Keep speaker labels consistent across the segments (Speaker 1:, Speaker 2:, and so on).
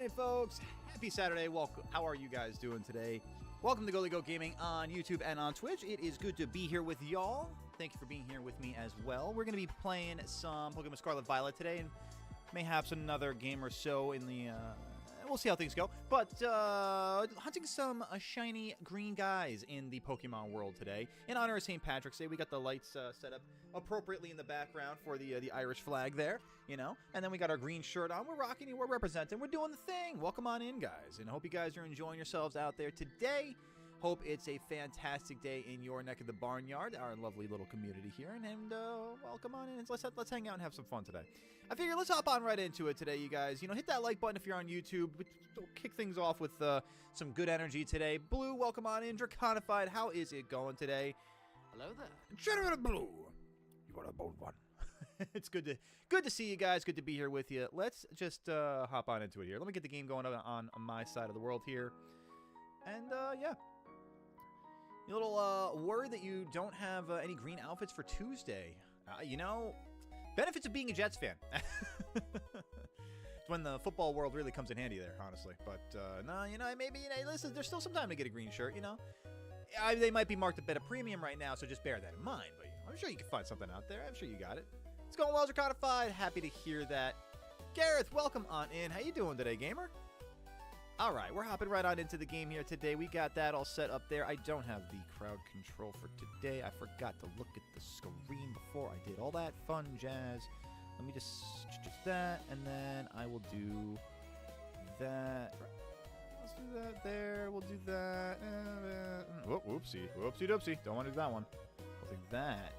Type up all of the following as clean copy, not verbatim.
Speaker 1: Hey folks, happy Saturday. Welcome. How are you guys doing today? Welcome to Go Gaming on YouTube and on Twitch. It is good to be here with y'all. Thank you for being here with me as well. We're going to be playing some Pokémon Scarlet and Violet today, and mayhaps another game or so in the, we'll see how things go. But, hunting some shiny green guys in the Pokemon world today. In honor of St. Patrick's Day, we got the lights set up appropriately in the background for the Irish flag there, you know. And then we got our green shirt on. We're rocking it. We're representing. We're doing the thing. Welcome on in, guys. And I hope you guys are enjoying yourselves out there today. Hope it's a fantastic day in your neck of the barnyard, our lovely little community here, and welcome on in. Let's hang out and have some fun today. I figure let's hop on right into it today, you guys. You know, hit that like button if you're on YouTube. We'll kick things off with some good energy today. Blue, welcome on in. Draconified, how is it going today?
Speaker 2: Hello there.
Speaker 1: General Blue, you are a bold one. It's good to see you guys. Good to be here with you. Let's just hop on into it here. Let me get the game going on my side of the world here, and yeah. A little worried that you don't have any green outfits for Tuesday. You know, benefits of being a Jets fan. It's when the football world really comes in handy there, honestly. But, no, you know, maybe, you know, listen, there's still some time to get a green shirt, you know. They might be marked a bit of premium right now, so just bear that in mind. But I'm sure you can find something out there. I'm sure you got it. It's going well, Draconified. Happy to hear that. Gareth, welcome on in. How you doing today, gamer? All right, we're hopping right on into the game here today. We got that all set up there. I don't have the crowd control for today. I forgot to look at the screen before I did all that fun jazz. Let me just that, and then I will do that. Let's do that there. We'll do that. Whoopsie. Whoopsie doopsie. Don't want to do that one. We'll take that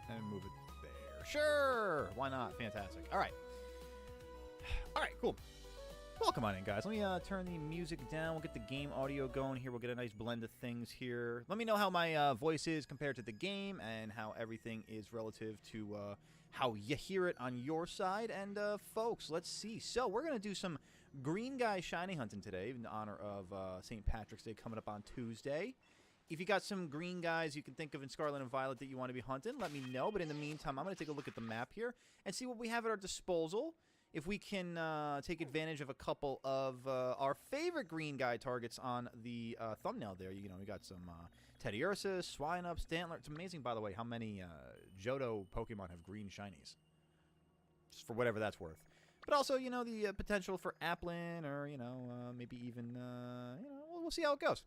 Speaker 1: and move it there. Sure. Why not? Fantastic. All right. All right, cool. Welcome on in, guys. Let me turn the music down. We'll get the game audio going here. We'll get a nice blend of things here. Let me know how my voice is compared to the game and how everything is relative to how you hear it on your side. And, folks, let's see. So, we're going to do some green guy shiny hunting today in honor of St. Patrick's Day coming up on Tuesday. If you got some green guys you can think of in Scarlet and Violet that you want to be hunting, let me know. But in the meantime, I'm going to take a look at the map here and see what we have at our disposal. If we can take advantage of a couple of our favorite green guy targets on the thumbnail there. You know, we got some Teddiursa, Swinub, Stantler. It's amazing, by the way, how many Johto Pokemon have green shinies. Just for whatever that's worth. But also, you know, the potential for Applin or, you know, maybe even, you know, we'll see how it goes.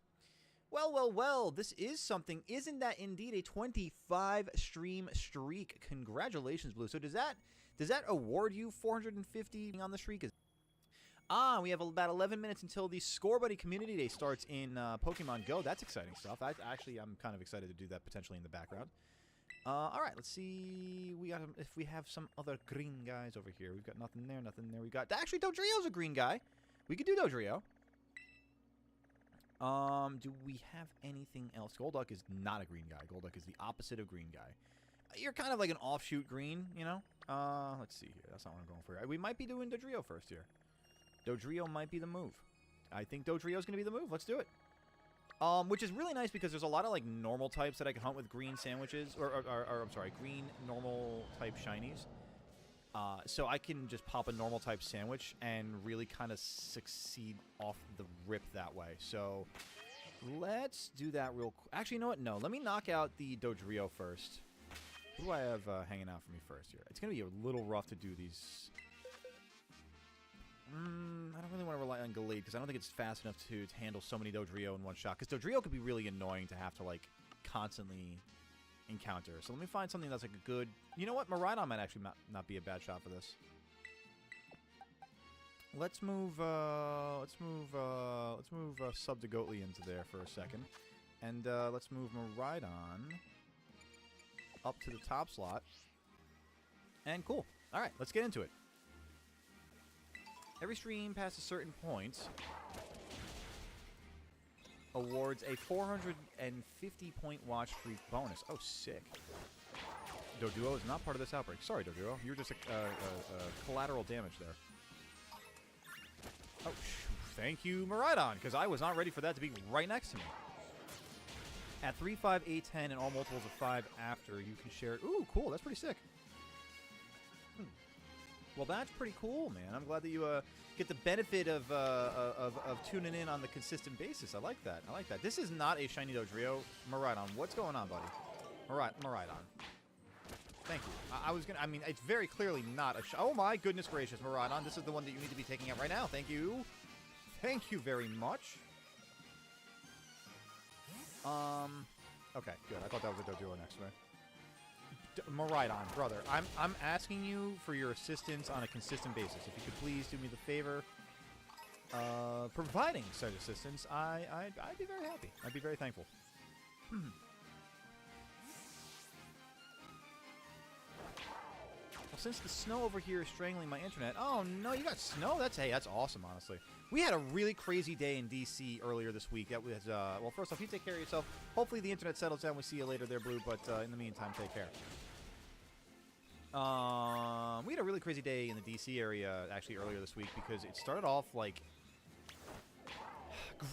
Speaker 1: Well, this is something. Isn't that indeed a 25-stream streak? Congratulations, Blue. So does that award you 450 on the streak? We have about 11 minutes until the Score Buddy Community Day starts in Pokemon Go. That's exciting stuff. I'm kind of excited to do that potentially in the background. All right, let's see. If we have some other green guys over here. We've got nothing there, nothing there. We got actually Dodrio's a green guy. We could do Dodrio. Do we have anything else? Golduck is not a green guy. Golduck is the opposite of green guy. You're kind of like an offshoot green, you know? Let's see here. That's not what I'm going for. We might be doing Dodrio first here. Dodrio might be the move. I think Dodrio's going to be the move. Let's do it. Which is really nice because there's a lot of, like, normal types that I can hunt with green sandwiches. Or I'm sorry, green normal type shinies. So I can just pop a normal type sandwich and really kind of succeed off the rip that way. So let's do that real quick. Actually, you know what? No, let me knock out the Dodrio first. Who do I have hanging out for me first here? It's going to be a little rough to do these. I don't really want to rely on Gallade because I don't think it's fast enough to handle so many Dodrio in one shot. Because Dodrio could be really annoying to have to, like, constantly encounter. So let me find something that's like a good... You know what? Miraidon might actually not be a bad shot for this. Let's move Subdegotli into there for a second. And let's move Miraidon up to the top slot. And cool. All right, let's get into it. Every stream past a certain point awards a 450-point watch streak bonus. Oh, sick. Doduo is not part of this outbreak. Sorry, Doduo. You're just a collateral damage there. Oh, thank you, Miraidon, because I was not ready for that to be right next to me. At 3, 5, 8, 10, and all multiples of 5 after, you can share it. Ooh, cool. That's pretty sick. Well, that's pretty cool, man. I'm glad that you get the benefit of tuning in on the consistent basis. I like that. I like that. This is not a shiny Dodrio. Miraidon, what's going on, buddy? Miraidon. Thank you. I mean, it's very clearly not a oh my goodness gracious, Miraidon. This is the one that you need to be taking out right now. Thank you. Thank you very much. Okay, good. I thought that was a Dodrio next to me. Miraidon, brother, I'm asking you for your assistance on a consistent basis. If you could please do me the favor providing such assistance, I'd be very happy. I'd be very thankful. Well, since the snow over here is strangling my internet, oh no, you got snow? That's awesome, honestly. We had a really crazy day in DC earlier this week. That was well, first off, you take care of yourself. Hopefully the internet settles down. We see you later there, Blue. But in the meantime, take care. We had a really crazy day in the DC area actually earlier this week because it started off like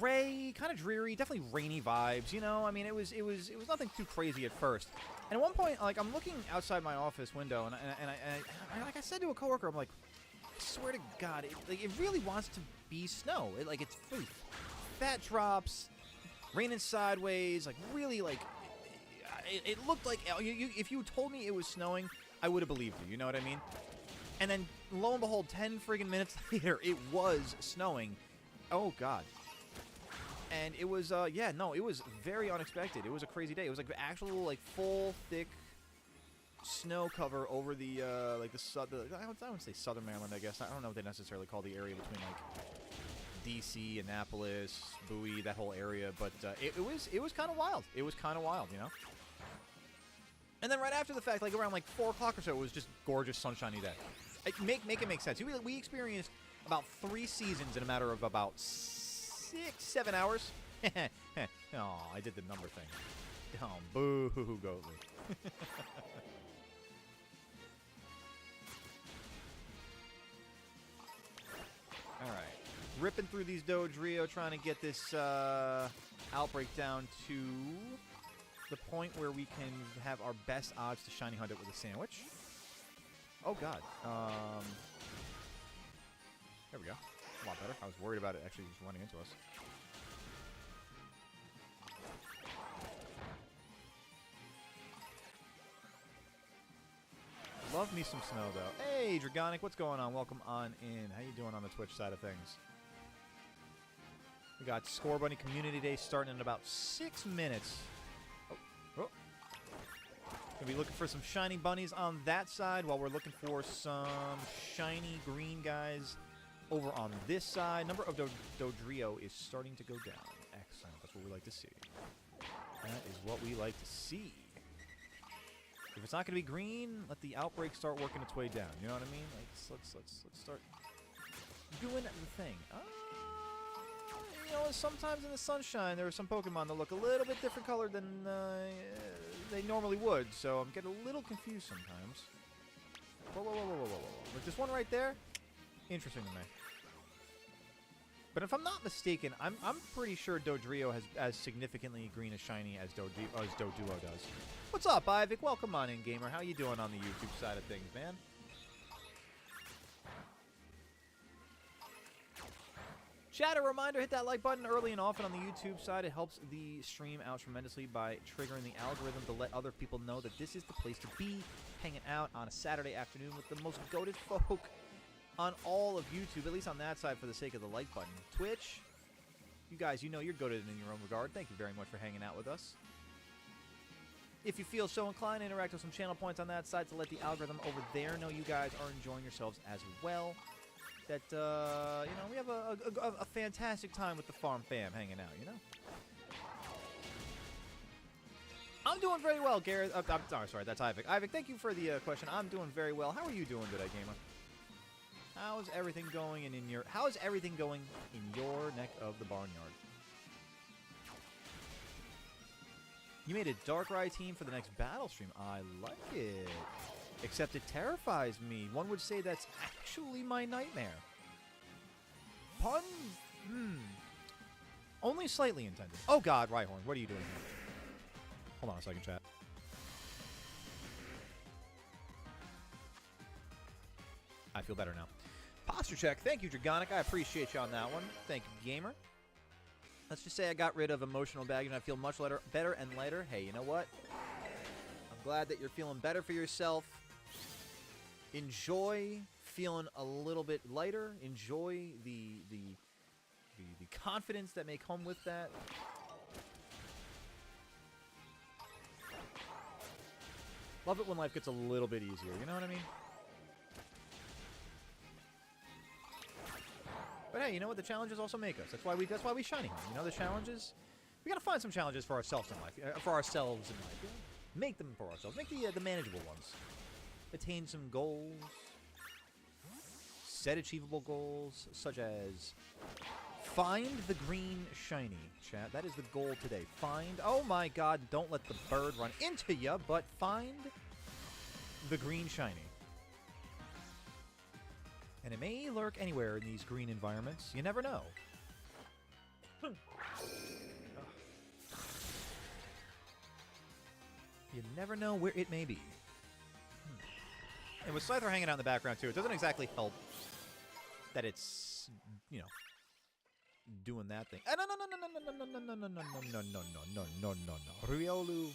Speaker 1: gray, kind of dreary, definitely rainy vibes. You know, I mean, it was nothing too crazy at first. And at one point, like, I'm looking outside my office window, and I like I said to a coworker, I'm like, I swear to God, it really wants to be snow. It's fat drops, raining sideways, like really like it looked like if you told me it was snowing, I would have believed you. You know what I mean? And then lo and behold, 10 friggin' minutes later, it was snowing. Oh God. And it was yeah, no, it was very unexpected. It was a crazy day. It was like actual like full thick snow cover over the like I wouldn't say southern Maryland, I guess. I don't know what they necessarily call the area between like DC, Annapolis, Bowie, that whole area, but it was kind of wild. It was kind of wild, you know. And then right after the fact, like around like 4 o'clock or so, it was just gorgeous, sunshiny day. Make it make sense. We experienced about 3 seasons in a matter of about 6-7 hours. Oh, I did the number thing. Oh, boo-hoo-hoo, Goatly. All right. Ripping through these Dodrio, trying to get this outbreak down to the point where we can have our best odds to shiny hunt it with a sandwich. Oh, God. There we go. A lot better. I was worried about it actually just running into us. Love me some snow, though. Hey, Dragonic, what's going on? Welcome on in. How you doing on the Twitch side of things? We got Score Bunny Community Day starting in about 6 minutes. Oh. Gonna be looking for some shiny bunnies on that side while we're looking for some shiny green guys over on this side. Number of Dodrio is starting to go down. Excellent. That's what we like to see. That is what we like to see. If it's not going to be green, let the outbreak start working its way down. You know what I mean? Like, let's start doing the thing. You know, sometimes in the sunshine, there are some Pokemon that look a little bit different colored than they normally would. So I'm getting a little confused sometimes. Whoa. Like this one right there, interesting to me. But if I'm not mistaken, I'm pretty sure Dodrio has as significantly green as shiny as Doduo does. What's up, Ivic? Welcome on in, gamer. How you doing on the YouTube side of things, man? Chat, a reminder, hit that like button early and often on the YouTube side. It helps the stream out tremendously by triggering the algorithm to let other people know that this is the place to be, hanging out on a Saturday afternoon with the most goated folk on all of YouTube, at least on that side for the sake of the like button. Twitch, you guys, you know you're goated in your own regard. Thank you very much for hanging out with us. If you feel so inclined, interact with some channel points on that side to let the algorithm over there know you guys are enjoying yourselves as well. That, you know, we have a fantastic time with the farm fam hanging out, you know? I'm doing very well, Gareth. I'm sorry, that's Ivic. Ivic, thank you for the question. I'm doing very well. How are you doing today, gamer? How's everything going in your neck of the barnyard? You made a Darkrai team for the next battle stream. I like it. Except it terrifies me. One would say that's actually my nightmare. Pun? Only slightly intended. Oh God, Rhyhorn, what are you doing here? Hold on a second, chat. I feel better now. Posture check. Thank you, Dragonic. I appreciate you on that one. Thank you, Gamer. Let's just say I got rid of emotional baggage and I feel much better and lighter. Hey, you know what? I'm glad that you're feeling better for yourself. Enjoy feeling a little bit lighter. Enjoy the confidence that may come with that. Love it when life gets a little bit easier. You know what I mean? But hey, you know what? The challenges also make us. That's why we shiny here. You know, the challenges. We gotta find some challenges for ourselves in life. Yeah? Make them for ourselves. Make the manageable ones. Attain some goals. Set achievable goals, such as find the green shiny. Chat. That is the goal today. Find. Oh my God! Don't let the bird run into you, but find the green shiny. And it may lurk anywhere in these green environments. You never know. You never know where it may be. And with Scyther hanging out in the background, too, it doesn't exactly help that it's, you know, doing that thing. No. Riolu,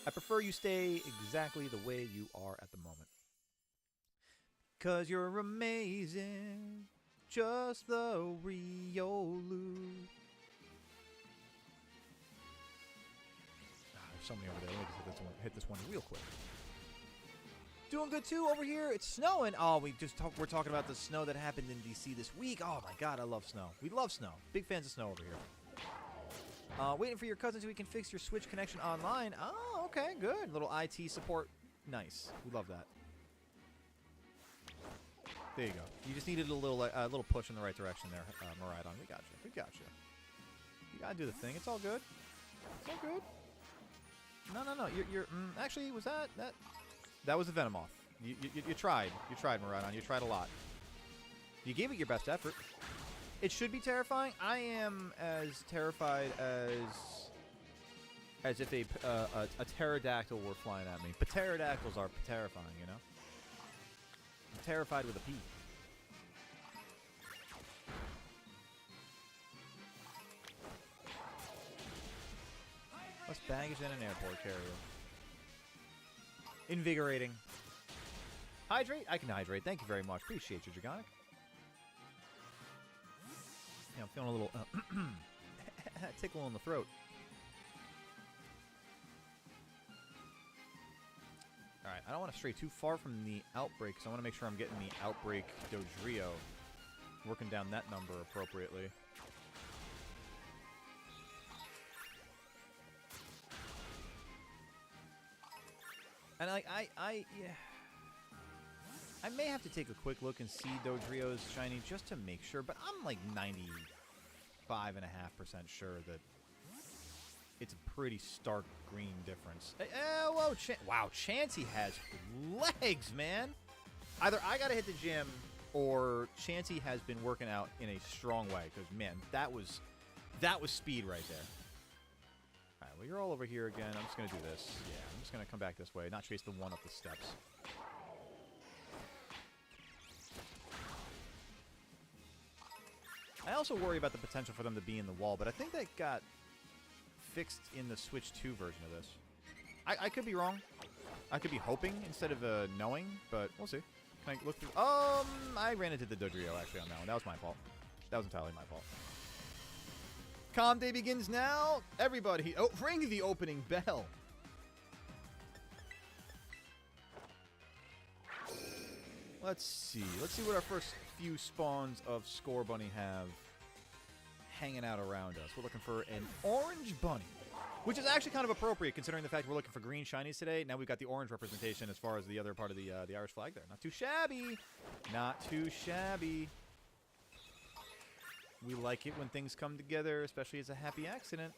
Speaker 1: I prefer you stay exactly the way you are at the moment. 'Cause you're amazing, just the Riolu. There's somebody over there. Let me just hit this one real quick. Doing good too over here. It's snowing. Oh, we're talking about the snow that happened in DC this week. Oh my God, I love snow. We love snow. Big fans of snow over here. Waiting for your cousin so we can fix your Switch connection online. Oh, okay, good. Little IT support. Nice. We love that. There you go. You just needed a little push in the right direction there, Maridon. We got you. We got you. You gotta do the thing. It's all good. It's all good. No. You're actually, was that? That was a Venomoth. You tried. You tried, Maridon. You tried a lot. You gave it your best effort. It should be terrifying. I am as terrified as if a pterodactyl were flying at me. Pterodactyls are terrifying, you know? I'm terrified with a P. Less baggage than an airport carrier. Invigorating. Hydrate? I can hydrate. Thank you very much. Appreciate you, Dragonic. Yeah, I'm feeling a little tickle in the throat. Alright, I don't want to stray too far from the outbreak, because I want to make sure I'm getting the outbreak Dodrio. Working down that number appropriately. And yeah. I may have to take a quick look and see Dodrio's shiny just to make sure, but I'm like 95.5% sure that it's a pretty stark green difference. Whoa, wow, Chansey has legs, man. Either I gotta hit the gym, or Chansey has been working out in a strong way. Because man, that was speed right there. All right, well you're all over here again. I'm just gonna do this. Yeah, I'm just gonna come back this way, not chase the one up the steps. I also worry about the potential for them to be in the wall, but I think that got fixed in the Switch 2 version of this. I could be wrong. I could be hoping instead of knowing, but we'll see. Can I look through? I ran into the Dodrio actually on that one. That was my fault. That was entirely my fault. Calm day begins now. Everybody, ring the opening bell. Let's see. Let's see what our first few spawns of Score Bunny have hanging out around us. We're looking for an orange bunny, which is actually kind of appropriate considering the fact we're looking for green shinies today. Now we've got the orange representation as far as the other part of the Irish flag there. Not too shabby. Not too shabby. We like it when things come together, especially as a happy accident.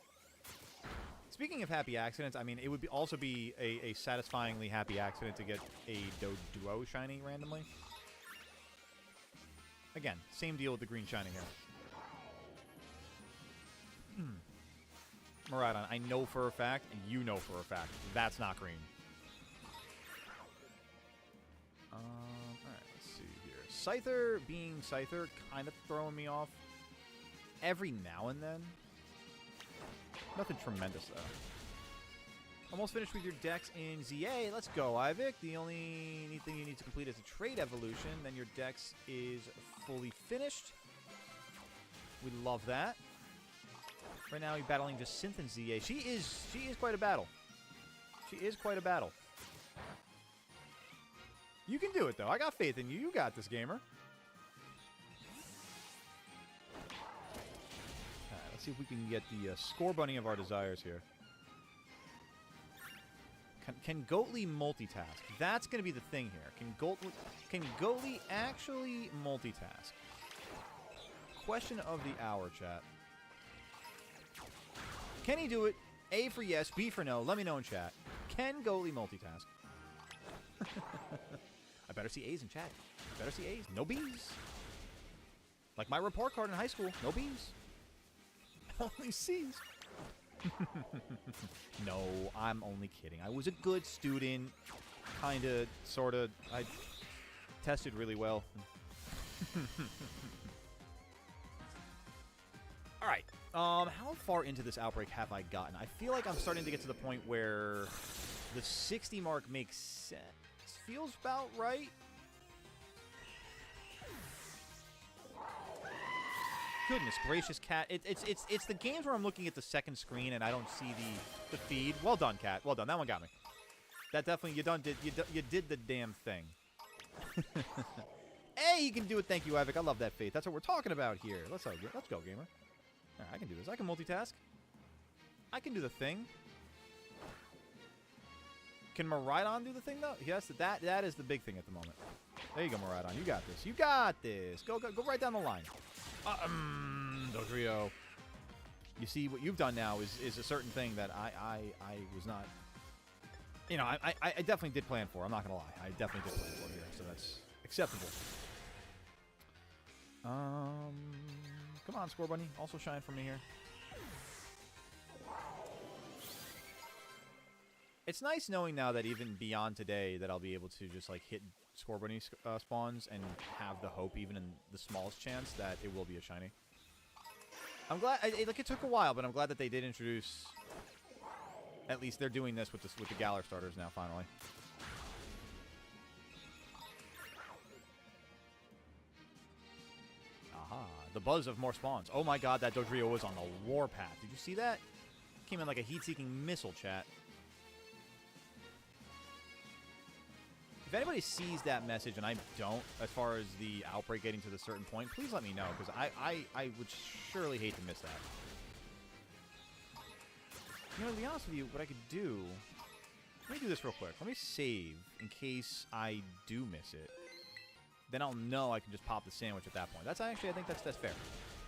Speaker 1: Speaking of happy accidents, I mean, it would also be a satisfyingly happy accident to get a Doduo shiny randomly. Again, same deal with the green shiny here. Maridon, I know for a fact, and you know for a fact, that's not green. Alright, let's see here. Scyther being Scyther kind of throwing me off every now and then. Nothing tremendous, though. Almost finished with your dex in ZA. Let's go, Ivik. The only thing you need to complete is a trait evolution. Then your dex is fully finished. We love that. Right now, you're battling just Synth and ZA. She is quite a battle. She is quite a battle. You can do it, though. I got faith in you. You got this, gamer. All right, let's see if we can get the score bunny of our desires here. Can Goatly multitask? That's going to be the thing here. Can Goatly actually multitask? Question of the hour, chat. Can he do it? A for yes, B for no. Let me know in chat. Can Goatly multitask? I better see A's in chat. I better see A's. No B's. Like my report card in high school. No B's. Only C's. No, I'm only kidding. I was a good student. Kinda, sorta. I tested really well. Alright. How far into this outbreak have I gotten? I feel like I'm starting to get to the point where the 60 mark makes sense. Feels about right. Goodness gracious, Cat. It's the games where I'm looking at the second screen and I don't see the feed. Well done, Cat. Well done. That one got me. That definitely you did the damn thing. Hey, you can do it. Thank you, Ivik. I love that faith. That's what we're talking about here. Let's go, gamer. All right, I can do this. I can multitask. I can do the thing. Can Miraidon do the thing, though? Yes, that is the big thing at the moment. There you go, Miraidon. You got this. You got this. Go right down the line. Dodrio. You see, what you've done now is a certain thing that I was not... You know, I definitely did plan for. I'm not going to lie. I definitely did plan for here, so that's acceptable. Come on, Score Bunny. Also shine for me here. It's nice knowing now that even beyond today that I'll be able to just like hit Score Bunny spawns and have the hope even in the smallest chance that it will be a shiny. I'm glad it took a while, but I'm glad that they did introduce, at least they're doing this with the Galar starters now finally. Aha, the buzz of more spawns. Oh my god, that Dodrio was on the warpath. Did you see that? Came in like a heat-seeking missile, chat. If anybody sees that message and I don't, as far as the outbreak getting to the certain point, please let me know, because I would surely hate to miss that. You know, to be honest with you, what I could do... Let me do this real quick. Let me save in case I do miss it. Then I'll know I can just pop the sandwich at that point. That's actually, I think that's fair.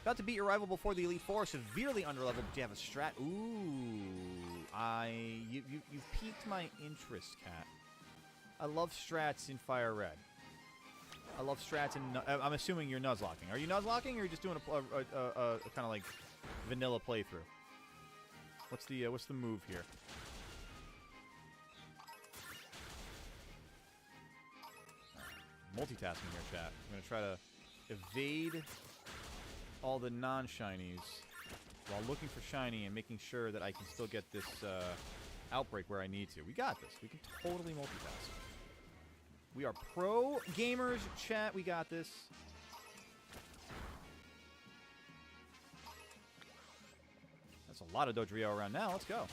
Speaker 1: About to beat your rival before the Elite Four, severely underleveled, but you have a strat. Ooh, you've piqued my interest, Cat. I love strats in Fire Red. I love strats in... I'm assuming you're Nuzlocking. Are you Nuzlocking, or are you just doing a kind of like vanilla playthrough? What's the move here? Multitasking here, chat. I'm gonna try to evade all the non-shinies while looking for shiny and making sure that I can still get this outbreak where I need to. We got this. We can totally multitask. We are pro gamers, chat. We got this. That's a lot of Dodrio around now. Let's go.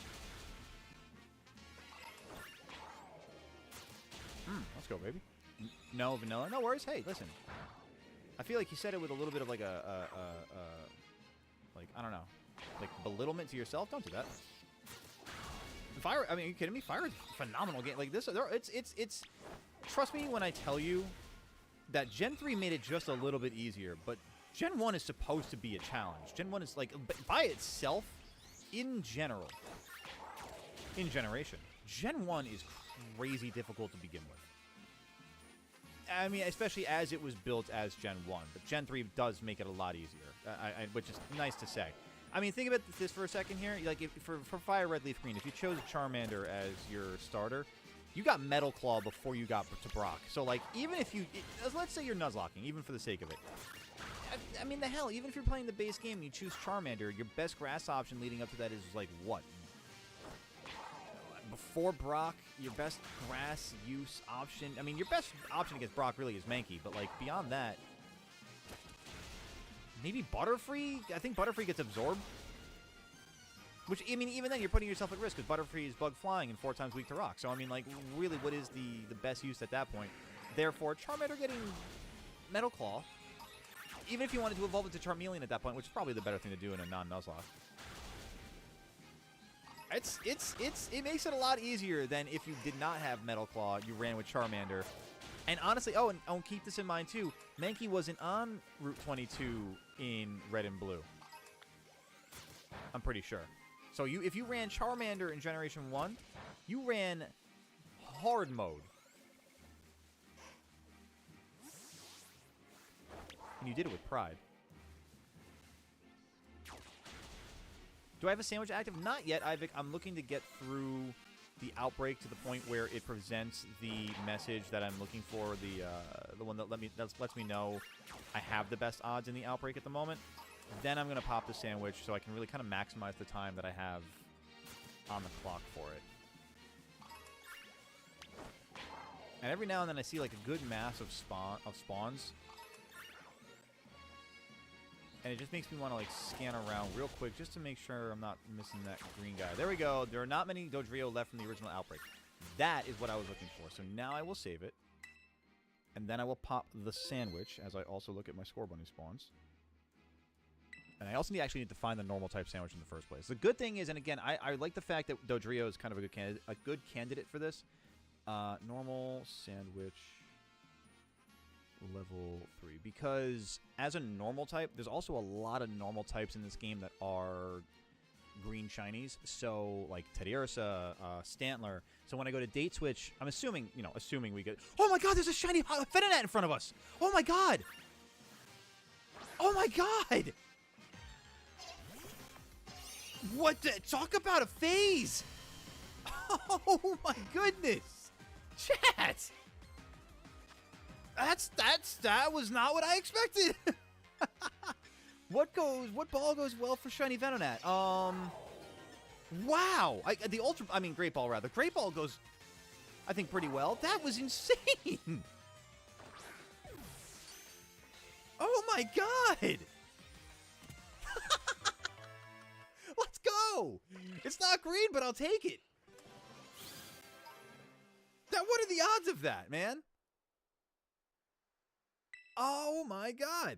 Speaker 1: Let's go, baby. No, vanilla. No worries. Hey, listen. I feel like you said it with a little bit of like like, I don't know, like belittlement to yourself. Don't do that. Fire, I mean, are you kidding me? Fire is a phenomenal game. Like this, it's trust me when I tell you that Gen 3 made it just a little bit easier, but Gen 1 is supposed to be a challenge. Gen 1 is like, by itself, in general, in generation, Gen 1 is crazy difficult to begin with. I mean, especially as it was built as Gen 1, but Gen 3 does make it a lot easier, which is nice to say. I mean, think about this for a second here. Like, for Fire Red Leaf Green, if you chose Charmander as your starter, you got Metal Claw before you got to Brock. So, like, even if you... let's say you're Nuzlocking, even for the sake of it. I mean, the hell, even if you're playing the base game and you choose Charmander, your best grass option leading up to that is, like, what? Before Brock, your best grass use option... I mean, your best option against Brock really is Mankey, but, like, beyond that... Maybe Butterfree? I think Butterfree gets absorbed. Which, I mean, even then, you're putting yourself at risk, because Butterfree is bug flying and 4 times weak to rock. So, I mean, like, really, what is the best use at that point? Therefore, Charmander getting Metal Claw, even if you wanted to evolve it to Charmeleon at that point, which is probably the better thing to do in a non-Nuzlocke. It makes it a lot easier than if you did not have Metal Claw, you ran with Charmander. And honestly, and keep this in mind, too, Mankey wasn't on Route 22 in Red and Blue. I'm pretty sure. So if you ran Charmander in Generation 1, you ran hard mode. And you did it with pride. Do I have a sandwich active? Not yet, Ivik. I'm looking to get through the outbreak to the point where it presents the message that I'm looking for, the one that lets me know I have the best odds in the outbreak at the moment. Then I'm going to pop the sandwich so I can really kind of maximize the time that I have on the clock for it. And every now and then I see like a good mass of spawns. And it just makes me want to like scan around real quick just to make sure I'm not missing that green guy. There we go. There are not many Dodrio left from the original outbreak. That is what I was looking for. So now I will save it. And then I will pop the sandwich as I also look at my score bunny spawns. And I also actually need to find the normal type sandwich in the first place. The good thing is, and again, I like the fact that Dodrio is kind of a good candidate for this. Normal sandwich level 3. Because as a normal type, there's also a lot of normal types in this game that are green shinies. So, like Teddiursa, Stantler. So when I go to date switch, I'm assuming we get... Oh my god, there's a shiny Venonat in front of us! Oh my god! Oh my god! What the... Talk about a phase! Oh my goodness! Chat! That was not what I expected! What ball goes well for shiny Venonat? Wow! Great Ball rather. Great Ball goes, I think, pretty well. That was insane! Oh my god! Let's go! It's not green, but I'll take it. What are the odds of that, man? Oh my god.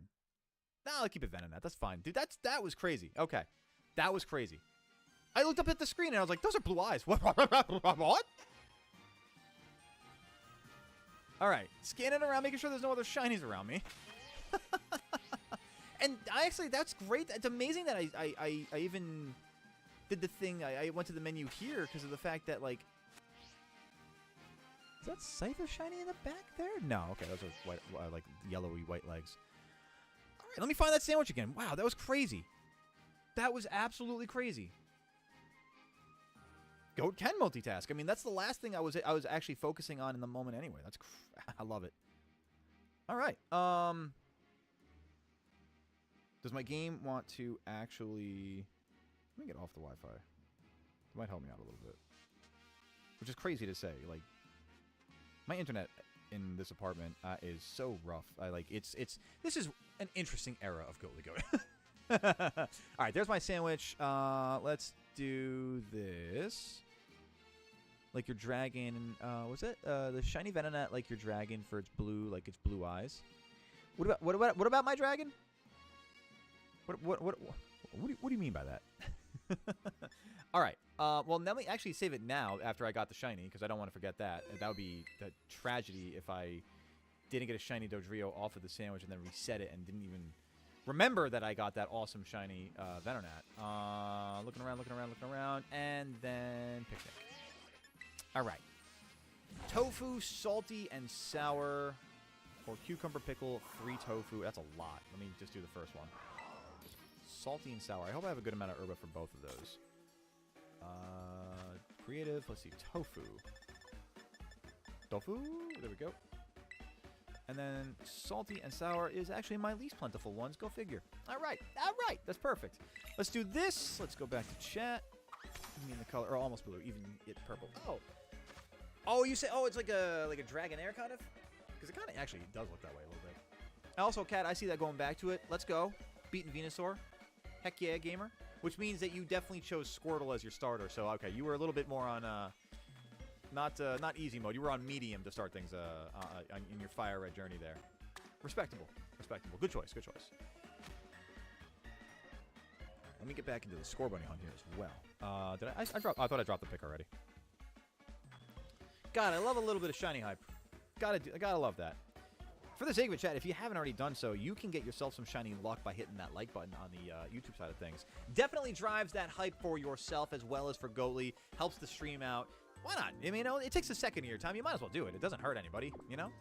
Speaker 1: Nah, I'll keep it Venonat. That's fine. Dude, that was crazy. Okay. That was crazy. I looked up at the screen and I was like, those are blue eyes. What? Alright. Scanning around, making sure there's no other shinies around me. And that's great. It's amazing that I even did the thing. I went to the menu here because of the fact that, like... Is that Scyther shiny in the back there? No. Okay, those are white, like yellowy white legs. All right, let me find that sandwich again. Wow, that was crazy. That was absolutely crazy. Goat can multitask. I mean, that's the last thing I was actually focusing on in the moment anyway. I love it. All right. Does my game want to actually... Let me get off the Wi-Fi. It might help me out a little bit. Which is crazy to say. Like, my internet in this apartment is so rough. This is an interesting era of Goatly Goat. All right, there's my sandwich. Let's do this. Like your dragon. Was it the shiny Venonat? Like your dragon for its blue, like its blue eyes. What about my dragon? What do you mean by that? All right. Well, let me actually save it now after I got the shiny, because I don't want to forget that. That would be the tragedy if I didn't get a shiny Dodrio off of the sandwich and then reset it and didn't even remember that I got that awesome shiny Venonat. Looking around, and then picnic. All right. Tofu, salty, and sour, or cucumber pickle, 3 tofu. That's a lot. Let me just do the first one. Salty and sour. I hope I have a good amount of herba for both of those. Creative. Let's see. Tofu. Tofu. There we go. And then salty and sour is actually my least plentiful ones. Go figure. All right. That's perfect. Let's do this. Let's go back to chat. Give me the color, or almost blue, even it purple. Oh, you say, it's like a Dragonair kind of? Because it kind of actually does look that way a little bit. Also, Kat, I see that going back to it. Let's go. Beating Venusaur. Heck yeah, gamer. Which means that you definitely chose Squirtle as your starter. So, okay, you were a little bit more on, not easy mode. You were on medium to start things in your Fire Red journey there. Respectable. Good choice. Let me get back into the Score Bunny hunt here as well. Did I thought I dropped the pick already. God, I love a little bit of shiny hype. Gotta love that. For the sake of it, chat, if you haven't already done so, you can get yourself some shiny luck by hitting that like button on the YouTube side of things. Definitely drives that hype for yourself as well as for Goatly. Helps the stream out. Why not? I mean, it takes a second of your time. You might as well do it. It doesn't hurt anybody, you know?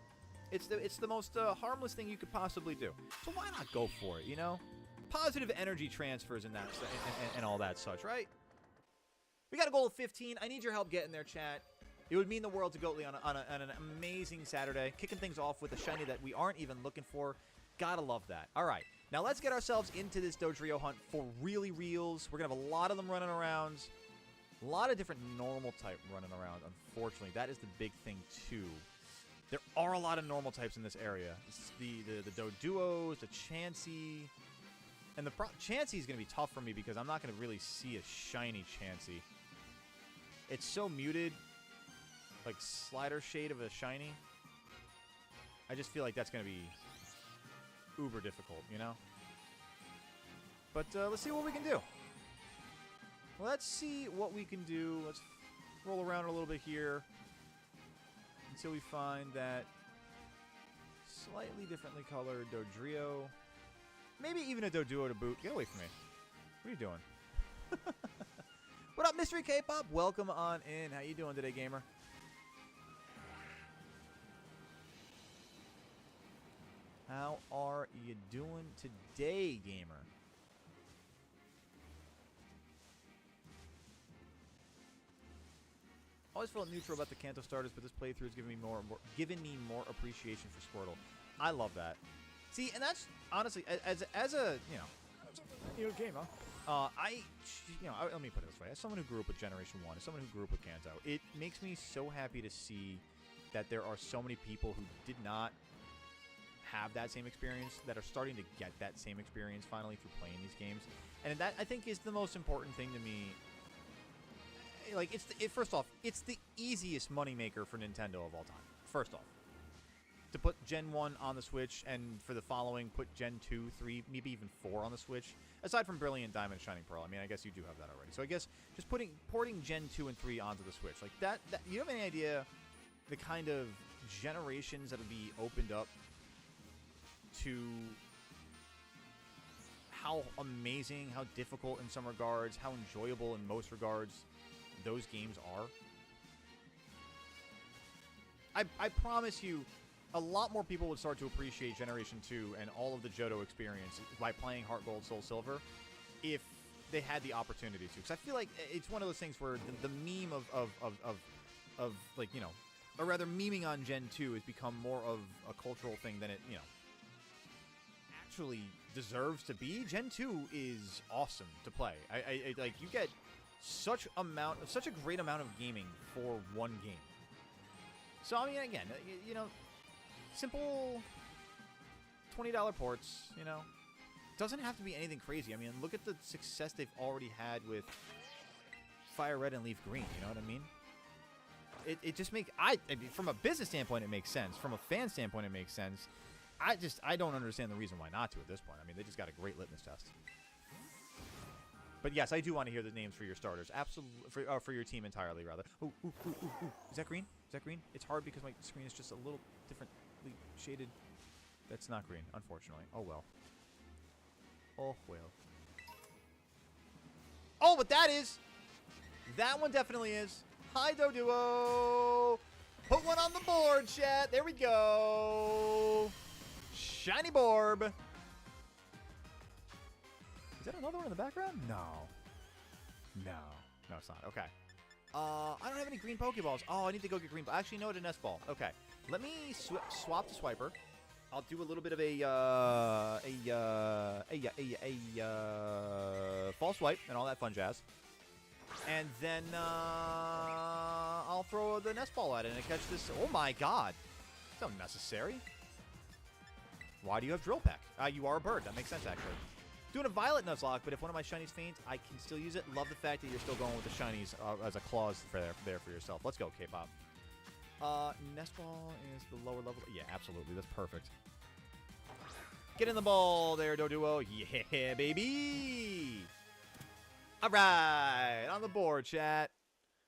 Speaker 1: It's the most harmless thing you could possibly do. So why not go for it, you know? Positive energy transfers and that and all that such, right? We got a goal of 15. I need your help getting there, chat. It would mean the world to Goatly on an amazing Saturday. Kicking things off with a shiny that we aren't even looking for. Gotta love that. All right. Now let's get ourselves into this Dodrio hunt for really reals. We're going to have a lot of them running around. A lot of different normal type running around, unfortunately. That is the big thing, too. There are a lot of normal types in this area. The Doduos, the Chansey. And the Chansey is going to be tough for me because I'm not going to really see a shiny Chansey. It's so muted. Like slider shade of a shiny. I just feel like that's going to be uber difficult, you know? But let's see what we can do. Let's see what we can do. Let's roll around a little bit here until we find that slightly differently colored Dodrio. Maybe even a Doduo to boot. Get away from me. What are you doing? What up, Mystery K-Pop? Welcome on in. How you doing today, gamer? How are you doing today, gamer? Always felt neutral about the Kanto starters, but this playthrough has given me more appreciation for Squirtle. I love that. See, and that's honestly as a gamer. Let me put it this way: as someone who grew up with Generation 1, as someone who grew up with Kanto, it makes me so happy to see that there are so many people who did not have that same experience that are starting to get that same experience finally through playing these games. And that, I think, is the most important thing to me. Like, first off, it's the easiest moneymaker for Nintendo of all time. First off. To put Gen 1 on the Switch, and for the following, put Gen 2, 3, maybe even 4 on the Switch. Aside from Brilliant Diamond and Shining Pearl. I mean, I guess you do have that already. So I guess just porting Gen 2 and 3 onto the Switch. Like, that you have any idea the kind of generations that would be opened up to how amazing, how difficult in some regards, how enjoyable in most regards those games are? I promise you, a lot more people would start to appreciate Generation 2 and all of the Johto experience by playing Heart Gold, Soul Silver if they had the opportunity to. Because I feel like it's one of those things where the meme of like, you know, or rather memeing on Gen 2 has become more of a cultural thing than it, you know, actually deserves to be. Gen 2 is awesome to play. I like, you get such a great amount of gaming for one game. So I mean, again, you know, simple $20 ports, you know. Doesn't have to be anything crazy. I mean, look at the success they've already had with Fire Red and Leaf Green, you know what I mean? It just makes, I mean, from a business standpoint, it makes sense. From a fan standpoint, it makes sense. I don't understand the reason why not to at this point. I mean, they just got a great litmus test. But yes, I do want to hear the names for your starters. Absolutely, for your team entirely, rather. Ooh. Is that green? Is that green? It's hard because my screen is just a little differently shaded. That's not green, unfortunately. Oh, well. Oh, well. Oh, but that is. That one definitely is. Hi, Doduo. Put one on the board, chat. There we go. Shiny Borb. Is that another one in the background? No. No. No, it's not. Okay. I don't have any green Pokeballs. Oh, I need to go get green. Actually, no, a Nest Ball. Okay. Let me swap to Swiper. I'll do a little bit of a false swipe and all that fun jazz. And then I'll throw the Nest Ball at it and catch this. Oh my god. It's unnecessary. Why do you have Drill Peck? You are a bird. That makes sense, actually. Doing a Violet Nuzlocke, but if one of my Shinies faints, I can still use it. Love the fact that you're still going with the Shinies as a clause there for yourself. Let's go, K-Pop. Nest Ball is the lower level. Yeah, absolutely. That's perfect. Get in the ball there, Doduo. Yeah, baby. All right. On the board, chat.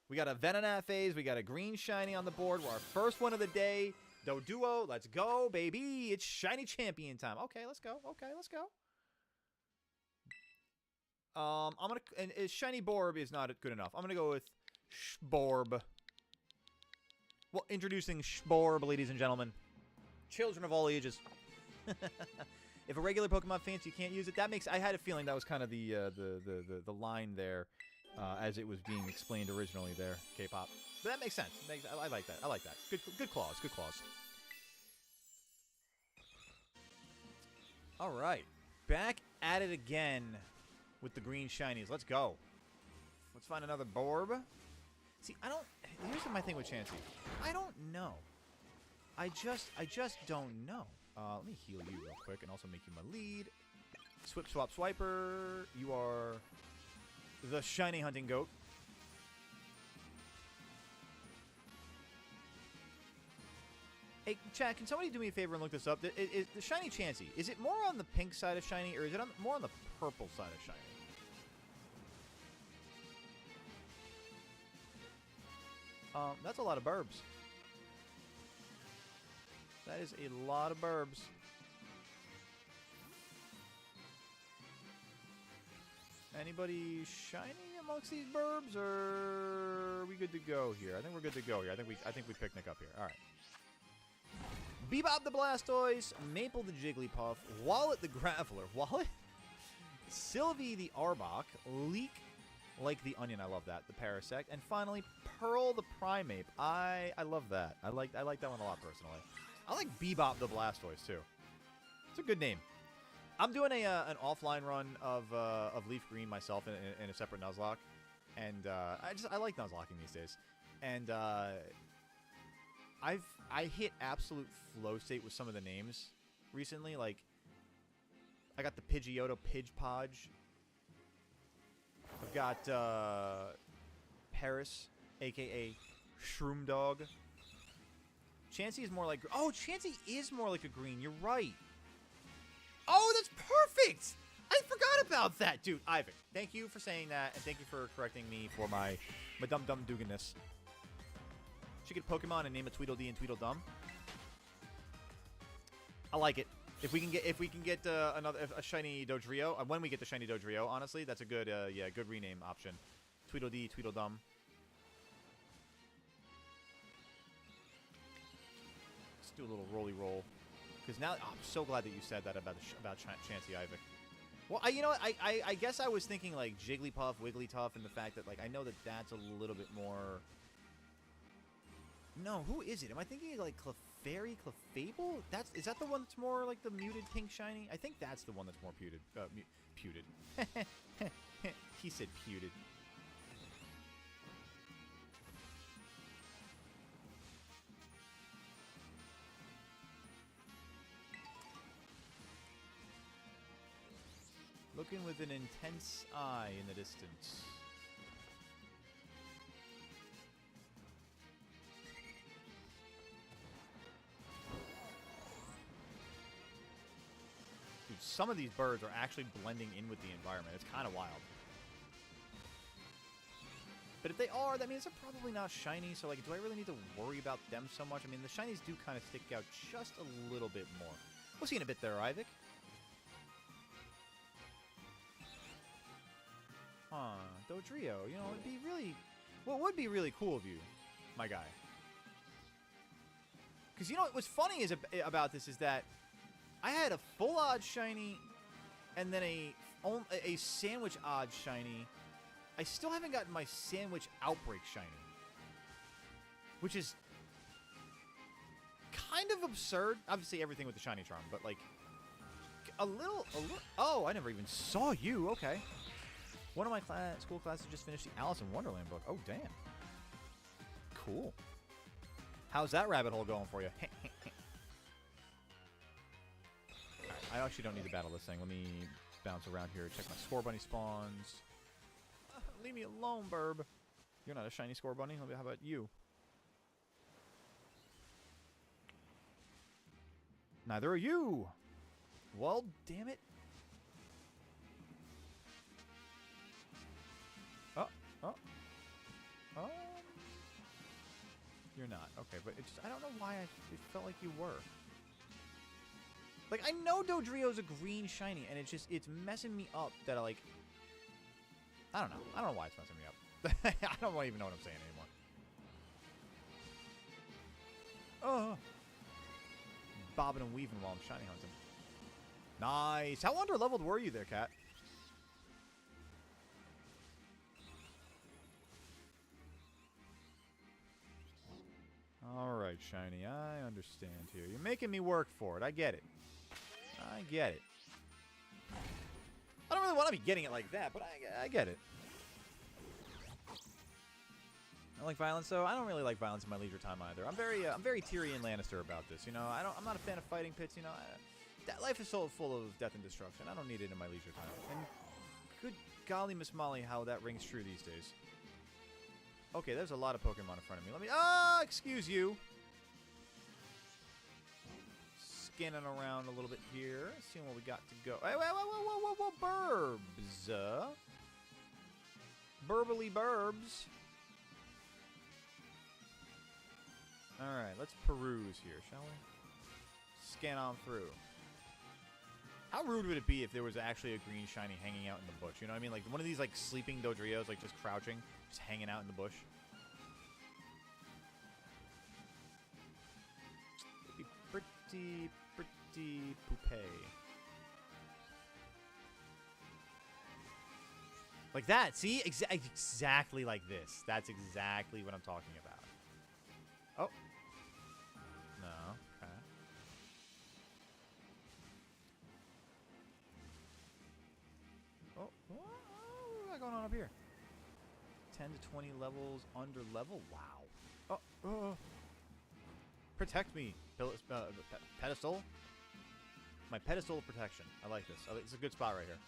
Speaker 1: We got a Venonat phase. We got a green Shiny on the board. We're our first one of the day. Doduo, let's go, baby. It's Shiny Champion time. Okay, let's go. Okay, let's go. I'm gonna and Shiny Borb is not good enough. I'm gonna go with Shborb. Well, introducing Shborb, ladies and gentlemen, children of all ages. If a regular Pokemon faints, you can't use it. That makes. I had a feeling that was kind of the line there, as it was being explained originally there. K-pop, but that makes sense. I like that. I like that. Good clause. Good clause. All right, back at it again. With the green Shinies. Let's go. Let's find another Borb. See, I don't... Here's my thing with Chansey. I don't know. I just don't know. Let me heal you real quick and also make you my lead. Swip, swap, swiper. You are the shiny hunting goat. Hey, chat, can somebody do me a favor and look this up? The shiny Chansey, is it more on the pink side of shiny or is it more on the purple side of shiny? That's a lot of burbs. That is a lot of burbs. Anybody shiny amongst these burbs, or are we good to go here? I think we're good to go here. I think we picnic up here. All right. Bebop the Blastoise, Maple the Jigglypuff, Wallet the Graveler, Wallet, Sylvie the Arbok, Leek like the Onion, I love that, the Parasect, and finally Pearl the Primeape. I love that. I like that one a lot personally. I like Bebop the Blastoise too. It's a good name. I'm doing an offline run of Leaf Green myself in a separate Nuzlocke, and I like Nuzlocking these days, and I hit absolute flow state with some of the names recently. Like, I got the Pidgeotto Pidgepodge. I've got Paris, a.k.a. Shroom Dog. Chansey is more like... Oh, Chansey is more like a green. You're right. Oh, that's perfect! I forgot about that. Dude, Ivan, thank you for saying that, and thank you for correcting me for my dumb dooginess. Should get Pokemon and name it Tweedledee and Tweedledum. I like it. If we can get a shiny Dodrio, when we get the shiny Dodrio, honestly, that's a good good rename option. Tweedledee, Tweedledum. Let's do a little roly roll, because now I'm so glad that you said that about Chansey Ivik. Well, you know what? I guess I was thinking like Jigglypuff, Wigglytuff, and the fact that like I know that that's a little bit more. No, who is it? Am I thinking like Clefairy, Clefable? Is that the one that's more like the muted pink shiny? I think that's the one that's more puted. Puted. He said puted. Looking with an intense eye in the distance. Dude, some of these birds are actually blending in with the environment. It's kind of wild. But if they are, that means they're probably not shiny, so like, do I really need to worry about them so much? I mean, the shinies do kind of stick out just a little bit more. We'll see in a bit there, Ivik. Dodrio, you know, it'd be really... What would be really cool of you, my guy? Because, you know, what's funny is about this is that I had a full odd shiny and then a sandwich odd shiny I still haven't gotten my Sandwich Outbreak shiny. Which is kind of absurd. Obviously, everything with the shiny charm, but like a little. Oh, I never even saw you. Okay. One of my school classes just finished the Alice in Wonderland book. Oh, damn. Cool. How's that rabbit hole going for you? I actually don't need to battle this thing. Let me bounce around here, check my Score Bunny spawns. Leave me alone, Burb. You're not a shiny Score Bunny. How about you? Neither are you. Well, damn it. Oh. You're not. Okay, but it's just, I don't know why it felt like you were. Like, I know Dodrio's a green shiny, and it's messing me up that I don't know. I don't know why it's messing me up. I don't even know what I'm saying anymore. Oh. Bobbing and weaving while I'm shiny hunting. Nice. How under-leveled were you there, Cat? Alright, Shiny. I understand here. You're making me work for it. I get it. I get it. I don't really want to be getting it like that, but I get it. I like violence, though. I don't really like violence in my leisure time either. I'm very Tyrion Lannister about this. You know, I'm not a fan of fighting pits. You know, that life is so full of death and destruction. I don't need it in my leisure time. And good golly, Miss Molly, how that rings true these days. Okay, there's a lot of Pokemon in front of me. Let me... excuse you. Scanning around a little bit here. Seeing what we got to go. Hey, whoa, Burbs. Burbly Burbs. Alright, let's peruse here, shall we? Scan on through. How rude would it be if there was actually a green shiny hanging out in the bush? You know what I mean? Like one of these like sleeping Dodrios, like just crouching, just hanging out in the bush. It'd be pretty poupée. Like that. See? Exactly like this. That's exactly what I'm talking about. Oh. No. Okay. Oh. What do we got going on up here? 10 to 20 levels under level? Wow. Oh. Protect me. Pedestal? My pedestal of protection. I like this. It's a good spot right here.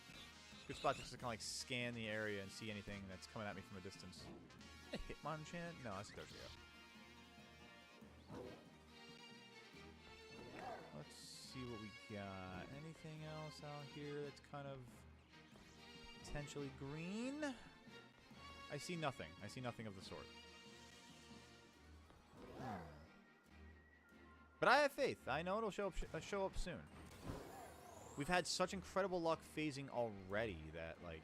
Speaker 1: Good spot just to kind of like scan the area and see anything that's coming at me from a distance. A Hitmonchan? No, that's a Dodrio. Let's see what we got. Anything else out here that's kind of potentially green? I see nothing. I see nothing of the sort. But I have faith. I know it'll show up soon. We've had such incredible luck phasing already that, like,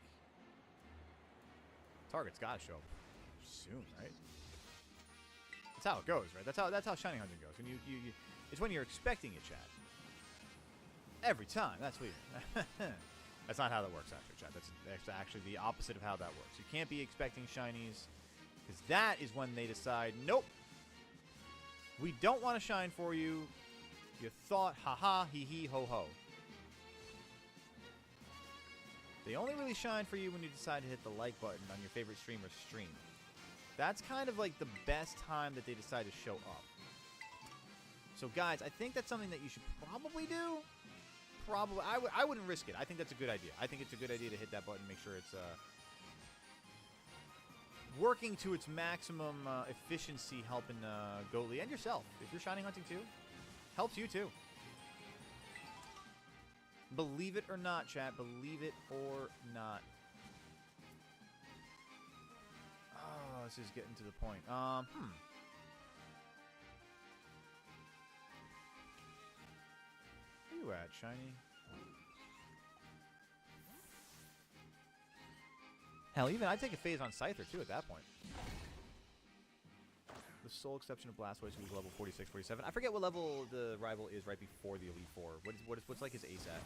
Speaker 1: target's gotta show up soon, right? That's how it goes, right? That's how shiny hunting goes. When you it's when you're expecting it, Chad. Every time. That's weird. That's not how that works, actually, Chad. That's actually the opposite of how that works. You can't be expecting shinies, because that is when they decide, nope, we don't want to shine for you. You thought, haha, hee hee, ho ho. They only really shine for you when you decide to hit the like button on your favorite streamer's stream. That's kind of like the best time that they decide to show up. So guys, I think that's something that you should probably do. Probably, I wouldn't risk it. I think that's a good idea. I think it's a good idea to hit that button, make sure it's working to its maximum efficiency, helping Goatly and yourself. If you're shiny hunting too, helps you too. Believe it or not, chat. Believe it or not. Oh, this is getting to the point. Where you at, Shiny? Hell, even I'd take a phase on Scyther, too, at that point. The sole exception of Blastoise, who's level 46, 47. I forget what level the rival is right before the Elite Four. What's like his ace at?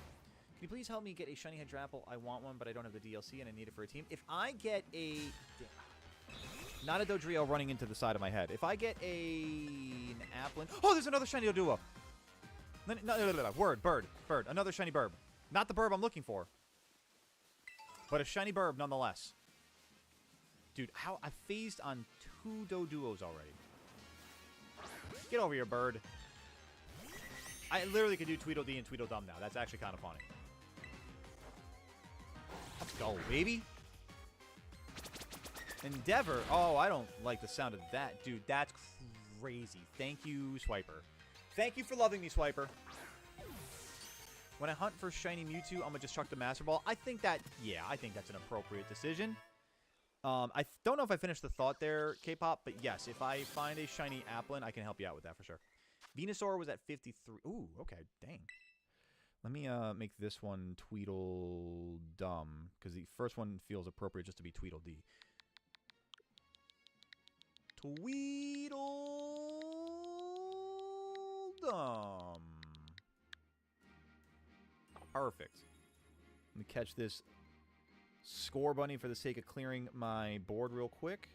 Speaker 1: Can you please help me get a shiny Hydrapple? I want one, but I don't have the DLC, and I need it for a team. If I get a... Not a Dodrio running into the side of my head. If I get an Applin... Oh, there's another shiny Doduo! No. Bird. Another shiny Burb. Not the Burb I'm looking for. But a shiny Burb, nonetheless. Dude, how... I phased on 2 Doduos already. Get over here, bird. I literally could do Tweedledee and Tweedledum now. That's actually kind of funny. Let's go, baby. Endeavor. Oh, I don't like the sound of that. Dude, that's crazy. Thank you, Swiper. Thank you for loving me, Swiper. When I hunt for shiny Mewtwo, I'm going to just chuck the Master Ball. I think that, yeah, I think that's an appropriate decision. I don't know if I finished the thought there, K-Pop, but yes, if I find a shiny Applin, I can help you out with that for sure. Venusaur was at 53. Ooh, okay, dang. Let me make this one Tweedledum, because the first one feels appropriate just to be Tweedledee. Tweedledum. Perfect. Let me catch this Score Bunny for the sake of clearing my board real quick.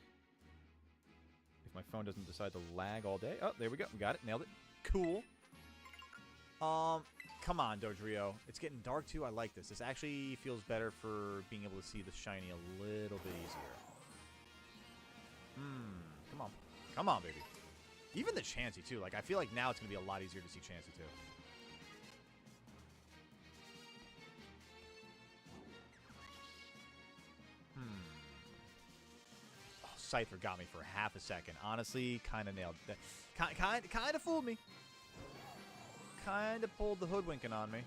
Speaker 1: If my phone doesn't decide to lag all day. Oh, there we go. We got it. Nailed it. Cool. Come on, Dodrio. It's getting dark, too. I like this. This actually feels better for being able to see the shiny a little bit easier. Come on. Come on, baby. Even the Chansey, too. Like, I feel like now it's going to be a lot easier to see Chansey, too. Scyther got me for half a second. Honestly, kind of nailed that. Kind of fooled me. Kind of pulled the hoodwinking on me.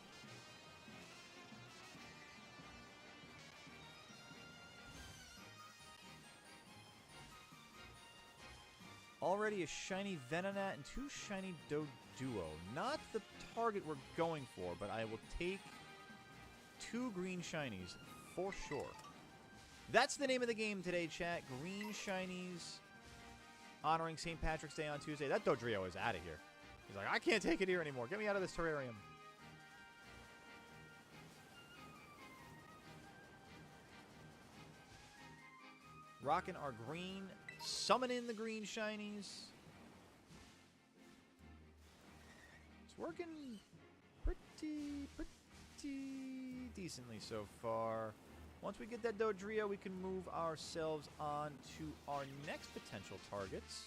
Speaker 1: Already a shiny Venonat and 2 shiny Doduo. Not the target we're going for, but I will take 2 green shinies for sure. That's the name of the game today, chat. Green shinies honoring St. Patrick's Day on Tuesday. That Dodrio is out of here. He's like, I can't take it here anymore. Get me out of this terrarium. Rocking our green. Summoning the green shinies. It's working pretty decently so far. Once we get that Dodrio, we can move ourselves on to our next potential targets.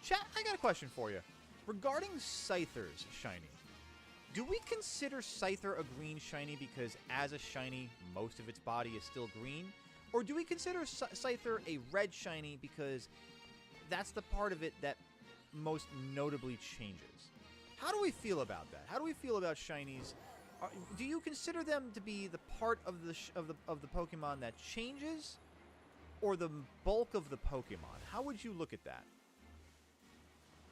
Speaker 1: Chat, I got a question for you. Regarding Scyther's shiny, do we consider Scyther a green shiny because as a shiny, most of its body is still green? Or do we consider Scyther a red shiny because that's the part of it that most notably changes? How do we feel about that? How do we feel about shinies? Do you consider them to be the part of the Pokemon that changes, or the bulk of the Pokemon? How would you look at that?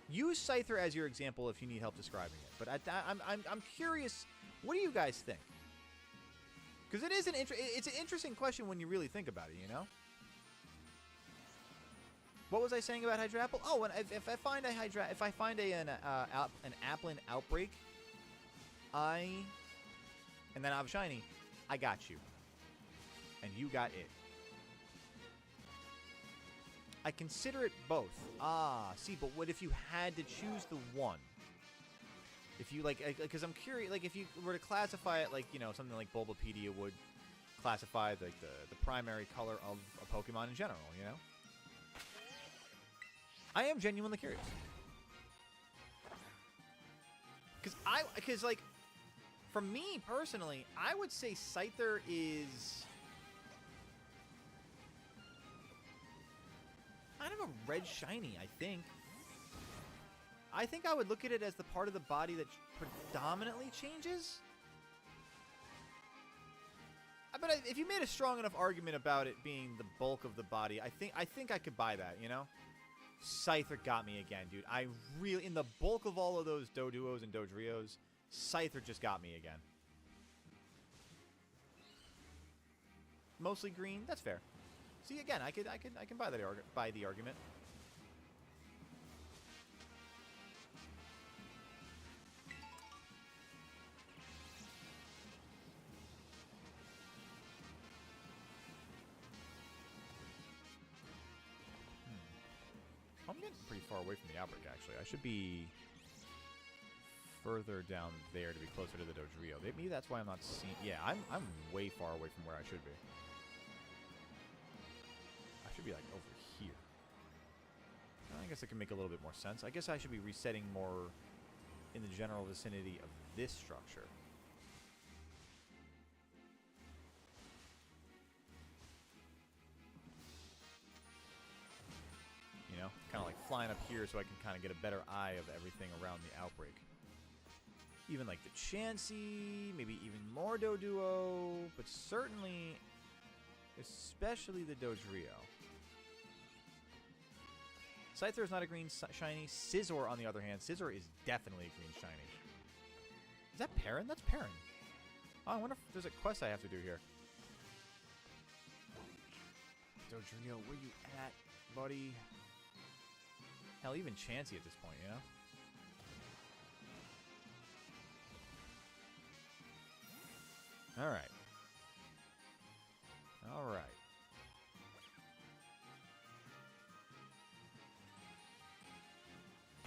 Speaker 1: Use Scyther as your example if you need help describing it. But I'm curious. What do you guys think? Because it is it's an interesting question when you really think about it. You know. What was I saying about Hydrapple? Oh, and if I find an Applin outbreak, and then I have a shiny, I got you, and you got it. I consider it both. See, but what if you had to choose the one? If you because I'm curious, like if you were to classify it, like something like Bulbapedia would classify like the primary color of a Pokemon in general, you know. I am genuinely curious. Because like, for me personally, I would say Scyther is kind of a red shiny, I think. I think I would look at it as the part of the body that predominantly changes. But if you made a strong enough argument about it being the bulk of the body, I think I could buy that, you know? Scyther got me again, dude. I really, in the bulk of all of those Doduos and Dodrios, Scyther just got me again. Mostly green, that's fair. See, again, I can buy the argument. I'm getting pretty far away from the outbreak, actually. I should be further down there to be closer to the Dodrio. Maybe that's why I'm not seeing... Yeah, I'm way far away from where I should be. I should be, like, over here. I guess it can make a little bit more sense. I guess I should be resetting more in the general vicinity of this structure. You know, kind of like flying up here so I can kind of get a better eye of everything around the outbreak. Even like the Chansey, maybe even more Doduo, but certainly, especially the Dodrio. Scyther is not a green shiny. Scizor, on the other hand, Scizor is definitely a green shiny. Is that Perrin? That's Perrin. Oh, I wonder if there's a quest I have to do here. Dodrio, where you at, buddy? Hell, even Chansey at this point, you know? Alright. Alright.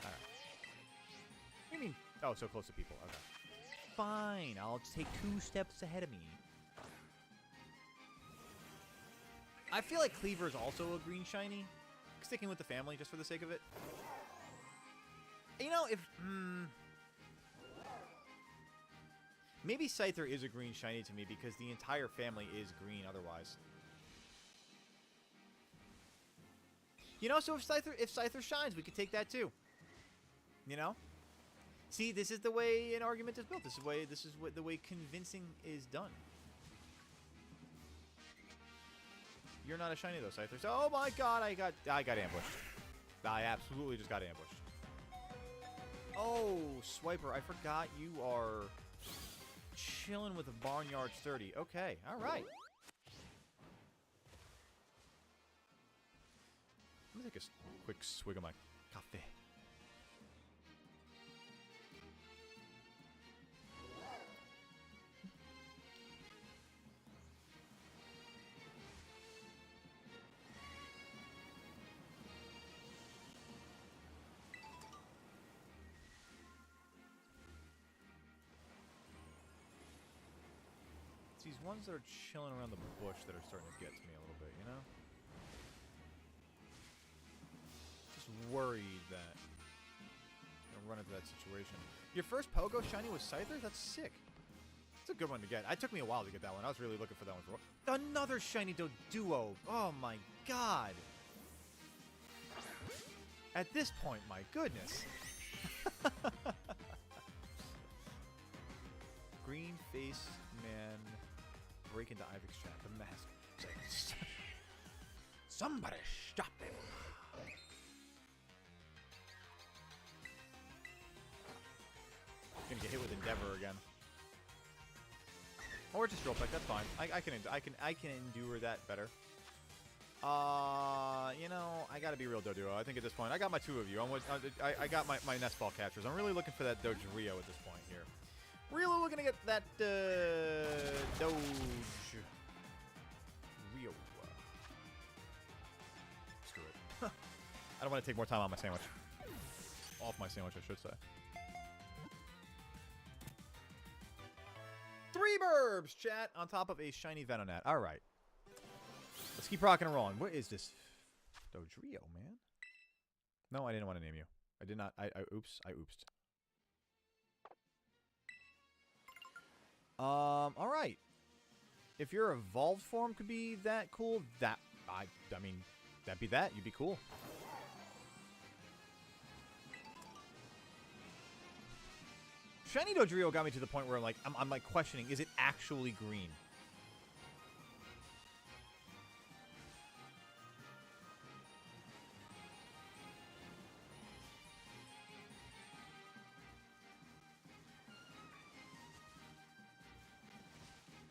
Speaker 1: Alright. What do you mean? Oh, so close to people. Okay. Fine. I'll take 2 steps ahead of me. I feel like Cleaver is also a green shiny. Sticking with the family just for the sake of it. You know, if... maybe Scyther is a green shiny to me because the entire family is green otherwise. You know, so if Scyther shines, we could take that too. You know? See, this is the way an argument is built. This is the way convincing is done. You're not a shiny though, Scyther. So, oh my god, I got ambushed. I absolutely just got ambushed. Oh, Swiper, I forgot you are chilling with a Barnyard Sturdy. Okay, alright. Let me take a quick swig of my coffee. It's these ones that are chilling around the bush that are starting to get to me a little bit, you know? Just worried that I'm gonna run into that situation. Your first Pogo shiny was Scyther? That's sick. It's a good one to get. It took me a while to get that one. I was really looking for that one for another shiny Doduo. Oh my god. At this point, my goodness. Green face man break into Ivic's chat. The mask. Somebody stop him. Gonna get hit with Endeavor again. Or just Drill Peck, that's fine. I can endure that better. You know, I gotta be real Doduo. I think at this point, I got my 2 of you. I got my Nest Ball catchers. I'm really looking for that Dodrio at this point here. Really looking to get that Doge Rio. Screw it. I don't want to take more time on my sandwich. Off my sandwich, I should say. 3 burbs, chat, on top of a shiny Venonat. All right. Let's keep rocking and rolling. What is this? Dodrio, man. No, I didn't want to name you. I did not. I oopsed. All right. If your evolved form could be that cool, I mean, that'd be that. You'd be cool. Shiny Dodrio got me to the point where I'm like questioning, is it actually green?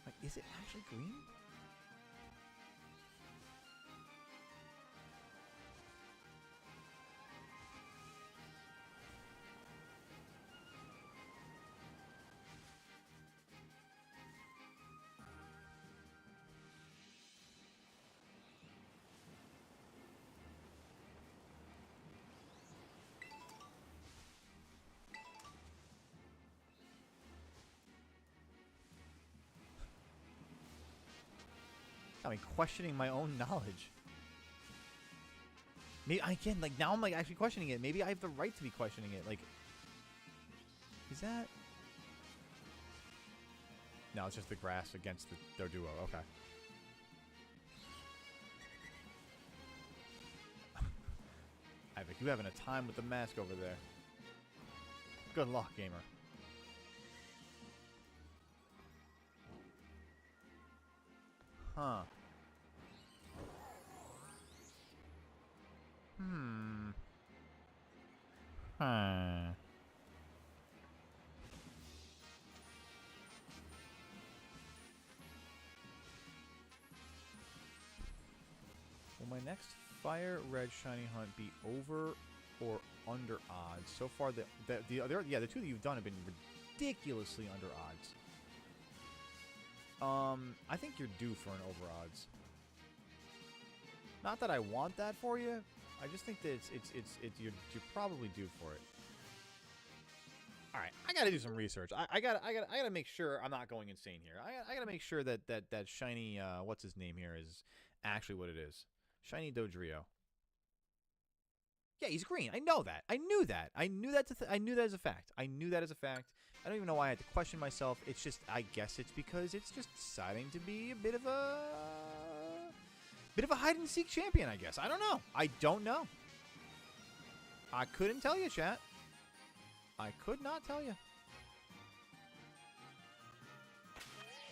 Speaker 1: Like, is it actually green? I mean, questioning my own knowledge. Maybe again, like now I'm like actually questioning it. Maybe I have the right to be questioning it. Like, is that? No, it's just the grass against their duo. Okay. Ivik, you having a time with the mask over there. Good luck, gamer. Huh. Huh. Will my next fire red shiny hunt be over or under odds? So far, the two that you've done have been ridiculously under odds. I think you're due for an over odds. Not that I want that for you. I just think that you're probably due for it. All right, I gotta do some research. I gotta make sure I'm not going insane here. I gotta make sure that shiny what's his name here is actually what it is. Shiny Dodrio. Yeah, he's green. I know that. I knew that. I knew that as a fact. I knew that as a fact. I don't even know why I had to question myself. It's just, I guess it's because it's just deciding to be a bit of a hide and seek champion, I guess. I don't know. I don't know. I couldn't tell you, chat. I could not tell you.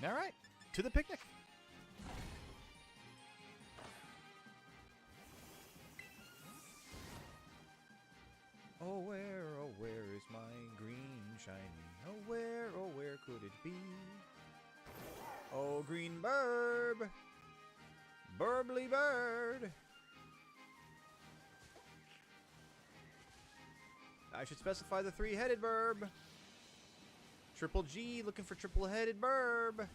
Speaker 1: All right, to the picnic. Oh, where is my green shiny? Oh, where could it be? Oh, green burb. Burbly bird. I should specify the three-headed burb. Triple G, looking for triple-headed burb.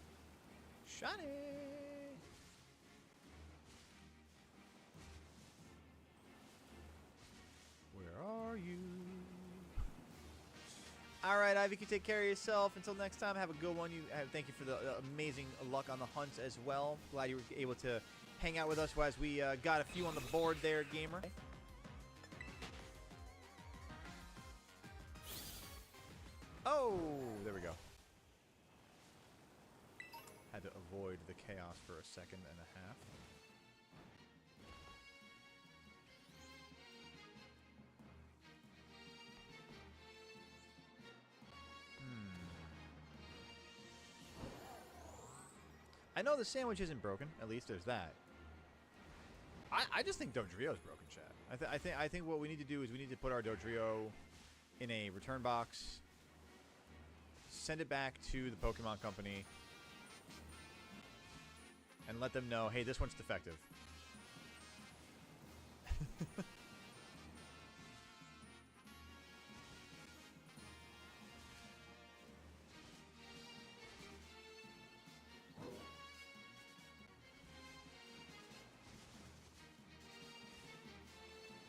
Speaker 1: Shiny. Where are you? All right, Ivy, you take care of yourself. Until next time, have a good one. Thank you for the amazing luck on the hunts as well. Glad you were able to hang out with us as we got a few on the board there, gamer. Oh, there we go. Had to avoid the chaos for a second and a half. I know the sandwich isn't broken. At least there's that. I just think Dodrio's broken, chat. I think what we need to do is we need to put our Dodrio in a return box, send it back to the Pokemon Company, and let them know, hey, this one's defective.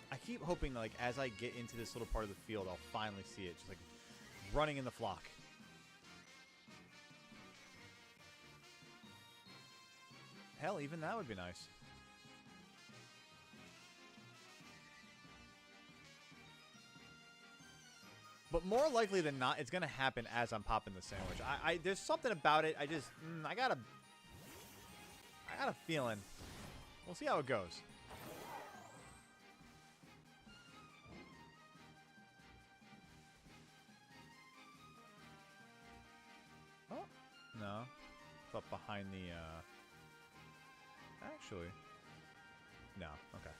Speaker 1: I keep hoping, like, as I get into this little part of the field, I'll finally see it, just like running in the flock. Hell, even that would be nice. But more likely than not, it's gonna happen as I'm popping the sandwich. There's something about it. I just, I got a feeling. We'll see how it goes. Oh, no. It's up behind the, actually. No, okay.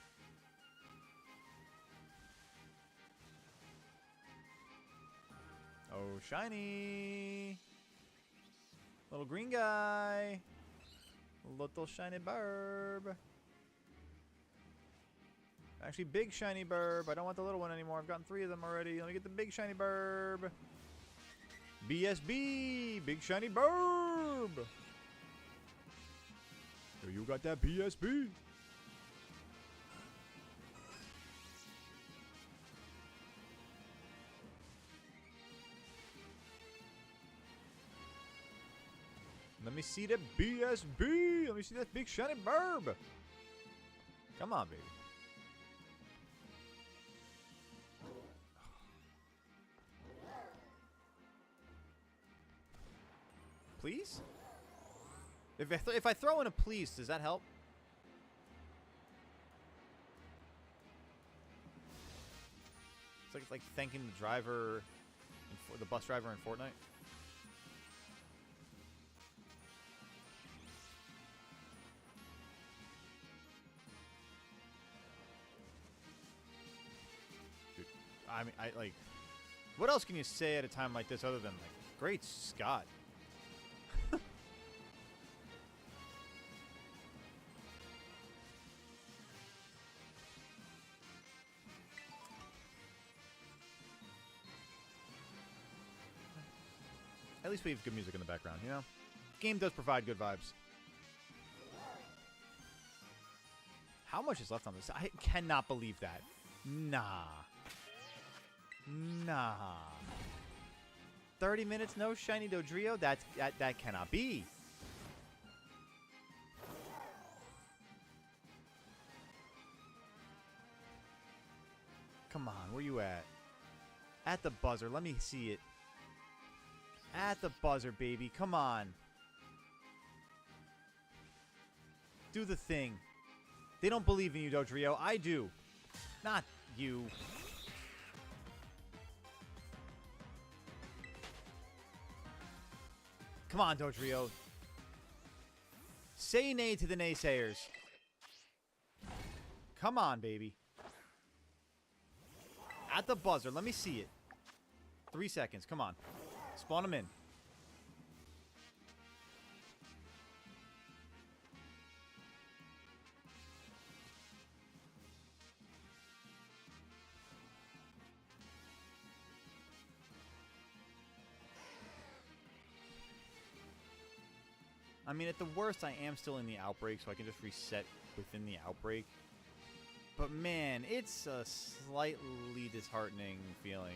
Speaker 1: Oh, shiny! Little green guy! Little shiny burb! Actually, big shiny burb. I don't want the little one anymore. I've gotten 3 of them already. Let me get the big shiny burb! BSB! Big shiny burb! So you got that BSB? Let me see that BSB. Let me see that big shiny burb. Come on, baby. Please? If I throw in a please, does that help? It's like thanking the driver, the bus driver in Fortnite. Dude, I mean, like, what else can you say at a time like this other than like, great Scott? At least we have good music in the background, you know? The game does provide good vibes. How much is left on this? I cannot believe that. Nah. Nah. 30 minutes, no shiny Dodrio? That cannot be. Come on, where you at? At the buzzer, let me see it. At the buzzer, baby. Come on. Do the thing. They don't believe in you, Dodrio. I do. Not you. Come on, Dodrio. Say nay to the naysayers. Come on, baby. At the buzzer. Let me see it. 3 seconds. Come on. Spawn them in. I mean, at the worst, I am still in the outbreak, so I can just reset within the outbreak. But man, it's a slightly disheartening feeling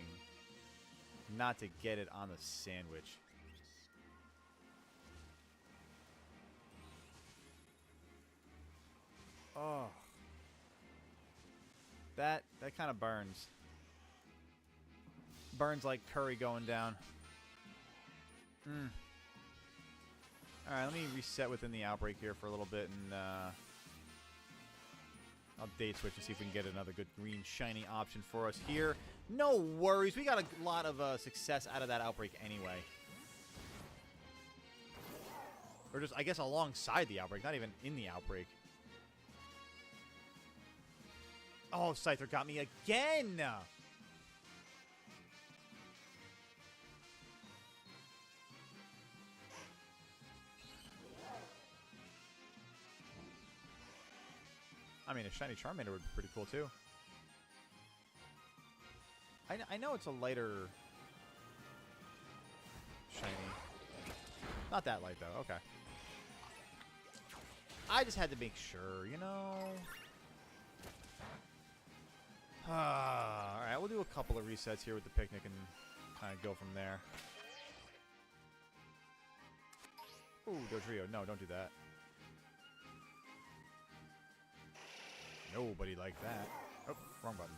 Speaker 1: not to get it on the sandwich. Oh. That kind of burns. Burns like curry going down. Alright, let me reset within the outbreak here for a little bit and I'll date switch and see if we can get another good green shiny option for us here. No worries. We got a lot of success out of that outbreak anyway. Or just, I guess, alongside the outbreak. Not even in the outbreak. Oh, Scyther got me again! I mean, a shiny Charmander would be pretty cool, too. I know it's a lighter shiny. Not that light, though. Okay. I just had to make sure, you know? Alright, we'll do a couple of resets here with the picnic and kind of go from there. Ooh, Dodrio. No, don't do that. Nobody liked that. Oh, wrong button.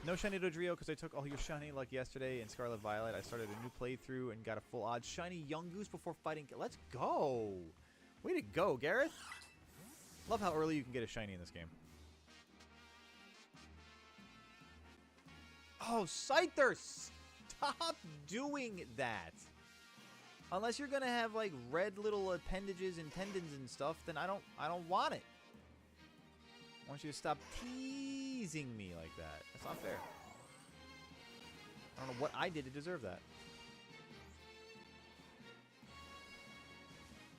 Speaker 1: No shiny Dodrio because I took all your shiny like yesterday in Scarlet and Violet. I started a new playthrough and got a full odds shiny Yungoos before fighting. Let's go! Way to go, Gareth! Love how early you can get a shiny in this game. Oh, Scyther! Stop doing that! Unless you're gonna have like red little appendages and tendons and stuff, then I don't want it. I want you to stop teasing me like that. That's not fair. I don't know what I did to deserve that.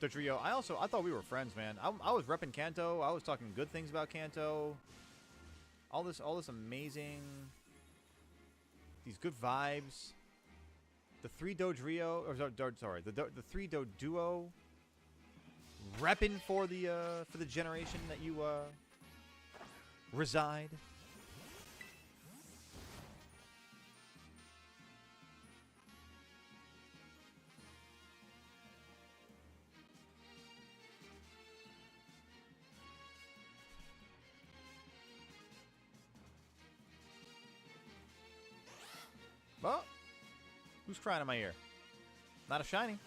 Speaker 1: Dodrio, I thought we were friends, man. I was repping Kanto. I was talking good things about Kanto. All this amazing, these good vibes. The 3 Dodrio, or sorry, the 3 Doduo, repping for the generation that you reside. Oh! Who's crying in my ear? Not a shiny.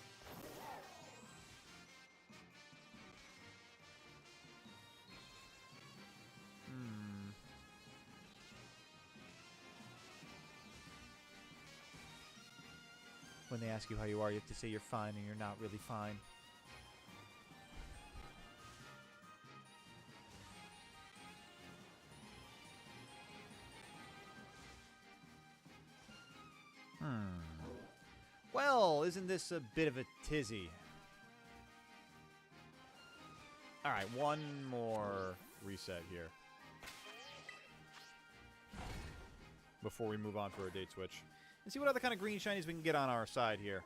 Speaker 1: When they ask you how you are, you have to say you're fine and you're not really fine. Well, isn't this a bit of a tizzy? Alright, one more reset here. Before we move on for a date switch. And see what other kind of green shinies we can get on our side here.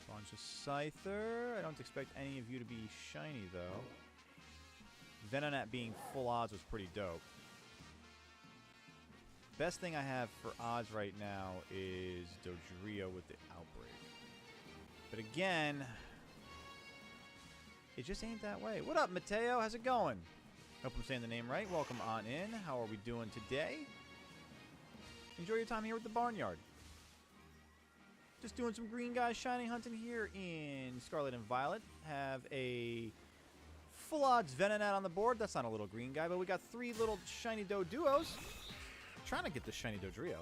Speaker 1: Bunch of Scyther. I don't expect any of you to be shiny, though. Venonat being full odds was pretty dope. Best thing I have for odds right now is Dodrio with the Outbreak. But again, it just ain't that way. What up, Mateo? How's it going? Hope I'm saying the name right. Welcome on in. How are we doing today? Enjoy your time here with the Barnyard. Just doing some green guys shiny hunting here in Scarlet and Violet. Have a full odds Venonat on the board. That's not a little green guy, but we got 3 little shiny Doduos. Trying to get the shiny Dodrio.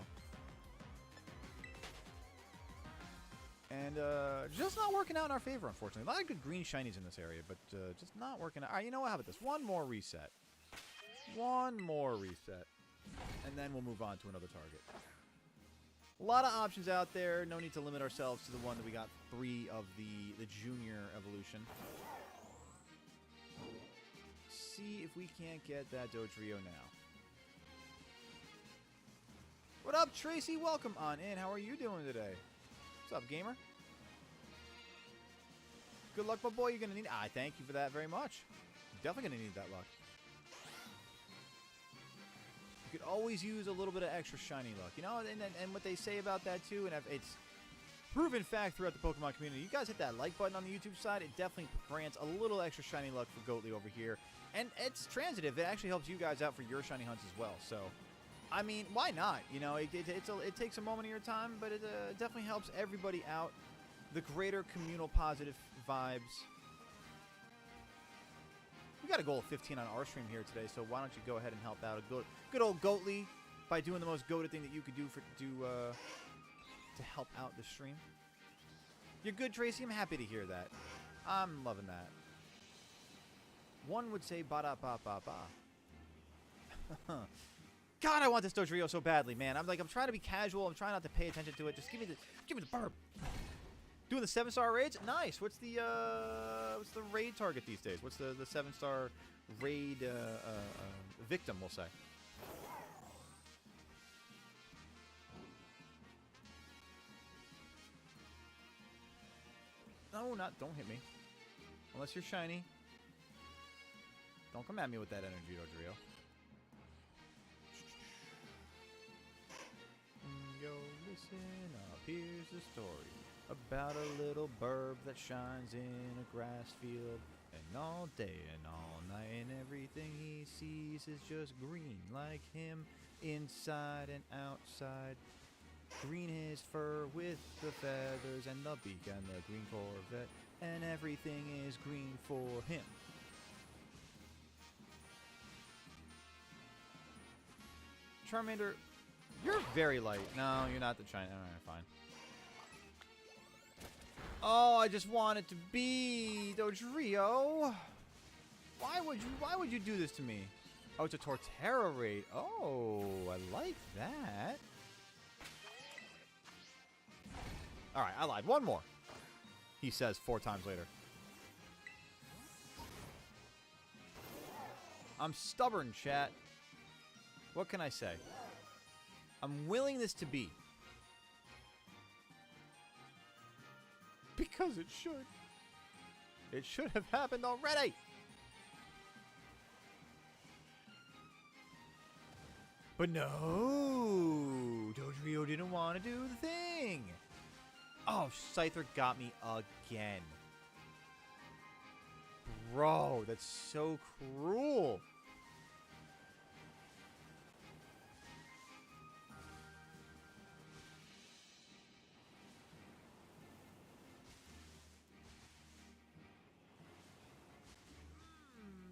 Speaker 1: And just not working out in our favor, unfortunately. A lot of good green shinies in this area, but just not working out. All right, you know what? How about this? One more reset. One more reset. And then we'll move on to another target. A lot of options out there. No need to limit ourselves to the one that we got 3 of the junior evolution. See if we can't get that Dodrio now. What up, Tracy? Welcome on in. How are you doing today? What's up, gamer? Good luck, my boy. You're going to need... I thank you for that very much. Definitely going to need that luck. You could always use a little bit of extra shiny luck. You know, and what they say about that, too, and it's proven fact throughout the Pokemon community. You guys hit that like button on the YouTube side. It definitely grants a little extra shiny luck for Goatly over here. And it's transitive. It actually helps you guys out for your shiny hunts as well. So, I mean, why not? You know, it takes a moment of your time, but it definitely helps everybody out. The greater communal positive vibes. We got a goal of 15 on our stream here today, so why don't you go ahead and help out a good old Goatly by doing the most goated thing that you could do to help out the stream. You're good, Tracy. I'm happy to hear that. I'm loving that. One would say ba-da-ba-ba-ba. God, I want this Dodrio so badly, man. I'm trying to be casual. I'm trying not to pay attention to it. Just give me the burp. Doing the 7-star raids? Nice. What's the raid target these days? What's the 7-star raid victim, we'll say? No, don't hit me. Unless you're shiny. Don't come at me with that energy, Dodrio. Yo, listen up, here's the story about a little burb that shines in a grass field, and all day and all night, and everything he sees is just green, like him, inside and outside. Green his fur with the feathers and the beak and the green Corvette, and everything is green for him. Charmander, you're very light. No, you're not the China. Alright, fine. Oh, I just want it to be Dodrio. Why would you do this to me? Oh, it's a Torterra raid. Oh, I like that. Alright, I lied. One more. He says 4 times later. I'm stubborn, chat. What can I say? I'm willing this to be. Because it should. It should have happened already. But no. Dodrio didn't want to do the thing. Oh, Scyther got me again. Bro, that's so cruel.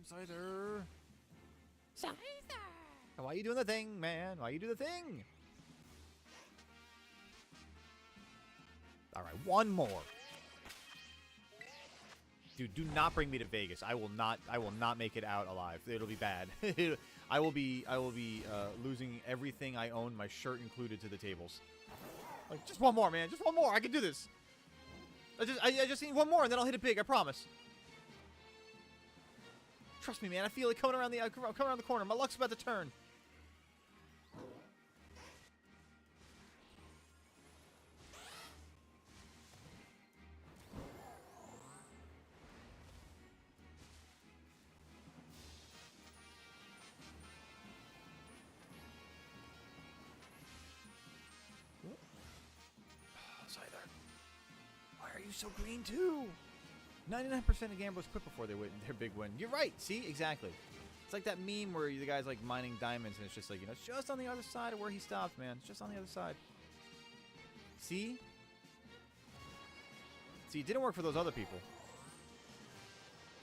Speaker 1: Scyther. Scyther. Why are you doing the thing, man? Why you do the thing? All right, one more. Dude, do not bring me to Vegas. I will not make it out alive. It'll be bad. I will be losing everything I own, my shirt included, to the tables. Like, just one more, man. Just one more. I can do this. I just need one more, and then I'll hit it big. I promise. Trust me, man. I feel it coming around the corner. My luck's about to turn. Scyther. Why are you so green too? 99% of gamblers quit before they win their big win. You're right. See? Exactly. It's like that meme where the guy's like mining diamonds and it's just like, you know, it's just on the other side of where he stopped, man. It's just on the other side. See? See, it didn't work for those other people.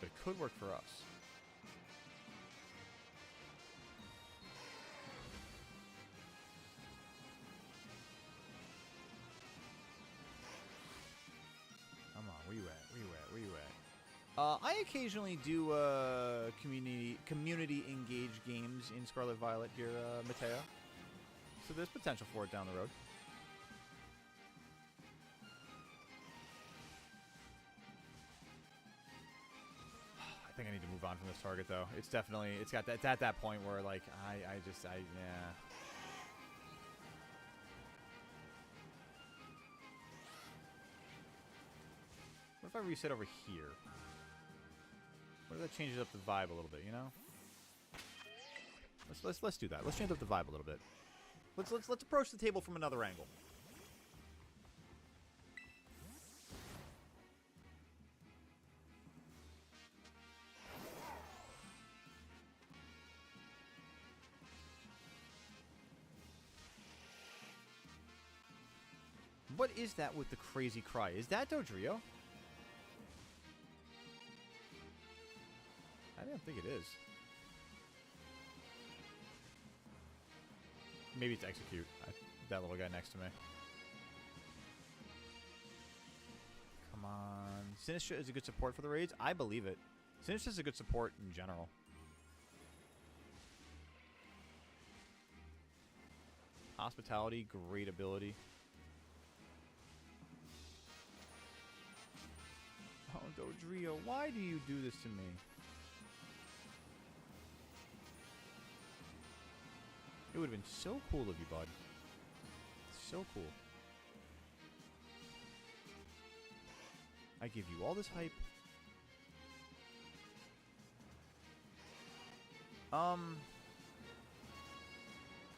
Speaker 1: But it could work for us. Come on, where you at? Where you at? Where you at? I occasionally do community engaged games in Scarlet Violet here, Mateo. So there's potential for it down the road. I think I need to move on from this target though. It's definitely, it's at that point where like yeah. What if I reset over here? What if that changes up the vibe a little bit, you know? Let's do that. Let's change up the vibe a little bit. Let's approach the table from another angle. What is that with the crazy cry? Is that Dodrio? I don't think it is. Maybe it's Execute. That little guy next to me. Come on. Sinistra is a good support for the raids? I believe it. Sinistra is a good support in general. Hospitality, great ability. Oh, Dodrio, why do you do this to me? It would have been so cool of you, bud. So cool. I give you all this hype.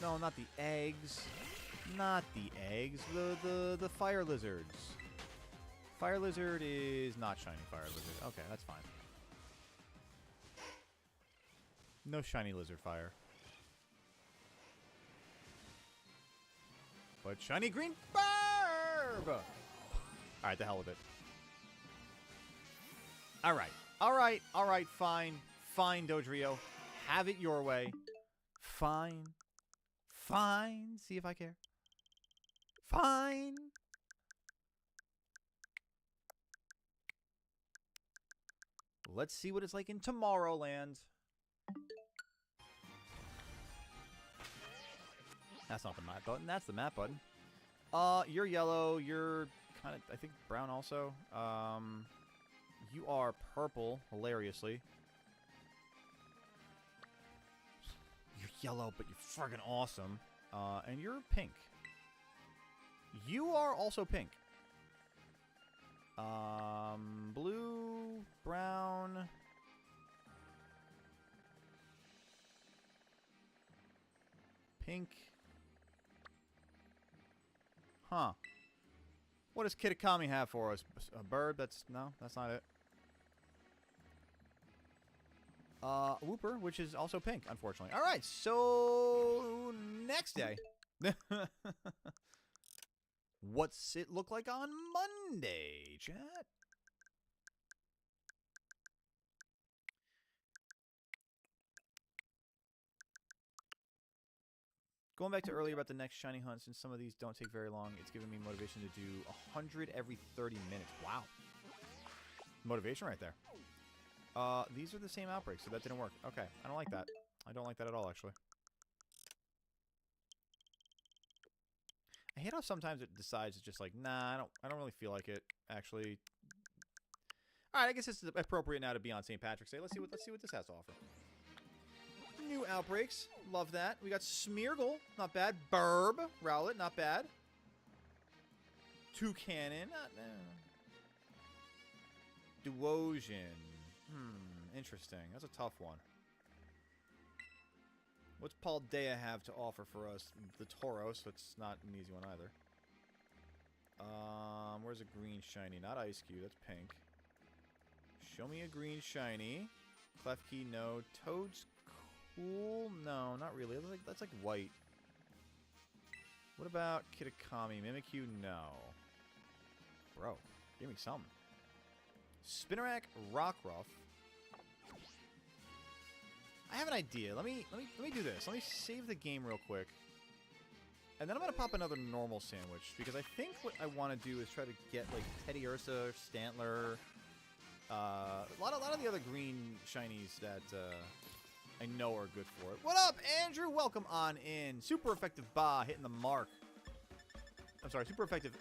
Speaker 1: No, not the eggs. Not the eggs. The fire lizards. Fire lizard is not shiny fire lizard. Okay, that's fine. No shiny lizard fire. But shiny green barb! Alright, the hell with it. Alright, fine. Fine, Dodrio. Have it your way. Fine. Fine. See if I care. Fine. Let's see what it's like in Tomorrowland. That's not the map button. That's the map button. You're yellow. You're kind of, I think, brown also. You are purple, hilariously. You're yellow, but you're friggin' awesome. And you're pink. You are also pink. Blue, brown. Pink. Huh. What does Kitakami have for us? A bird? No, that's not it. Whooper, which is also pink, unfortunately. All right, so next day. What's it look like on Monday, chat? Going back to earlier about the next shiny hunt, since some of these don't take very long, it's giving me motivation to do 100 every 30 minutes. Wow. Motivation right there. These are the same outbreaks, so that didn't work. Okay, I don't like that. I don't like that at all, actually. I hate how sometimes it decides it's just like, nah, I don't really feel like it, actually. All right, I guess it's appropriate now to be on St. Patrick's Day. Let's see what this has to offer. New outbreaks. Love that. We got Smeargle. Not bad. Burb. Rowlet. Not bad. Toucanon. Not Duosian. Interesting. That's a tough one. What's Paldea have to offer for us? The Tauros. That's not an easy one either. Where's a green shiny? Not Ice Cube. That's pink. Show me a green shiny. Klefki, no. Toad's cool? No, not really. That's like white. What about Kitakami? Mimikyu? No. Bro, give me some. Spinarak, Rockruff. I have an idea. Let me do this. Let me save the game real quick. And then I'm going to pop another normal sandwich. Because I think what I want to do is try to get, like, Teddy Ursa, Stantler. A lot of the other green shinies that I know are good for it. What up, Andrew? Welcome on in. Super effective Ba hitting the mark. I'm sorry, super effective.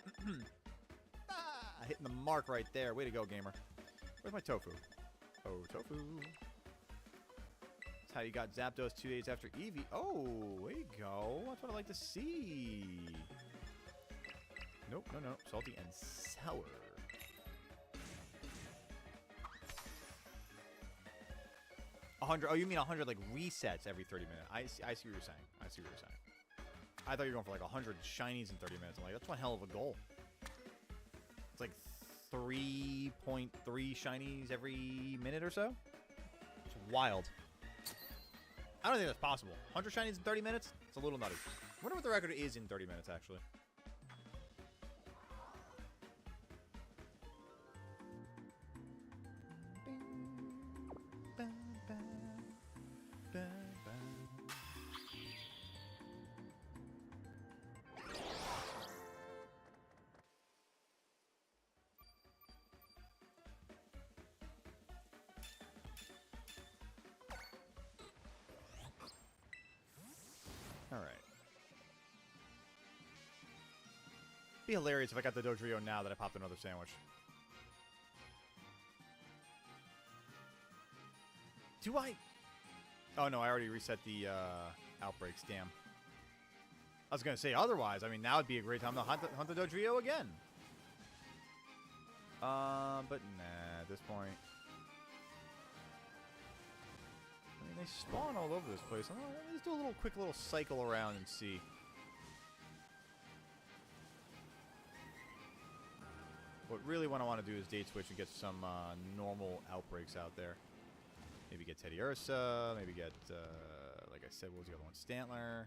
Speaker 1: Hitting the mark right there. Way to go, gamer. Where's my tofu? Oh, tofu. That's how you got Zapdos 2 days after Eevee. Oh, way you go. That's what I like to see. Nope, no. Salty and sour. 100. Oh, you mean 100 like resets every 30 minutes? I see what you're saying. I thought you were going for like 100 shinies in 30 minutes. I'm like, that's one hell of a goal. It's like 3.3 shinies every minute or so. It's wild. I don't think that's possible. 100 shinies in 30 minutes? It's a little nutty. I wonder what the record is in 30 minutes, actually. Be hilarious if I got the Dodrio now that I popped another sandwich. Do I? Oh no, I already reset the outbreaks. Damn. I was gonna say otherwise. I mean, now would be a great time to hunt the Dodrio again. But nah, at this point. I mean, they spawn all over this place. Let's do a quick little cycle around and see. What I want to do is date switch and get some normal outbreaks out there. Maybe get Teddy Ursa. Maybe get, like I said, what was the other one? Stantler.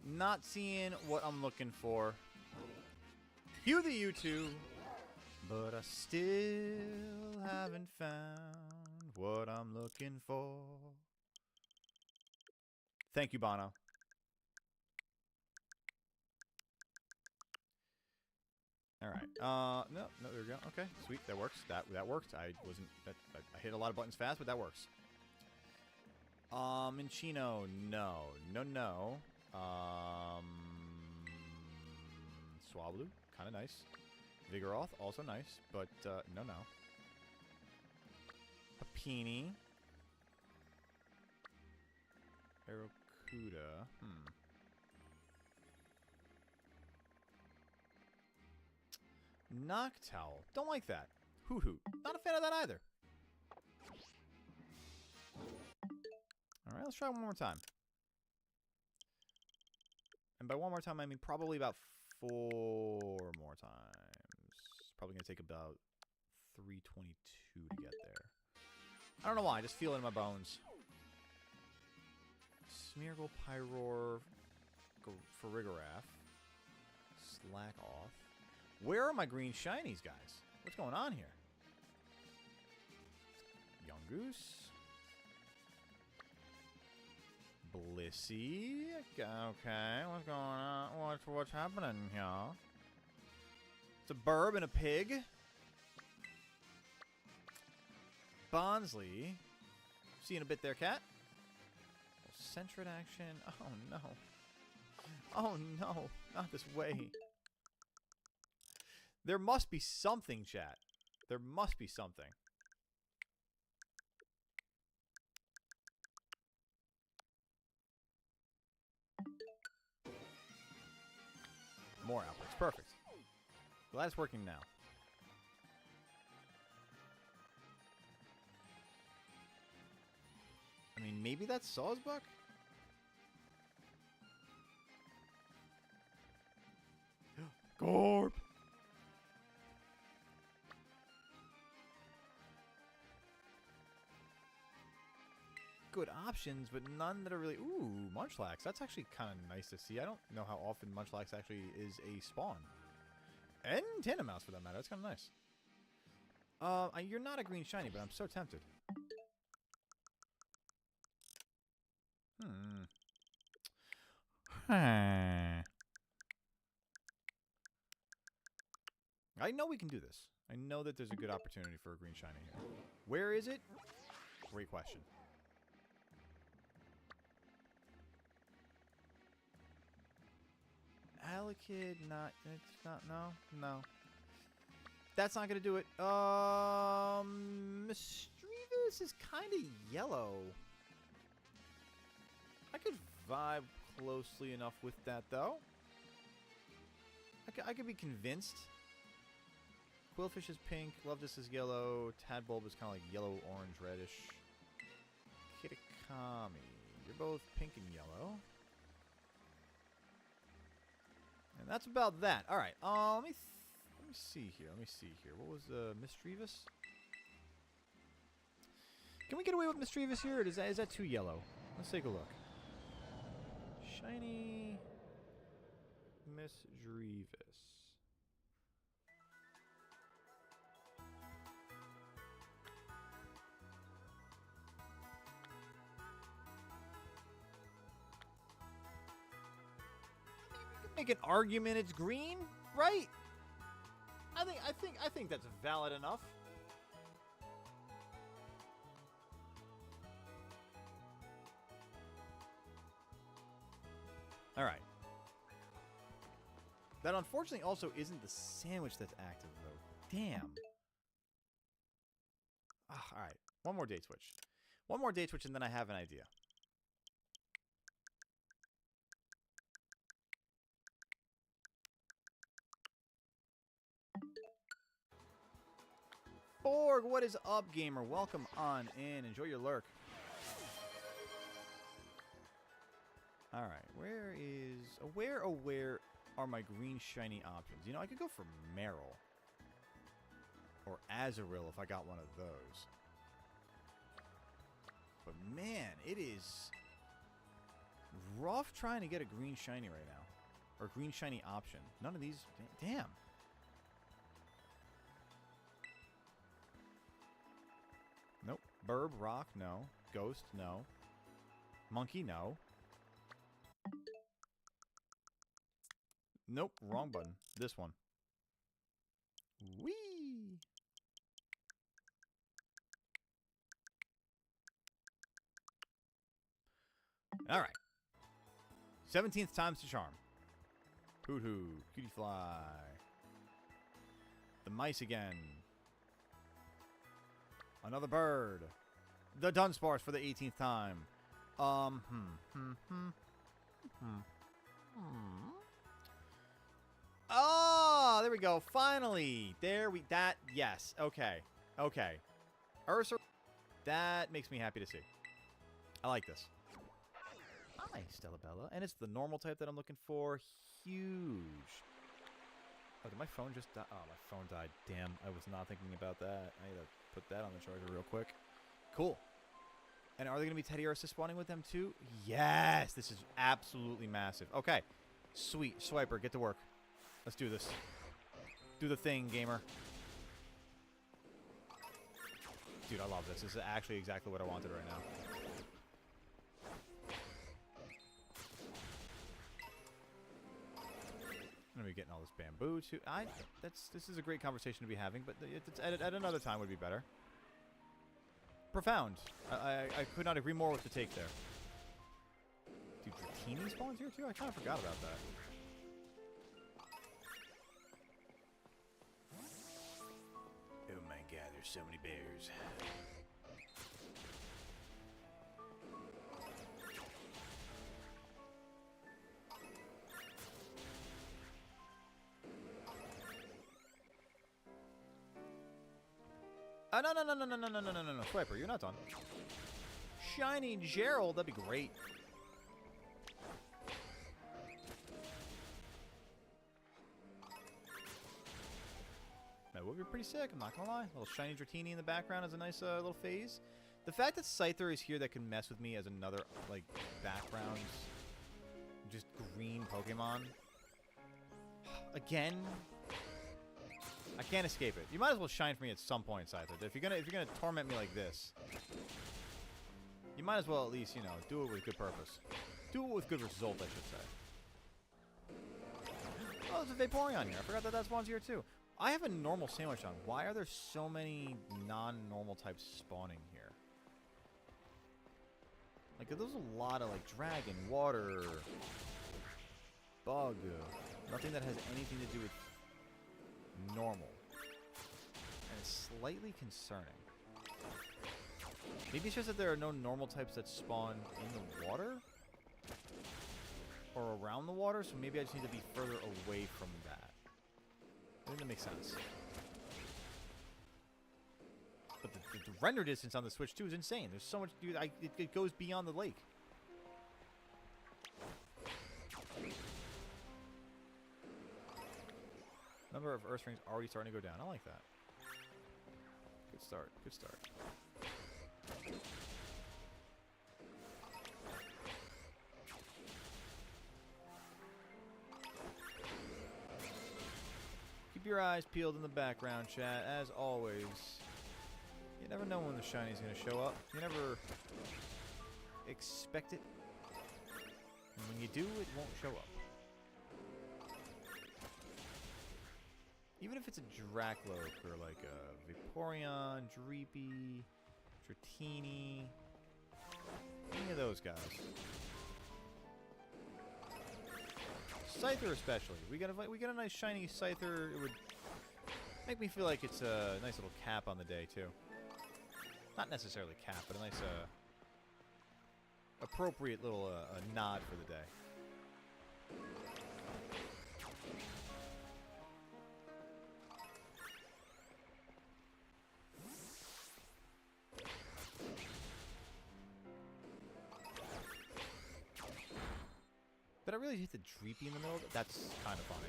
Speaker 1: Not seeing what I'm looking for. Cue the YouTube. But I still haven't found what I'm looking for. Thank you, Bono. All right. No, there we go. Okay, sweet. That works. That worked. I hit a lot of buttons fast, but that works. Minchino, no. Swablu, kind of nice. Vigoroth, also nice, but no. Papini. Barracuda. Noctowl. Don't like that. Hoot. Not a fan of that either. Alright, let's try one more time. And by one more time, I mean probably about 4 more times. Probably going to take about 322 to get there. I don't know why. I just feel it in my bones. Smeargle, Pyroar, Farigiraf. Slack off. Where are my green shinies, guys? What's going on here? Young Goose. Blissey. Okay, what's going on? What's happening here? It's a burb and a pig. Bonsley. See you in a bit there, cat. Sentret action. Oh, no. Oh, no. Not this way. There must be something, chat. There must be something. More outbreaks. Perfect. Glad it's working now. I mean, maybe that's Sawsbuck? Gorp! Good options, but none that are really... Ooh, Munchlax. That's actually kind of nice to see. I don't know how often Munchlax actually is a spawn. And Tandemaus, for that matter. That's kind of nice. You're not a green shiny, but I'm so tempted. I know we can do this. I know that there's a good opportunity for a green shiny here. Where is it? Great question. Alakid, not... It's not... No. That's not going to do it. Mischievous is kind of yellow. I could vibe closely enough with that, though. I could be convinced. Quillfish is pink. Lovedus is yellow. Tadbulb is kind of like yellow, orange, reddish. Kitakami. You're both pink and yellow. And that's about that. All right. Let me see here. What was Mischievous? Can we get away with Mischievous here, or is that too yellow? Let's take a look. Shiny Mischievous. Make an argument it's green, right? I think that's valid enough. All right. That unfortunately also isn't the sandwich that's active though. Damn. All right. One more date switch. One more date switch and then I have an idea. Borg, what is up, gamer? Welcome on in. Enjoy your lurk. Alright, where are my green shiny options? You know, I could go for Meryl. Or Azurill if I got one of those. But man, it is rough trying to get a green shiny right now. Or green shiny option. None of these, damn. Nope. Burb, Rock, no. Ghost, no. Monkey, no. Nope, wrong button. This one. Whee! Alright. 17th time's the charm. Hoot hoot. Cutie fly. The mice again. Another bird. The Dunsparce for the 18th time. Oh, there we go. Finally. Yes. Okay. Okay. Ursa, that makes me happy to see. I like this. Hi, Stella Bella. And it's the normal type that I'm looking for. Huge. Oh, did my phone just die? Oh, my phone died. Damn, I was not thinking about that. I need to put that on the charger real quick. Cool. And are there going to be Teddy Ursa spawning with them too? Yes! This is absolutely massive. Okay. Sweet. Swiper, get to work. Let's do this. Do the thing, gamer. Dude, I love this. This is actually exactly what I wanted right now. I'm gonna be getting all this bamboo too. This is a great conversation to be having, but at another time would be better. Profound. I could not agree more with the take there. Dude, Dratini spawns here too? I kind of forgot about that. Oh my god, there's so many bears. Oh, no, Swiper, you're not done. Shiny Gerald, that'd be great. That would be pretty sick, I'm not gonna lie. A little shiny Dratini in the background is a nice little phase. The fact that Scyther is here that can mess with me as another, like, background, just green Pokemon. Again, I can't escape it. You might as well shine for me at some point, Scyther. If you're gonna torment me like this, you might as well at least, you know, do it with good purpose. Do it with good result, I should say. Oh, there's a Vaporeon here. I forgot that that spawns here too. I have a normal sandwich on. Why are there so many non-normal types spawning here? Like, there's a lot of, like, dragon, water, bug. Nothing that has anything to do with normal. And it's slightly concerning. Maybe it's just that there are no normal types that spawn in the water? Or around the water, so maybe I just need to be further away from that. I think that makes sense. But the render distance on the Switch 2 is insane. There's so much, dude, it goes beyond the lake. Number of Earth Rings already starting to go down. I like that. Good start. Good start. Keep your eyes peeled in the background, chat, as always. You never know when the Shiny's going to show up. You never expect it. And when you do, it won't show up. Even if it's a Dracloak or like a Vaporeon, Dreepy, Dratini, any of those guys. Scyther especially. We got a nice shiny Scyther. It would make me feel like it's a nice little cap on the day too. Not necessarily cap, but a nice appropriate little nod for the day. But I really hit the Dreepy in the middle. That's kind of funny.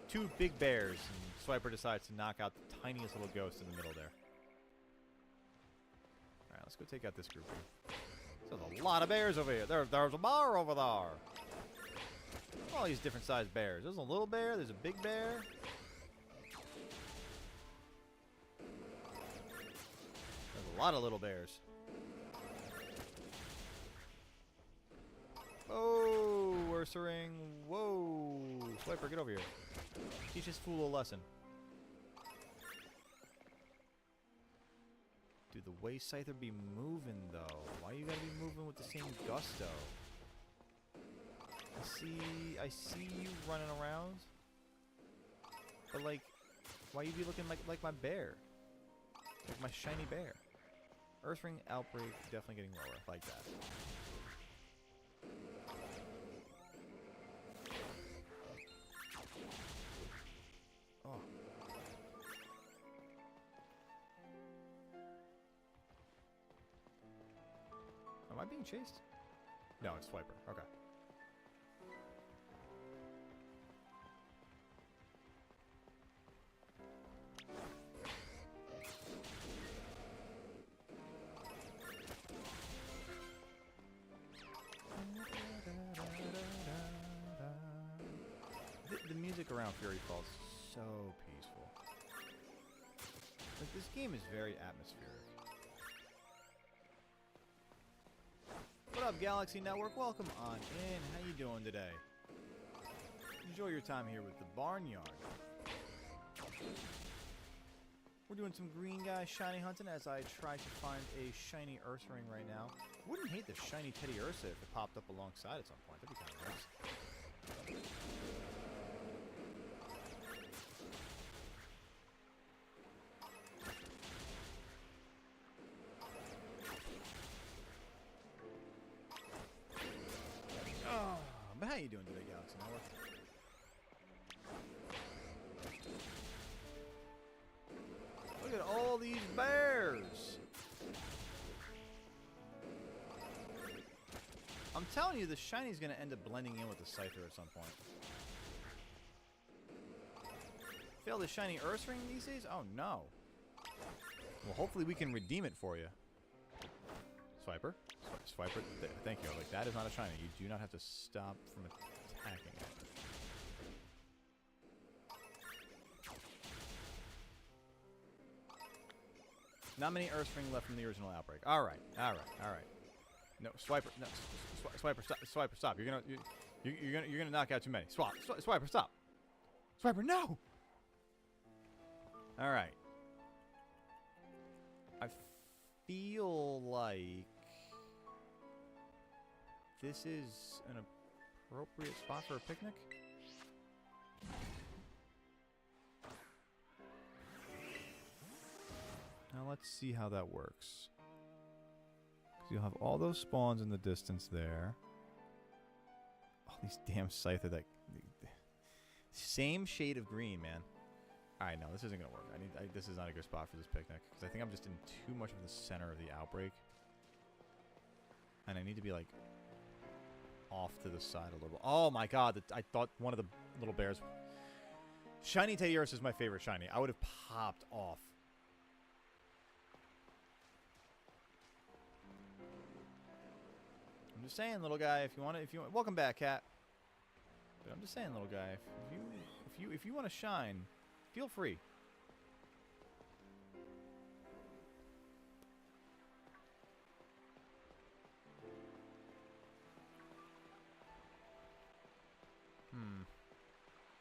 Speaker 1: Two big bears, and Swiper decides to knock out the tiniest little ghost in the middle there. Alright, let's go take out this groupie. There's a lot of bears over here. There's a bar over there. All these different sized bears. There's a little bear. There's a big bear. There's a lot of little bears. Oh, Ursaring. Whoa. Swiper, get over here. Teach this fool a lesson. Dude, the way Scyther be moving, though. Why you gotta be moving with the same gusto? I see you running around. But, like, why you be looking like my bear? Like my shiny bear. Earthring Outbreak, definitely getting lower. Like that. Oh. Am I being chased? No, it's Swiper. Okay. The music around Fury Falls is so peaceful. Like, this game is very atmospheric. What up, Galaxy Network? Welcome on in. How you doing today? Enjoy your time here with the Barnyard. We're doing some green guy shiny hunting as I try to find a shiny Ursaring right now. Wouldn't hate the shiny Teddy Ursa if it popped up alongside at some point. That'd be kind of nice. But how you doing today, Galaxy Network? Look at all these bears! I'm telling you, the shiny's gonna end up blending in with the Scyther at some point. Fail the shiny Ursaring these days? Oh no. Well, hopefully we can redeem it for you. Swiper. Swiper. Thank you. Like, that is not a shiny. You do not have to stop from attacking it. Not many Ursaring left from the original outbreak. All right. All right. All right. No, Swiper. No, Swiper. Stop. Swiper. Stop. You're gonna knock out too many. Swiper. Stop. Swiper. No. All right. I feel like this is an appropriate spot for a picnic. Now let's see how that works. 'Cause you'll have all those spawns in the distance there. All these damn Scyther that... Same shade of green, man. Alright, no, this isn't going to work. This is not a good spot for this picnic. Because I think I'm just in too much of the center of the outbreak. And I need to be, like, off to the side a little bit. Oh my god, I thought one of the little bears... Shiny Teddy Ursa is my favorite shiny. I would have popped off. I'm just saying, little guy, if you want welcome back, cat. But I'm just saying, little guy, if you want to shine, feel free.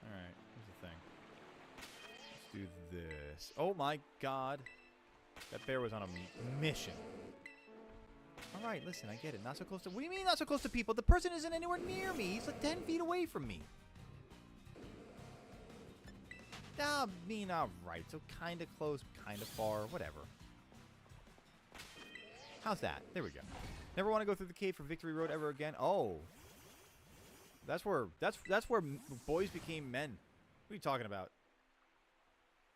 Speaker 1: Alright, here's the thing. Let's do this. Oh my god. That bear was on a mission. Alright, listen, I get it. Not so close to... What do you mean not so close to people? The person isn't anywhere near me. He's like 10 feet away from me. I mean, alright. So kind of close, kind of far, whatever. How's that? There we go. Never want to go through the cave for Victory Road ever again. Oh. That's where boys became men. What are you talking about?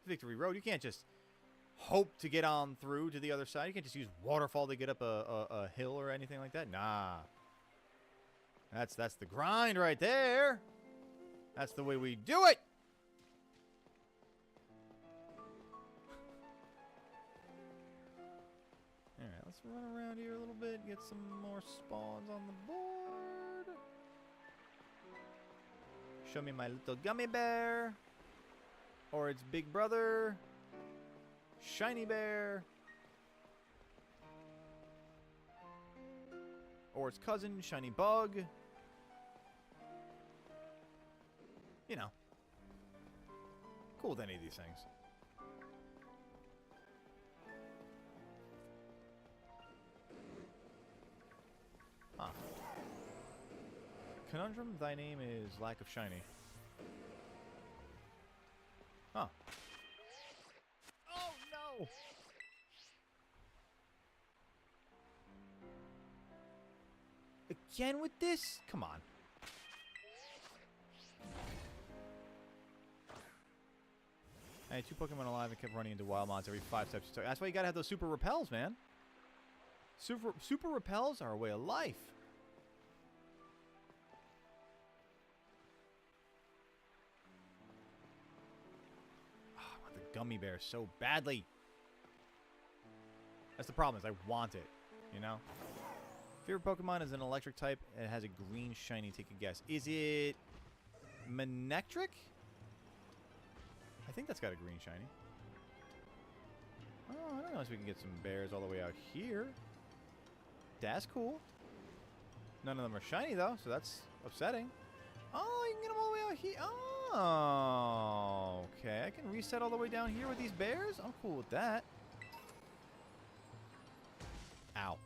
Speaker 1: Victory Road. You can't just hope to get on through to the other side. You can't just use waterfall to get up a hill or anything like that. Nah. That's the grind right there. That's the way we do it. Alright, let's run around here a little bit, get some more spawns on the board. Show me my little gummy bear. Or its big brother. Shiny bear. Or its cousin, shiny bug. You know. Cool with any of these things. Huh. Conundrum, thy name is lack of shiny. Huh. Oh no! Again with this? Come on. I had 2 Pokemon alive and kept running into wild mons every 5 steps. That's why you gotta have those super repels, man. Super repels are a way of life. gummy bear so badly. That's the problem, is I want it, you know? Favorite Pokemon is an electric type. It has a green shiny. Take a guess. Is it Manectric? I think that's got a green shiny. Oh, I don't know if we can get some bears all the way out here. That's cool. None of them are shiny, though, so that's upsetting. Oh, you can get them all the way out here. Oh, okay. I can reset all the way down here with these bears? I'm cool with that. Ow.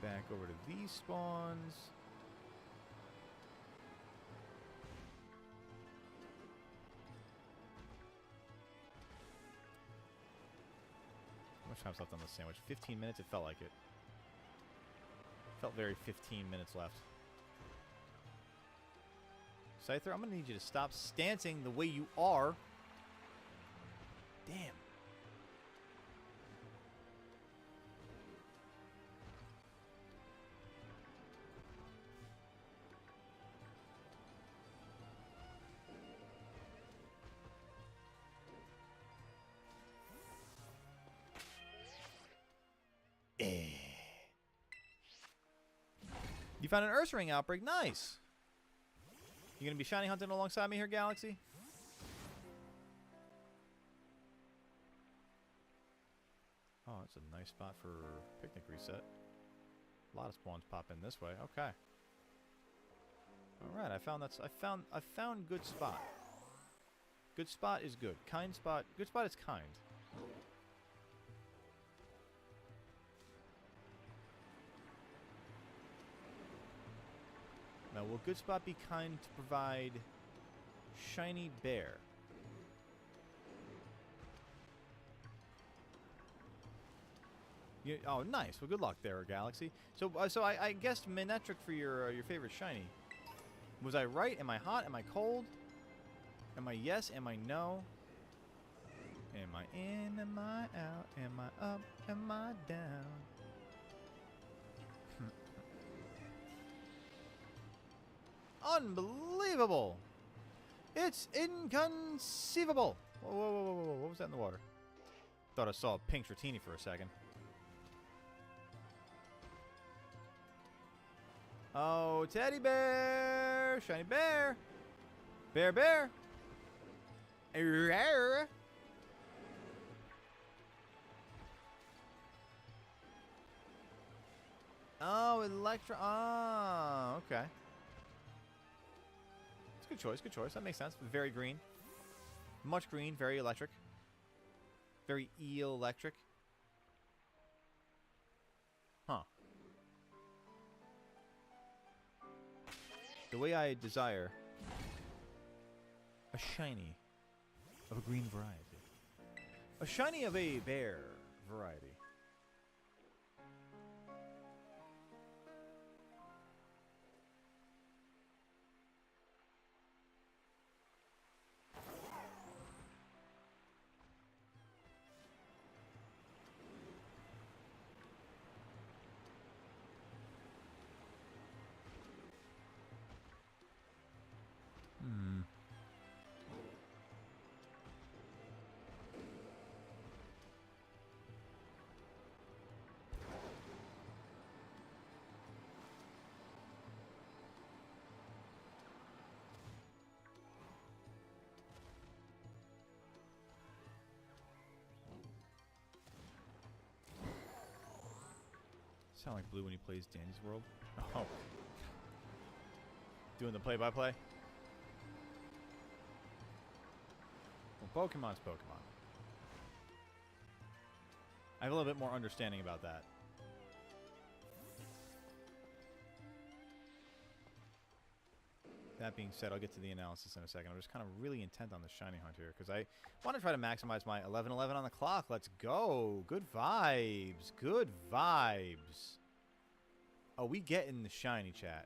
Speaker 1: Back over to these spawns. How much time's left on this sandwich? 15 minutes? It felt like it. Felt very 15 minutes left. Scyther, I'm going to need you to stop stancing the way you are. Damn. You found an Ursaring outbreak. Nice. You gonna be shiny hunting alongside me here, Galaxy? Oh, that's a nice spot for picnic reset. A lot of spawns pop in this way. Okay. All right, I found good spot. Good spot is good. Kind spot. Good spot is kind. Now, will good spot be kind to provide shiny bear? Oh, nice. Well, good luck there, Galaxy. So, I guessed Manectric for your favorite shiny. Was I right? Am I hot? Am I cold? Am I yes? Am I no? Am I in? Am I out? Am I up? Am I down? Unbelievable! It's inconceivable! Whoa, whoa, whoa, whoa, whoa, what was that in the water? Thought I saw a pink Dratini for a second. Oh, teddy bear! Shiny bear! Bear, bear! Rare! Oh, Electro. Oh, okay. It's a good choice, good choice. That makes sense. Very green. Much green, very electric. Very electric. Huh. The way I desire a shiny of a green variety. A shiny of a bear variety. Sound like Blue when he plays Danny's World. Oh. Doing the play-by-play? Well, Pokemon's Pokemon. I have a little bit more understanding about that. That being said, I'll get to the analysis in a second. I'm just kind of really intent on the shiny hunt here because I want to try to maximize my 11:11 on the clock. Let's go. Good vibes. Good vibes. Oh, we getting the shiny, chat.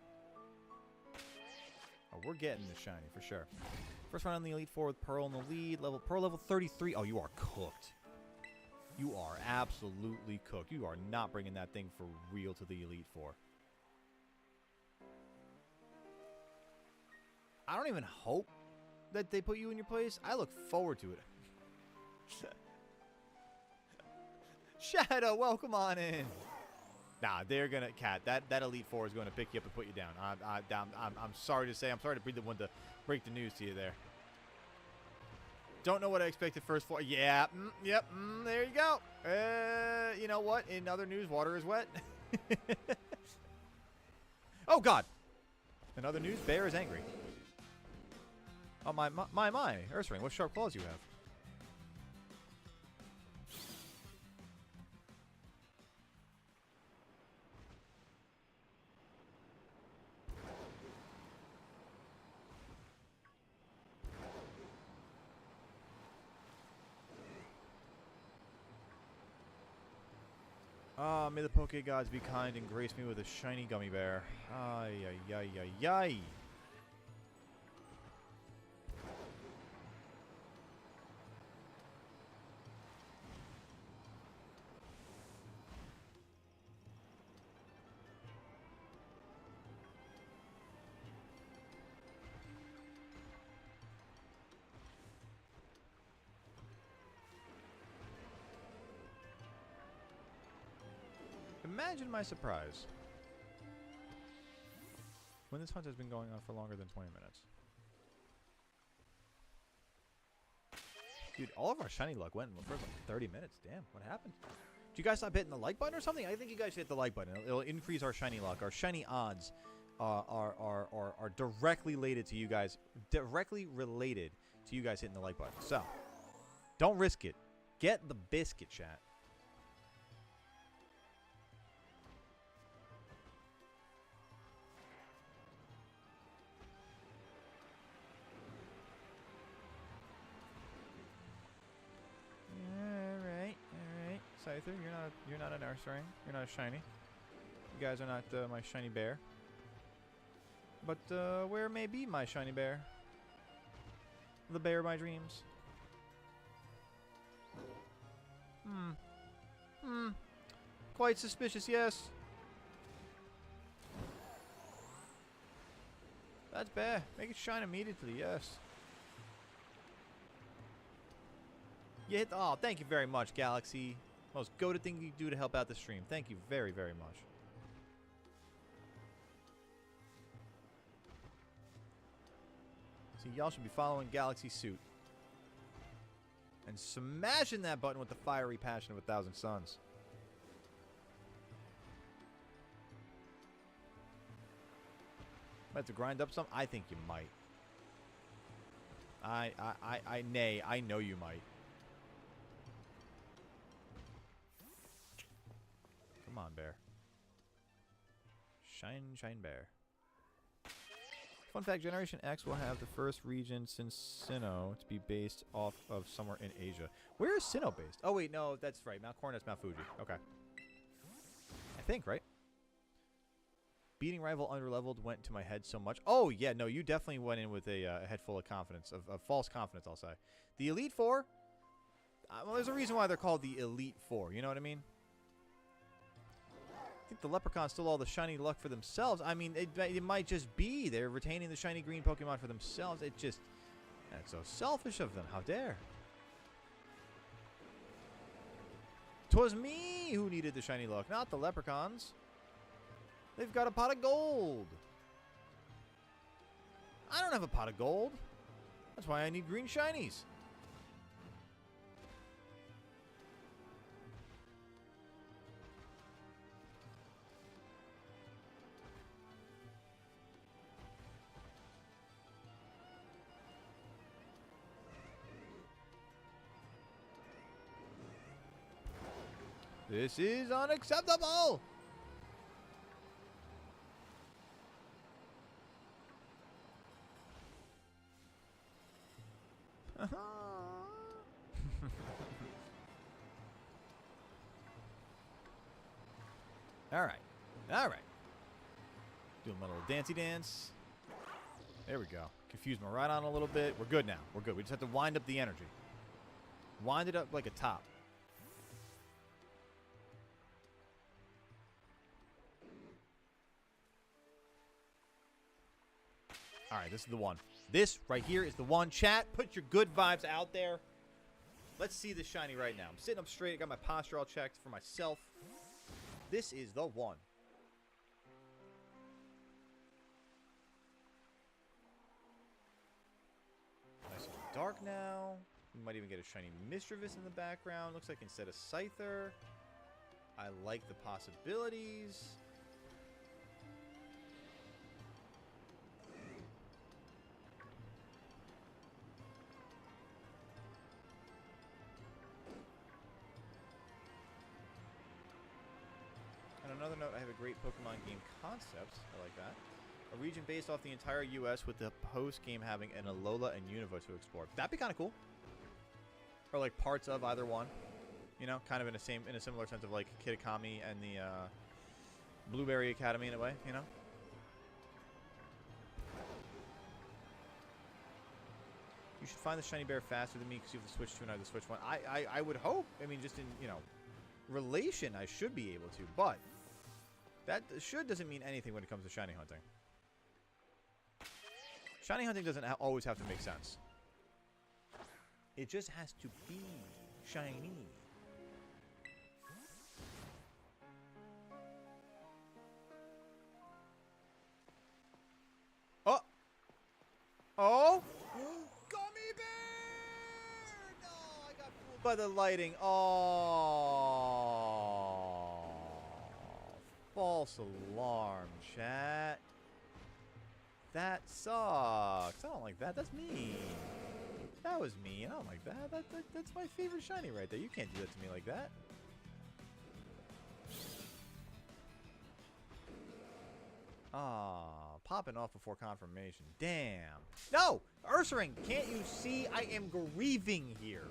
Speaker 1: Oh, we're getting the shiny for sure. First round on the Elite Four with Pearl in the lead. Pearl level 33. Oh, you are cooked. You are absolutely cooked. You are not bringing that thing for real to the Elite Four. I don't even hope that they put you in your place. I look forward to it. Shadow, welcome on in. Nah, they're gonna that Elite Four is going to pick you up and put you down. I'm sorry to say. I'm sorry to be the one to break the news to you there. Don't know what I expected first floor. Yeah, yep, there you go. You know what? In other news, water is wet. Oh, God. In other news, bear is angry. Oh, my. Ursaring, what sharp claws you have. Ah, may the Poke Gods be kind and grace me with a shiny gummy bear. Ay, ay, ay, ay, ay. Imagine my surprise when this hunt has been going on for longer than 20 minutes. Dude, all of our shiny luck went in the first like 30 minutes. Damn, what happened? Did you guys stop hitting the like button or something? I think you guys should hit the like button. It'll increase our shiny luck. Our shiny odds are directly related to you guys. Directly related to you guys hitting the like button. So, don't risk it. Get the biscuit, chat. Scyther, you're not an Ursaring. You're not a shiny. You guys are not my shiny bear. But where may be my shiny bear? The bear of my dreams. Quite suspicious, yes. That's bad. Make it shine immediately, yes. You hit the, oh, thank you very much, Galaxy. Most goated thing you do to help out the stream. Thank you very, very much. See, y'all should be following Galaxy's suit. And smashing that button with the fiery passion of 1,000 suns. Might have to grind up some? I think you might. Nay, I know you might. Come on, bear. Shine, bear. Fun fact, Generation X will have the first region since Sinnoh to be based off of somewhere in Asia. Where is Sinnoh based? Oh, wait, no, that's right. Mount Cornet's Mount Fuji. Okay. I think, right? Beating rival underleveled went to my head so much. Oh, yeah, no, you definitely went in with a head full of confidence, of false confidence, I'll say. The Elite Four? Well, there's a reason why they're called the Elite Four. You know what I mean? I think the Leprechauns stole all the shiny luck for themselves. I mean, it might just be they're retaining the shiny green Pokemon for themselves. It just... That's so selfish of them. How dare. 'Twas me who needed the shiny luck, not the Leprechauns. They've got a pot of gold. I don't have a pot of gold. That's why I need green shinies. This is unacceptable! Alright. Alright. Doing my little dancey dance. There we go. Confuse Miraidon a little bit. We're good now. We're good. We just have to wind up the energy. Wind it up like a top. All right, this is the one. This right here is the one. Chat, put your good vibes out there. Let's see this shiny right now. I'm sitting up straight. I got my posture all checked for myself. This is the one. Nice and dark now. We might even get a shiny Mischievous in the background. Looks like instead of Scyther. I like the possibilities. On another note, I have a great Pokemon game concept. I like that. A region based off the entire U.S. with the post-game having an Alola and Unova to explore. That'd be kind of cool. Or like parts of either one. You know, kind of in a similar sense of like Kitakami and the Blueberry Academy in a way, you know? You should find the shiny bear faster than me because you have the Switch 2 and I have the Switch 1. I would hope. I mean, just in, you know, relation, I should be able to. But that should doesn't mean anything when it comes to shiny hunting. Shiny hunting doesn't always have to make sense. It just has to be shiny. Oh! Oh! Gummy bear! No, I got fooled by the lighting. Oh! False alarm, chat. That sucks. I don't like that. That's mean. That was mean. I don't like that. That's my favorite shiny right there. You can't do that to me like that. Ah, popping off before confirmation. Damn. No! Ursaring, can't you see I am grieving here?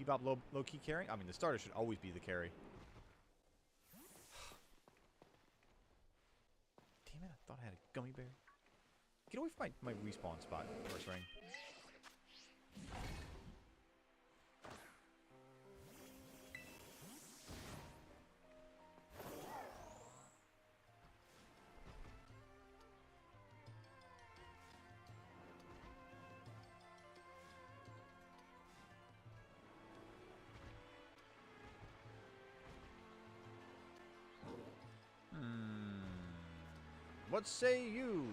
Speaker 1: Bebop low-key carrying? I mean, the starter should always be the carry. Damn it, I thought I had a gummy bear. Get away from my respawn spot, Ursaring. What say you,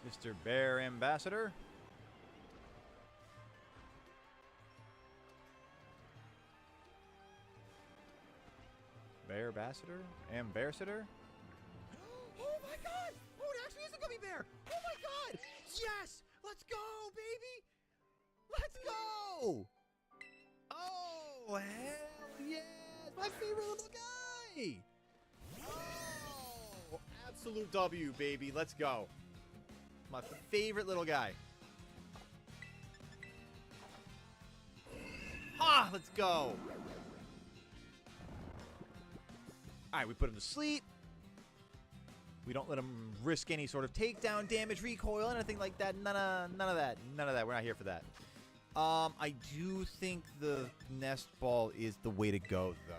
Speaker 1: Mr. Bear Ambassador? Bear Ambassador? Ambassador? Oh my god! Oh, it actually is a gummy bear! Oh my god! Yes! Let's go, baby! Let's go! Oh, hell yes! My favorite little guy! Oh, absolute W, baby. Let's go. My favorite little guy. Ha! Let's go. Alright, we put him to sleep. We don't let him risk any sort of takedown damage, recoil, anything like that. None of that. None of that. We're not here for that. I do think the nest ball is the way to go, though.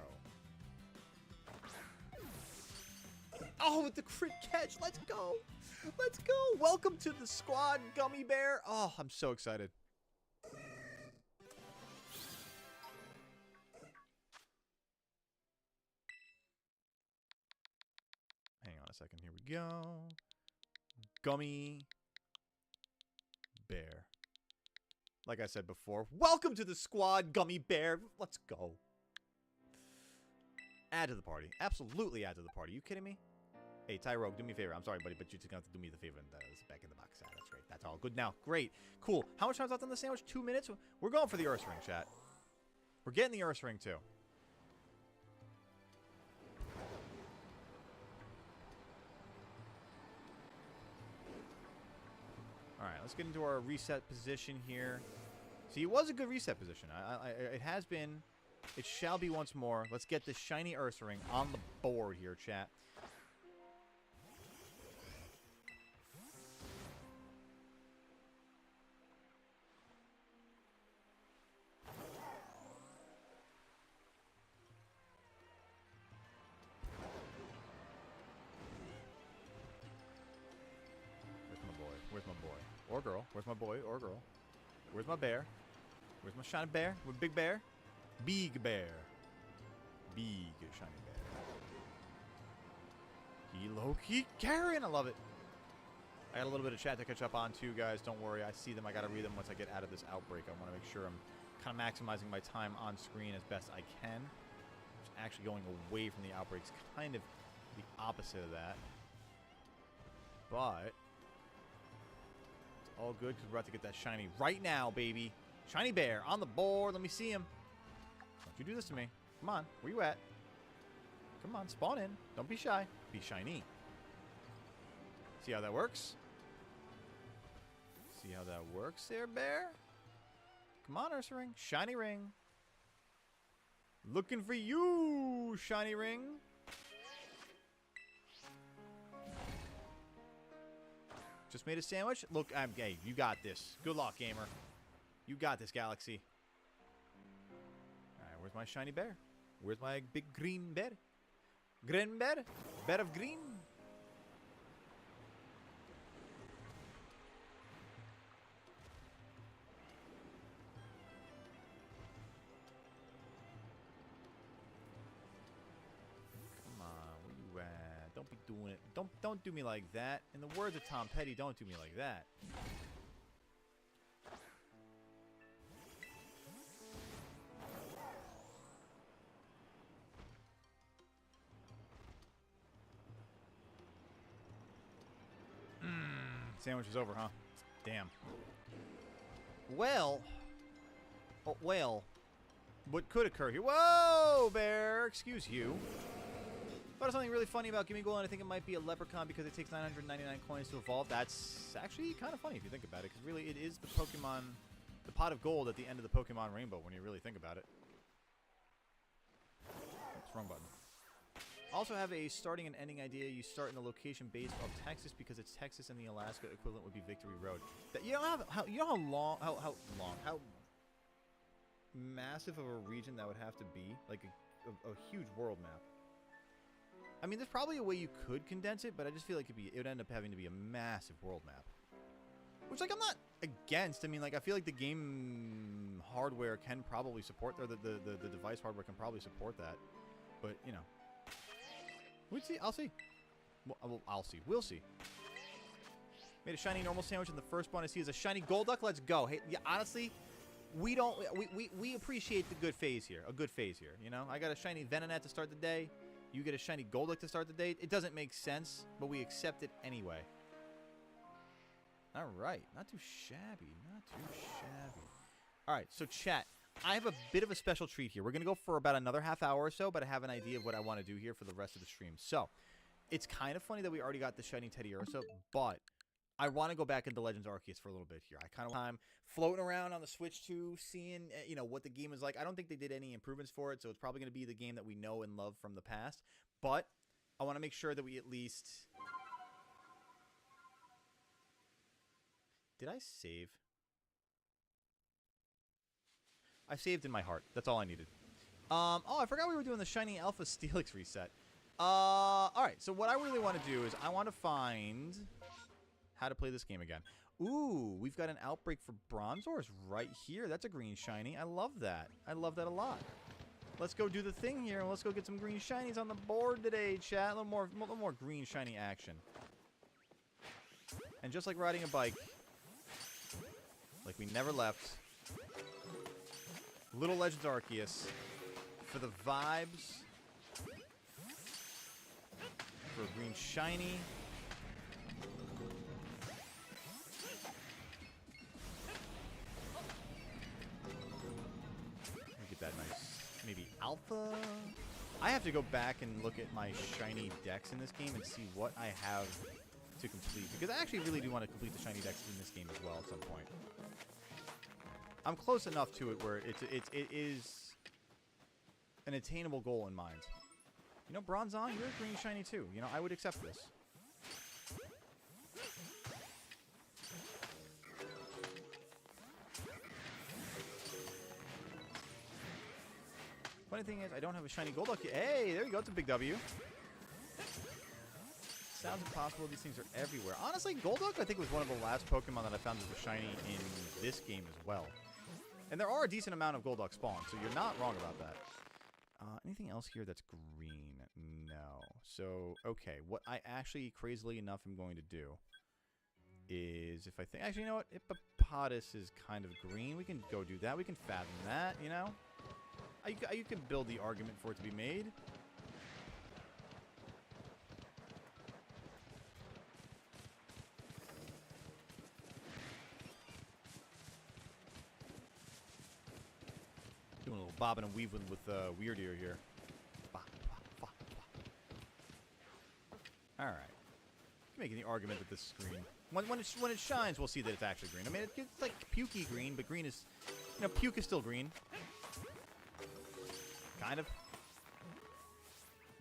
Speaker 1: Oh, with the crit catch. Let's go. Let's go. Welcome to the squad, Gummy Bear. Oh, I'm so excited. Hang on a second. Here we go. Gummy Bear. Like I said before, welcome to the squad, Gummy Bear. Let's go. Add to the party. Absolutely add to the party. You kidding me? Hey, Tyrogue, do me a favor. I'm sorry, buddy, but you're just going to have to do me the favor and it's back in the box. That's great. That's all good now. Great. Cool. How much time's left on the sandwich? 2 minutes? We're going for the Ursaring, chat. We're getting the Ursaring, too. Alright, let's get into our reset position here. See, it was a good reset position. It has been. It shall be once more. Let's get this shiny Ursaring on the board here, chat. or girl? Where's my boy or girl? Where's my bear? Where's my shiny bear? With big bear? Big bear. Big shiny bear. He low-key carrying. I love it. I got a little bit of chat to catch up on too, guys. Don't worry. I see them. I got to read them once I get out of this outbreak. I want to make sure I'm kind of maximizing my time on screen as best I can. Just actually going away from the outbreaks, kind of the opposite of that. But it's all good because we're about to get that shiny right now, baby. Shiny bear on the board. Let me see him. Don't you do this to me. Come on. Where you at? Come on. Spawn in. Don't be shy. Be shiny. See how that works? See how that works there, bear? Come on, Ursaring. Shiny ring. Looking for you, shiny ring. Just made a sandwich. Look, I'm gay. You got this. Good luck, gamer. You got this, Galaxy. Alright, where's my shiny bear? Where's my big green bear? Green bear? Bear of green? Don't be doing it. Don't do me like that. In the words of Tom Petty, don't do me like that. Sandwich is over, huh? Damn. Well. Oh, well. What could occur here? Whoa, bear. Excuse you. Thought of something really funny about Gimme Gold, and I think it might be a leprechaun because it takes 999 coins to evolve. That's actually kind of funny if you think about it, because really it is the Pokemon, the pot of gold at the end of the Pokemon Rainbow when you really think about it. Oops, wrong button. Also have a starting and ending idea. You start in the location based off Texas because it's Texas, and the Alaska equivalent would be Victory Road. That, you know how massive of a region that would have to be, like a huge world map. I mean, there's probably a way you could condense it, but I just feel like it would end up having to be a massive world map. Which, like, I'm not against. I mean, like, I feel like the game hardware can probably support, or the device hardware can probably support that. But, you know. We'll see. I'll see. Well, I'll see. We'll see. Made a shiny normal sandwich, and the first one I see is a shiny Golduck. Let's go. Hey, yeah, honestly, we appreciate the good phase here. A good phase here, you know? I got a shiny Venonat to start the day. You get a shiny Golduck to start the day. It doesn't make sense, but we accept it anyway. All right. Not too shabby. Not too shabby. All right. So, chat, I have a bit of a special treat here. We're going to go for about another half hour or so, but I have an idea of what I want to do here for the rest of the stream. So, it's kind of funny that we already got the shiny Teddy Ursa, but I want to go back into Legends Arceus for a little bit here. I kind of want time floating around on the Switch too, seeing, you know, what the game is like. I don't think they did any improvements for it, so it's probably going to be the game that we know and love from the past. But I want to make sure that we at least... Did I save? I saved in my heart. That's all I needed. Oh, I forgot we were doing the Shiny Alpha Steelix reset. Alright, so what I really want to do is I want to find how to play this game again. Ooh, we've got an outbreak for Bronzors right here. That's a green shiny. I love that. I love that a lot. Let's go do the thing here, and let's go get some green shinies on the board today, chat. A little more green shiny action. And just like riding a bike, like we never left, Little Legends Arceus, for the vibes, for a green shiny. That nice, maybe alpha. I have to go back and look at my shiny decks in this game and see what I have to complete, because I actually really do want to complete the shiny decks in this game as well at some point. I'm close enough to it where it is an attainable goal in mind. You know, Bronzong, you're a green shiny too. You know, I would accept this. Funny thing is, I don't have a shiny Golduck yet. Hey, there you go. It's a big W. sounds impossible. These things are everywhere. Honestly, Golduck, I think, was one of the last Pokemon that I found that was shiny in this game as well. And there are a decent amount of Golduck spawns, so you're not wrong about that. Anything else here that's green? No. So, okay. What I actually, crazily enough, am going to do is, if I think... Actually, you know what? Hippopotas is kind of green. We can go do that. We can fathom that, you know? You can build the argument for it to be made. Doing a little bobbing and weaving with Weird Ear here. Alright. Making the argument that this is green. When it shines, we'll see that it's actually green. I mean, it's like pukey green, but green is... You know, puke is still green. Kind of.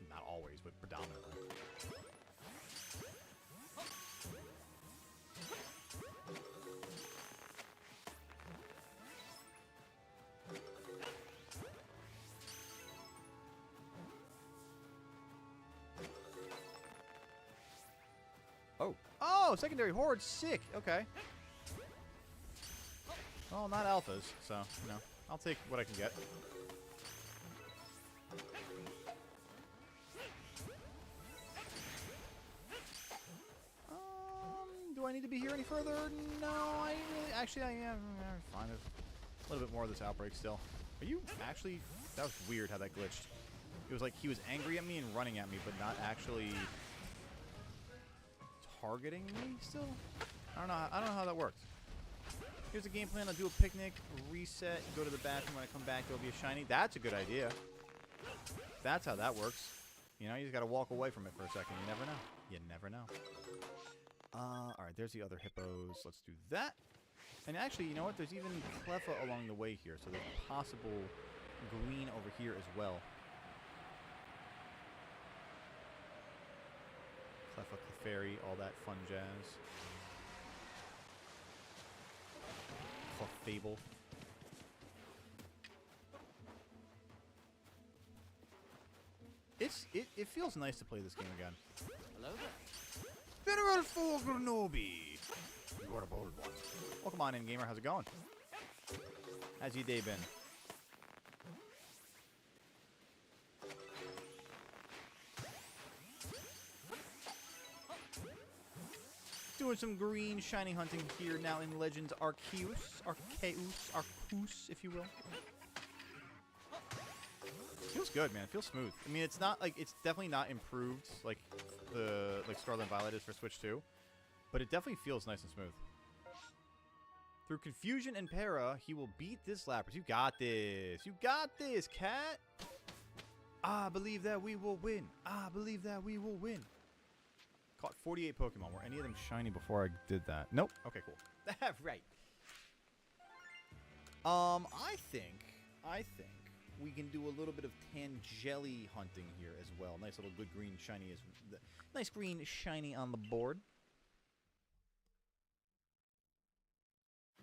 Speaker 1: Not always, but predominantly. Oh, secondary horde, sick. Okay. Well, not alphas, so, you know, I'll take what I can get. Do I need to be here any further? No, I really... Actually, I am fine. A little bit more of this outbreak still. Are you actually... That was weird how that glitched. It was like he was angry at me and running at me, but not actually... targeting me still? I don't know how that works. Here's a game plan. I'll do a picnic, reset, go to the bathroom. When I come back, there'll be a shiny. That's a good idea. That's how that works. You know, you just gotta walk away from it for a second. You never know. You never know. Alright, there's the other hippos. Let's do that. And actually, you know what? There's even Cleffa along the way here, so there's possible green over here as well. Cleffa, Clefairy, all that fun jazz. Clefable. It feels nice to play this game again.
Speaker 2: Hello there.
Speaker 1: General Fognobi! You are a bold one. Welcome on in, gamer. How's it going? How's your day been? Doing some green shiny hunting here now in Legends Arceus, if you will. Feels good, man. It feels smooth. I mean, it's not like it's definitely not improved like Scarlet and Violet is for Switch 2, but it definitely feels nice and smooth. Through confusion and para, he will beat this Lapras. You got this. You got this, cat. I believe that we will win. I believe that we will win. Caught 48 Pokemon. Were any of them shiny before I did that? Nope. Okay, cool. Right. I think we can do a little bit of Tangeli hunting here as well. Nice little good green shiny nice green shiny on the board.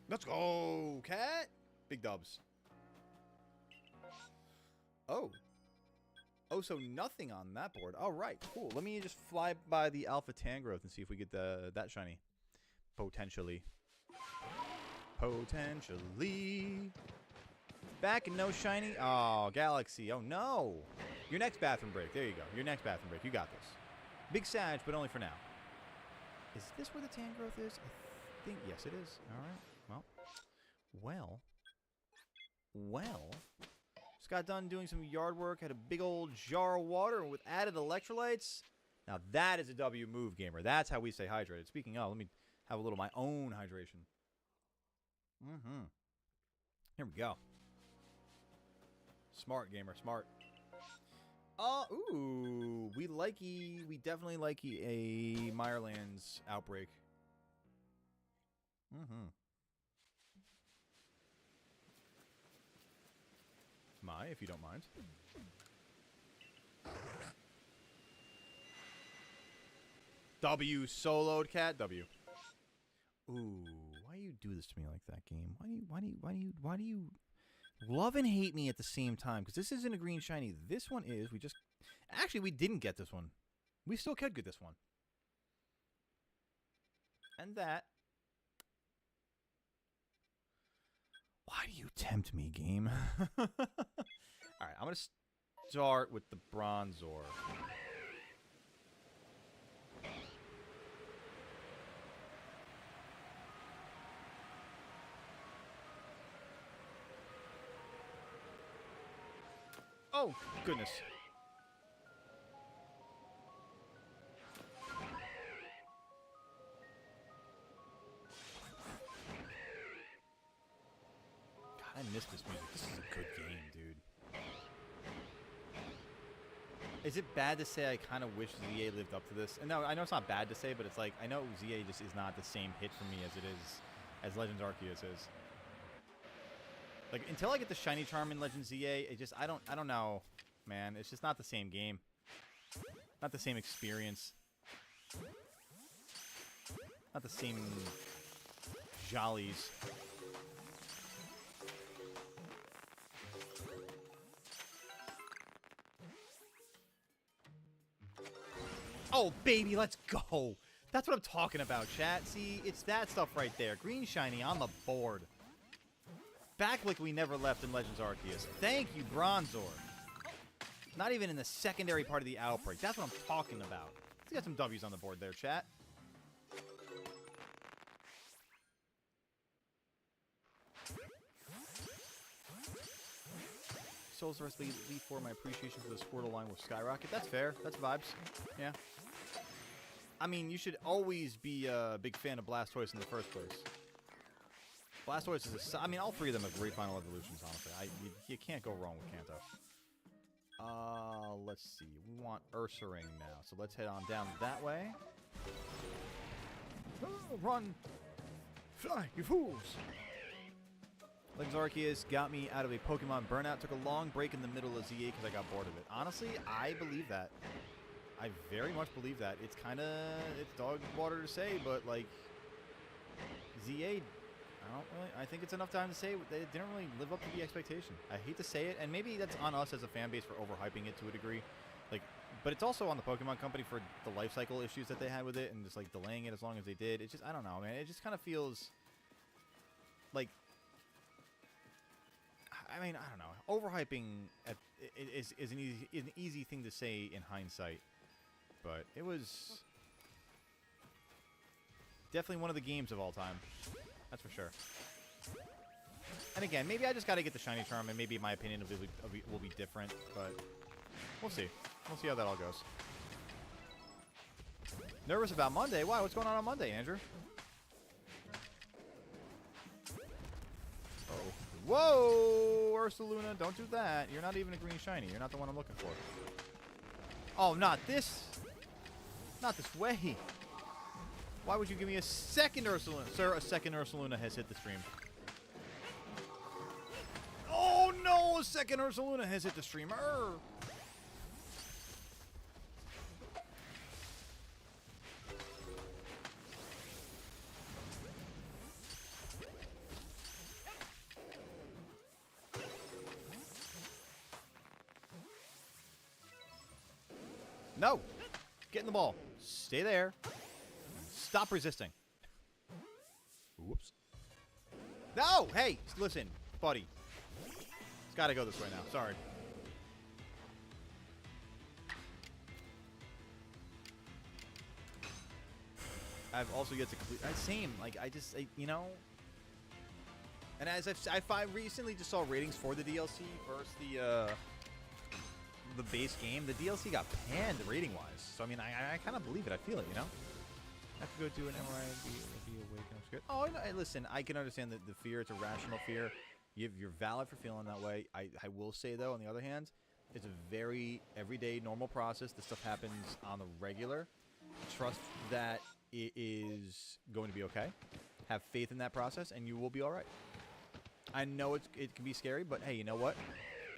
Speaker 1: Let's go, cat. Big dubs. Oh. Oh, so nothing on that board. All right, cool. Let me just fly by the Alpha Tangrowth and see if we get that shiny. Potentially. Potentially. Back and no shiny. Oh, Galaxy. Oh, no. Your next bathroom break. There you go. Your next bathroom break. You got this. Big Sag, but only for now. Is this where the Tangrowth is? I think, yes, it is. All right. Well. Just got done doing some yard work. Had a big old jar of water with added electrolytes. Now, that is a W move, gamer. That's how we stay hydrated. Speaking of, let me have a little of my own hydration. Here we go. Smart, gamer. Smart. Ooh. We definitely like a Mirelands outbreak. If you don't mind. W soloed, cat. W. Ooh, why do you do this to me like that, game? Why do you love and hate me at the same time? Because this isn't a green shiny. This one is. We didn't get this one. We still could get this one. And that. Why do you tempt me, game? Alright, I'm going to start with the Bronzor. Oh, goodness. God, I miss this music. This is a good game, dude. Is it bad to say I kind of wish ZA lived up to this? And no, I know it's not bad to say, but it's like, I know ZA just is not the same hit for me as it is, as Legends Arceus is. Like, until I get the Shiny Charm in Legends ZA, it just, I don't know, man. It's just not the same game. Not the same experience. Not the same jollies. Oh, baby, let's go. That's what I'm talking about, chat. See, it's that stuff right there. Green Shiny on the board. Back like we never left in Legends Arceus. Thank you, Bronzor. Not even in the secondary part of the outbreak. That's what I'm talking about. Let's get some W's on the board there, chat. Souls Rest Lead 4, my appreciation for the Squirtle line will skyrocket. That's fair. That's vibes. Yeah. I mean, you should always be a big fan of Blastoise in the first place. Blastoise is a... I mean, all three of them are great final evolutions, honestly. You can't go wrong with Kanto. Let's see. We want Ursaring now. So let's head on down that way. Oh, run! Fly, you fools! Legends Arceus got me out of a Pokemon burnout. Took a long break in the middle of ZA because I got bored of it. Honestly, I believe that. I very much believe that. It's kind of... It's dog water to say, but, like... ZA... I think it's enough time to say they didn't really live up to the expectation. I hate to say it, and maybe that's on us as a fan base for overhyping it to a degree. Like, but it's also on the Pokemon Company for the life cycle issues that they had with it and just, like, delaying it as long as they did. It's just... I don't know, man. It just kind of feels... Like... I mean, I don't know. Overhyping is an easy thing to say in hindsight, but it was definitely one of the games of all time. That's for sure. And again, maybe I just got to get the Shiny Charm, and maybe my opinion will be different, but we'll see. We'll see how that all goes. Nervous about Monday? Why? What's going on Monday, Andrew? Uh-oh. Whoa, Ursaluna, don't do that. You're not even a green shiny. You're not the one I'm looking for. Oh, not this. Not this way. Why would you give me a second Ursaluna? Sir, a second Ursaluna has hit the stream. Oh, no, a second Ursaluna has hit the stream. No! Get in the ball. Stay there. Stop resisting. Whoops. No! Hey! Listen, buddy. It's gotta go this way now. sorry. I've also yet to complete... Same. Like, you know... And as I recently just saw ratings for the DLC versus the base game, the DLC got panned rating-wise. So, I mean, I kind of believe it. I feel it, you know? I have to go do an MRI be awake and I'm scared. Oh, no, listen, I can understand the fear. It's a rational fear. You're valid for feeling that way. I will say, though, on the other hand, it's a very everyday, normal process. This stuff happens on the regular. Trust that it is going to be okay. Have faith in that process, and you will be all right. I know it can be scary, but hey, you know what?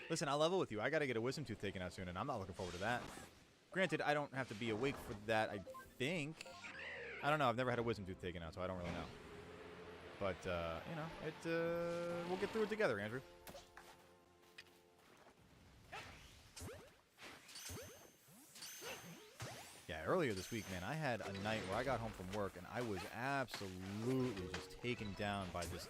Speaker 1: Listen, I'll level with you. I got to get a wisdom tooth taken out soon, and I'm not looking forward to that. Granted, I don't have to be awake for that, I think. I don't know. I've never had a wisdom tooth taken out, so I don't really know. But, you know, we'll get through it together, Andrew. Yeah, earlier this week, man, I had a night where I got home from work and I was absolutely just taken down by this.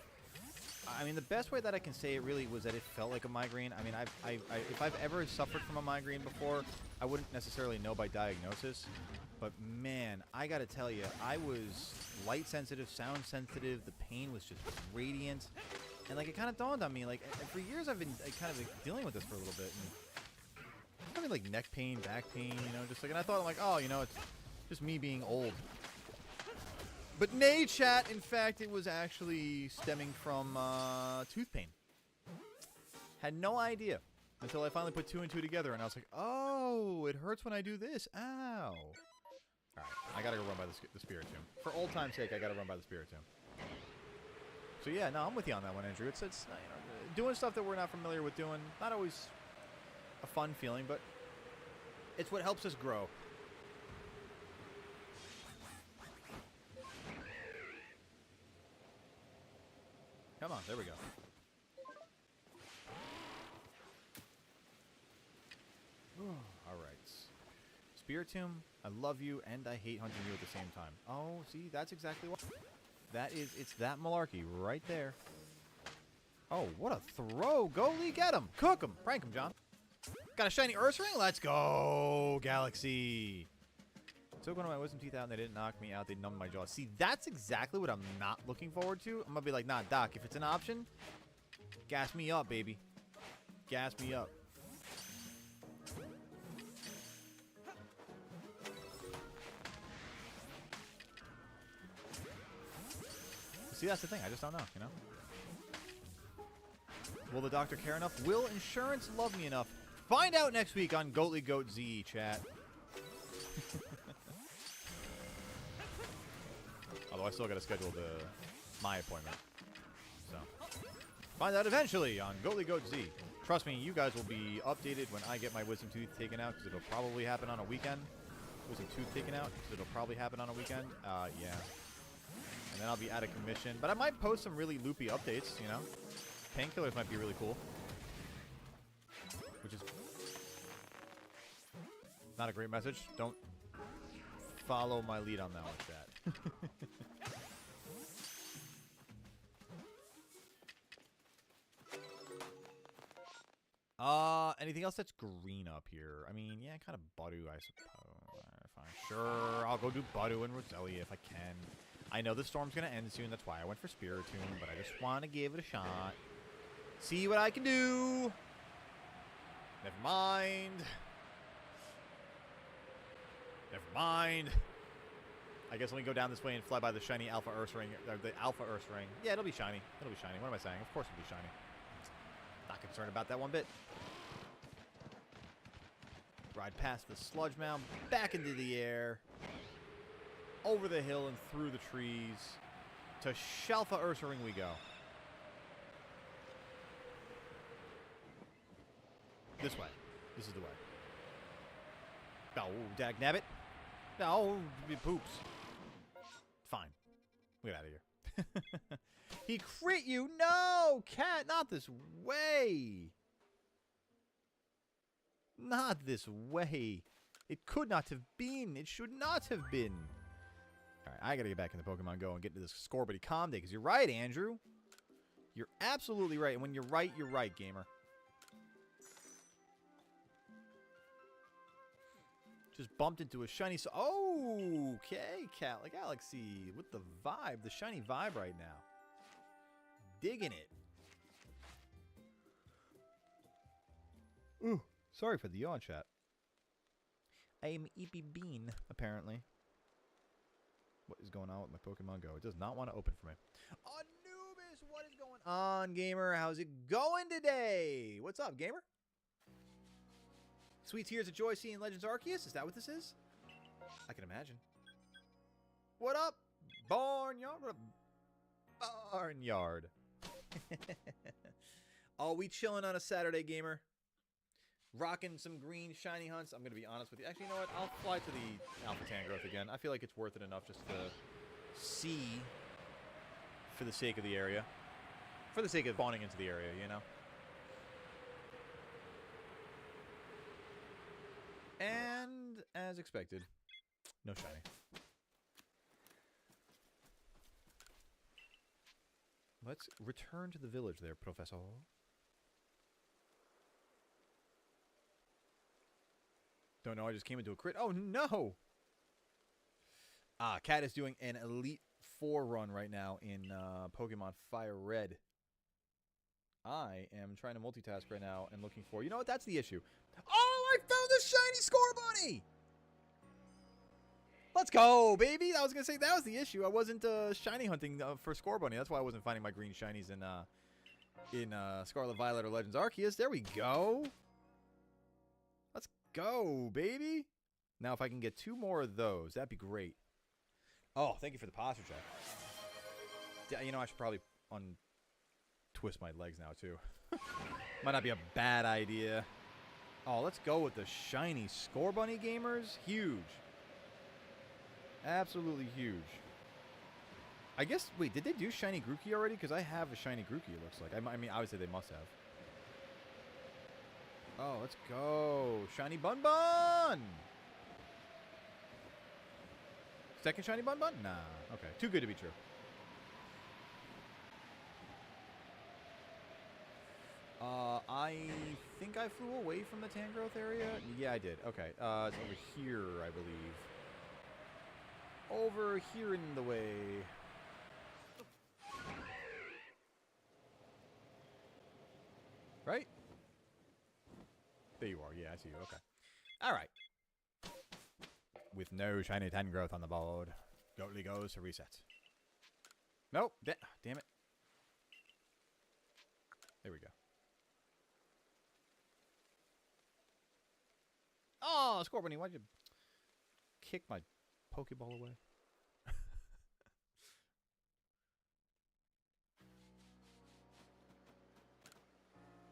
Speaker 1: I mean, the best way that I can say it really was that it felt like a migraine. I mean, if I've ever suffered from a migraine before, I wouldn't necessarily know by diagnosis. But, man, I got to tell you, I was light sensitive, sound sensitive. The pain was just radiant. And, like, it kind of dawned on me, like, for years I've been kind of like, dealing with this for a little bit. And I'm having, like, neck pain, back pain, you know, just like, and I thought, like, oh, you know, it's just me being old. But nay, chat, in fact, it was actually stemming from tooth pain. Had no idea until I finally put 2 and 2 together, and I was like, oh, it hurts when I do this. Ow. All right, I got to go run by the Spirit Tomb. For old time's sake, I got to run by the Spirit Tomb. So, yeah, no, I'm with you on that one, Andrew. It's you know, doing stuff that we're not familiar with doing. Not always a fun feeling, but it's what helps us grow. Come on, there we go. Alright. Spirit Tomb, I love you and I hate hunting you at the same time. Oh, see, that's exactly what. It's that malarkey right there. Oh, what a throw. Go, Lee, get him. Cook him. Prank him, John. Got a shiny Earth Ring? Let's go, Galaxy. Took one of my wisdom teeth out and they didn't knock me out. They numbed my jaw. See, that's exactly what I'm not looking forward to. I'm going to be like, nah, Doc, if it's an option, gas me up, baby. Gas me up. See, that's the thing. I just don't know, you know? Will the doctor care enough? Will insurance love me enough? Find out next week on Goatly Goat Z, chat. Although I still got to schedule my appointment. So, find out eventually on Goatly Goat Z. Trust me, you guys will be updated when I get my wisdom tooth taken out, because it'll probably happen on a weekend. Wisdom tooth taken out, because it'll probably happen on a weekend. Yeah. And then I'll be out of commission. But I might post some really loopy updates, you know? Painkillers might be really cool. Which is not a great message. Don't follow my lead on that one, chat. Anything else that's green up here? I mean, yeah, kind of Budu, I suppose. Fine. Sure, I'll go do Budu and Roselia if I can. I know the storm's going to end soon. That's why I went for Spirit Tomb, but I just want to give it a shot. See what I can do. Never mind. Never mind. I guess let me go down this way and fly by the shiny Alpha Earth Ring. The Alpha Earth Ring. Yeah, it'll be shiny. It'll be shiny. What am I saying? Of course it'll be shiny. Not concerned about that one bit. Ride past the sludge mound, back into the air, over the hill and through the trees. To Shalfa Ursa Ring we go. This way. This is the way. Oh, dagnabbit. No, it poops. Fine. Get out of here. He crit you? No! Cat, not this way! Not this way. It could not have been. It should not have been. Alright, I gotta get back in the Pokemon Go and get to this Scorbity Calm Day, because you're right, Andrew. You're absolutely right. And when you're right, gamer. Just bumped into a shiny... Oh, okay, Galaxy. With the vibe. The shiny vibe right now. Digging it. Ooh, sorry for the yawn, chat. I am EP Bean, apparently. What is going on with my Pokemon Go? It does not want to open for me. Anubis, what is going on, gamer? How's it going today? What's up, gamer? Sweet Tears of Joy seeing Legends Arceus? Is that what this is? I can imagine. What up? Barnyard? Barnyard. Oh, we chilling on a Saturday, gamer. Rocking some green shiny hunts. I'm going to be honest with you. Actually, you know what? I'll fly to the Alpha Tangrowth again. I feel like it's worth it enough just to see for the sake of the area. For the sake of spawning into the area, you know? And, as expected, No shiny. Let's return to the village there, Professor. Don't know, I just came into a crit. Oh, no! Ah, Cat is doing an Elite Four run right now in Pokemon Fire Red. I am trying to multitask right now and looking for... You know what? That's the issue. Oh, I found the shiny Score Bunny! Let's go, baby! I was going to say that was the issue. I wasn't shiny hunting for Score Bunny. That's why I wasn't finding my green shinies in Scarlet Violet or Legends Arceus. There we go. Let's go, baby. Now, if I can get 2 more of those, that'd be great. Oh, thank you for the posture check. Yeah, you know, I should probably twist my legs now, too. Might not be a bad idea. Oh, let's go with the shiny Score Bunny, gamers. Huge. Absolutely huge. I guess, wait, did they do shiny Grookey already? Because I have a shiny Grookey, it looks like. I mean, obviously they must have. Oh, let's go. Shiny Bun Bun! Second shiny Bun Bun? Nah. Okay. Too good to be true. I think I flew away from the Tangrowth area. Yeah, I did. Okay. It's over here, I believe. Over here in the way. Right? There you are. Yeah, I see you. Okay. All right. With no shiny Tangrowth on the board, Goatly goes to reset. Nope. Damn it. There we go. Oh, Score Bunny, why'd you kick my Pokeball away?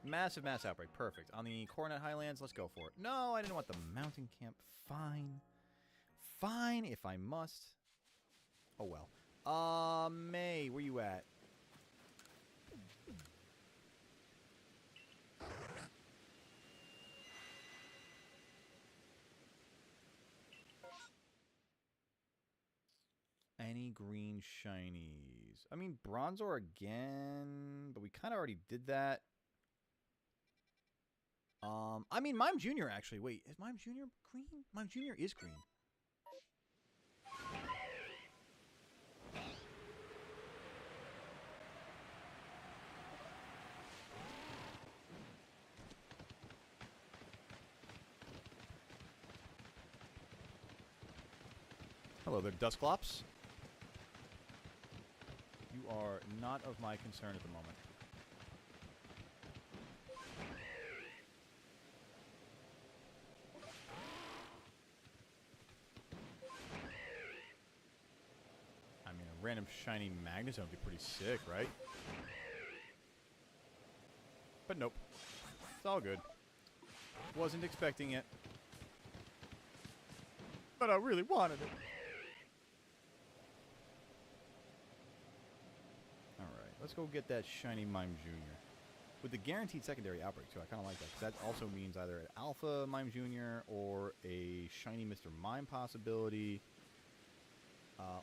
Speaker 1: Massive mass outbreak. Perfect. On the Coronet Highlands, let's go for it. No, I didn't want the mountain camp. Fine. Fine if I must. Oh, well. May, where you at? Any green shinies? I mean, Bronzor again, but we kind of already did that. I mean, Mime Jr. actually. Wait, is Mime Jr. green? Mime Jr. is green. Hello there, Dusclops. You are not of my concern at the moment. I mean, a random shiny Magnezone would be pretty sick, right? But nope. It's all good. Wasn't expecting it. But I really wanted it. Alright, let's go get that shiny Mime Jr. With the guaranteed secondary outbreak, too. I kind of like that, because that also means either an Alpha Mime Jr. or a shiny Mr. Mime possibility.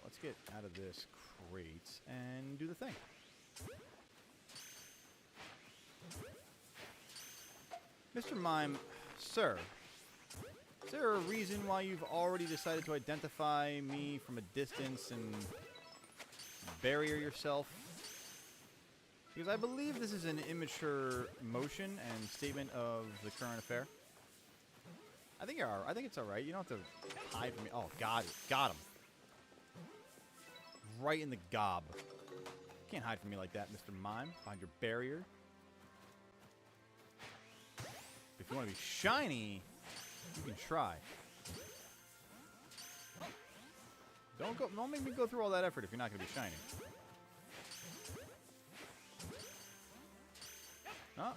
Speaker 1: Let's get out of this crate and do the thing. Mr. Mime, sir, is there a reason why you've already decided to identify me from a distance and barrier yourself? Because I believe this is an immature motion and statement of the current affair. I think it's alright. You don't have to hide from me. Oh, got it. Got him. Right in the gob. Can't hide from me like that, Mr. Mime. Find your barrier. If you want to be shiny, you can try. Don't make me go through all that effort if you're not going to be shiny. There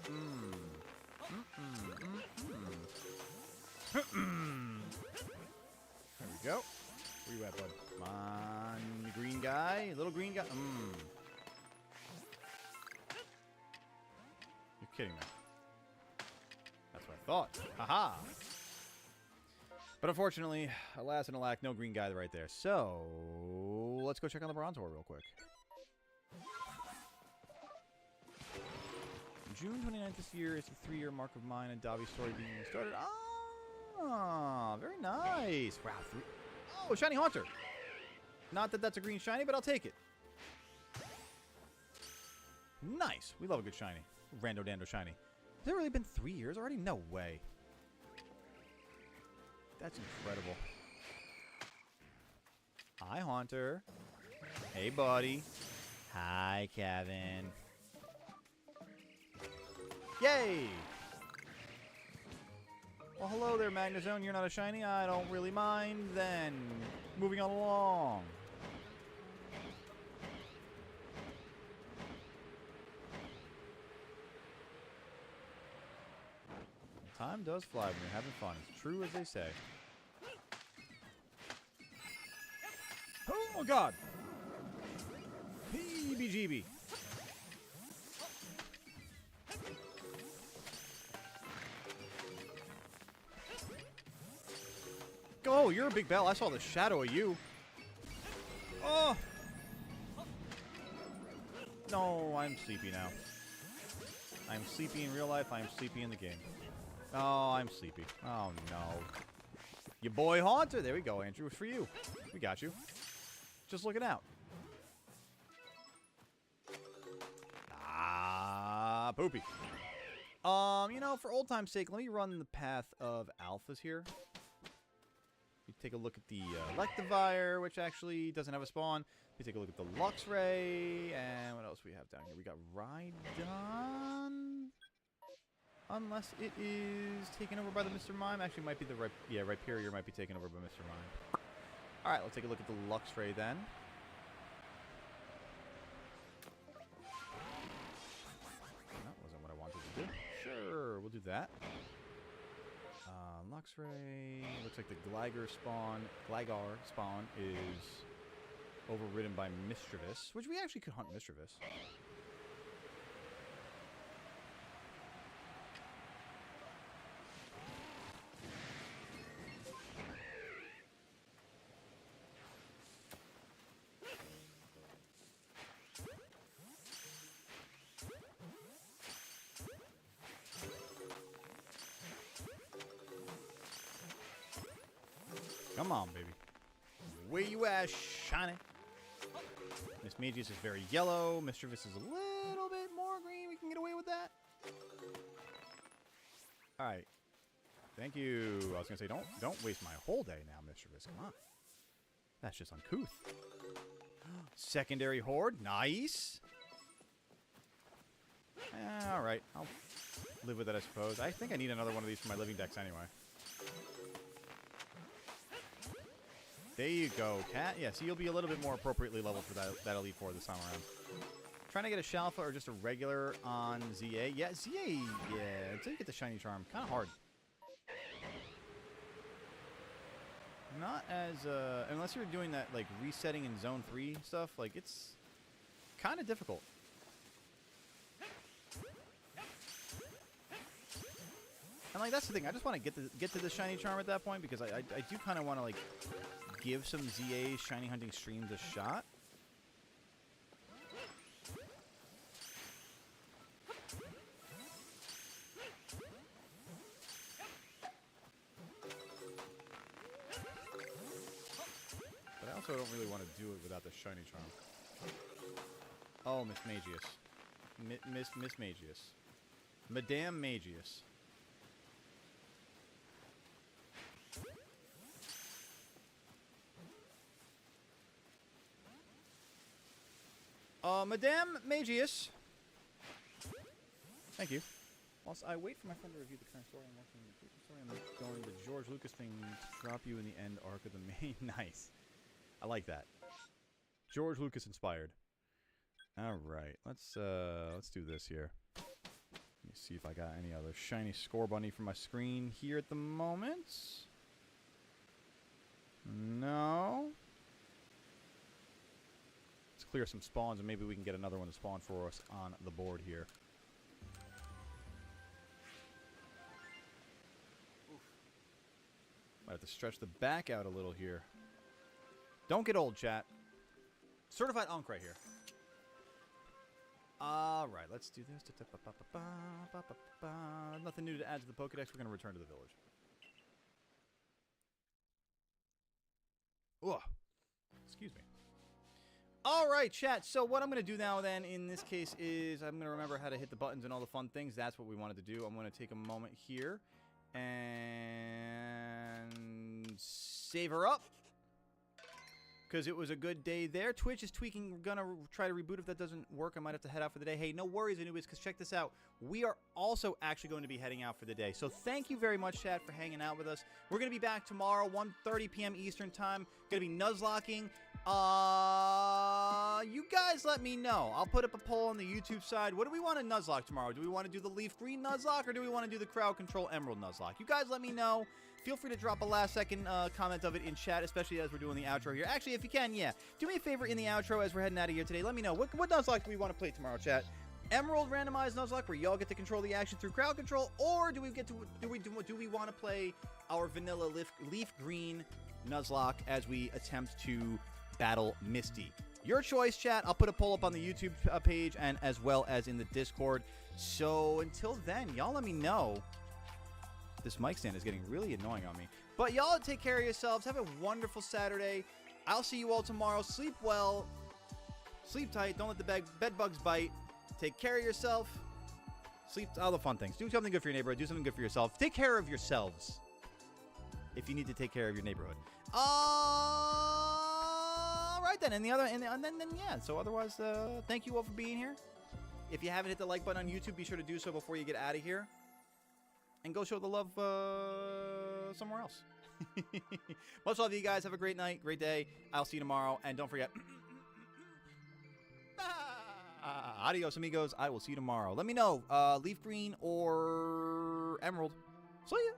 Speaker 1: we go. Where you at, bud? Come on, green guy. Little green guy. You're kidding me. That's what I thought. Haha. But unfortunately, alas and alack, no green guy right there. So, let's go check on the Bronzor real quick. June 29th this year is the 3-year mark of mine and Davi's story being started. Ah, very nice. Wow, oh, Shiny Haunter. Not that that's a green shiny, but I'll take it. Nice. We love a good shiny. Rando Dando shiny. Has it really been 3 years already? No way. That's incredible. Hi, Haunter. Hey, buddy. Hi, Kevin. Yay! Well, hello there, Magnezone. You're not a shiny? I don't really mind. Then, moving on along. Time does fly when you're having fun. It's true as they say. Oh, God! Heebie-jeebie. Oh, you're a big bell. I saw the shadow of you. Oh! No, I'm sleepy now. I'm sleepy in real life. I'm sleepy in the game. Oh, I'm sleepy. Oh, no. Your boy Haunter. There we go, Andrew. It's for you. We got you. Just looking out. Ah, poopy. You know, for old time's sake, let me run the path of alphas here. You take a look at the Electivire, which actually doesn't have a spawn. You take a look at the Luxray, and what else we have down here? We got Rhydon. Unless it is taken over by the Mr. Mime. Actually, might be the Rhyperior might be taken over by Mr. Mime. All right, let's take a look at the Luxray then. That wasn't what I wanted to do. Sure, we'll do that. Luxray. Looks like the Gligar spawn is overridden by Mischievous, which we actually could hunt Mischievous. Come on, baby. Where you at, shiny? Miss Magius is very yellow. Mischievous is a little bit more green. We can get away with that. All right. Thank you. I was gonna say, don't waste my whole day now, Mischievous. Come on. That's just uncouth. Secondary Horde. Nice. All right. I'll live with it, I suppose. I think I need another one of these for my living decks anyway. There you go, Cat. Yeah, so you'll be a little bit more appropriately leveled for that Elite Four this time around. Trying to get a Shalfa or just a regular on ZA. Yeah, ZA, yeah, until you get the Shiny Charm. Kind of hard. Not as, unless you're doing that, like, resetting in Zone 3 stuff, like, it's kind of difficult. And, like, that's the thing. I just want to get to the Shiny Charm at that point because I do kind of want to, like, give some ZA shiny hunting streams a shot. But I also don't really want to do it without the shiny charm. Oh, Miss Magius. Miss Magius. Madame Magius. Madame Magius. Thank you. Whilst I wait for my friend to review the current story, I'm watching the story. I'm going the George Lucas thing to drop you in the end arc of the main. Nice. I like that. George Lucas inspired. All right, let's do this here. Let me see if I got any other shiny score bunny for my screen here at the moment. No. Clear some spawns and maybe we can get another one to spawn for us on the board here. Might have to stretch the back out a little here. Don't get old, chat. Certified Unk right here. Alright, let's do this. Nothing new to add to the Pokedex. We're going to return to the village. Ugh. Excuse me. Alright, chat. So what I'm going to do now then in this case is I'm going to remember how to hit the buttons and all the fun things. That's what we wanted to do. I'm going to take a moment here and save her up. Because it was a good day there. Twitch is tweaking. We're going to try to reboot. If that doesn't work, I might have to head out for the day. Hey, no worries, Anubis, because check this out. We are also actually going to be heading out for the day. So thank you very much, chat, for hanging out with us. We're going to be back tomorrow, 1:30 p.m. Eastern Time. Going to be Nuzlocking. You guys let me know. I'll put up a poll on the YouTube side. What do we want to Nuzlocke tomorrow? Do we want to do the Leaf Green Nuzlocke, or do we want to do the Crowd Control Emerald Nuzlocke? You guys let me know. Feel free to drop a last-second comment of it in chat, especially as we're doing the outro here. Actually, if you can, yeah. Do me a favor in the outro as we're heading out of here today. Let me know. What Nuzlocke do we want to play tomorrow, chat? Emerald randomized Nuzlocke, where y'all get to control the action through crowd control, or do we want to play our vanilla leaf green Nuzlocke as we attempt to battle Misty? Your choice, chat. I'll put a poll up on the YouTube page and as well as in the Discord. So until then, y'all let me know. This mic stand is getting really annoying on me. But y'all take care of yourselves. Have a wonderful Saturday. I'll see you all tomorrow. Sleep well. Sleep tight. Don't let the bed bugs bite. Take care of yourself. Sleep. All the fun things. Do something good for your neighborhood. Do something good for yourself. Take care of yourselves. If you need to take care of your neighborhood. All right then. And then yeah. So otherwise, thank you all for being here. If you haven't hit the like button on YouTube, be sure to do so before you get out of here. And go show the love somewhere else. Much love to you guys. Have a great night, great day. I'll see you tomorrow. And don't forget, adios, amigos. I will see you tomorrow. Let me know, leaf green or emerald. See ya.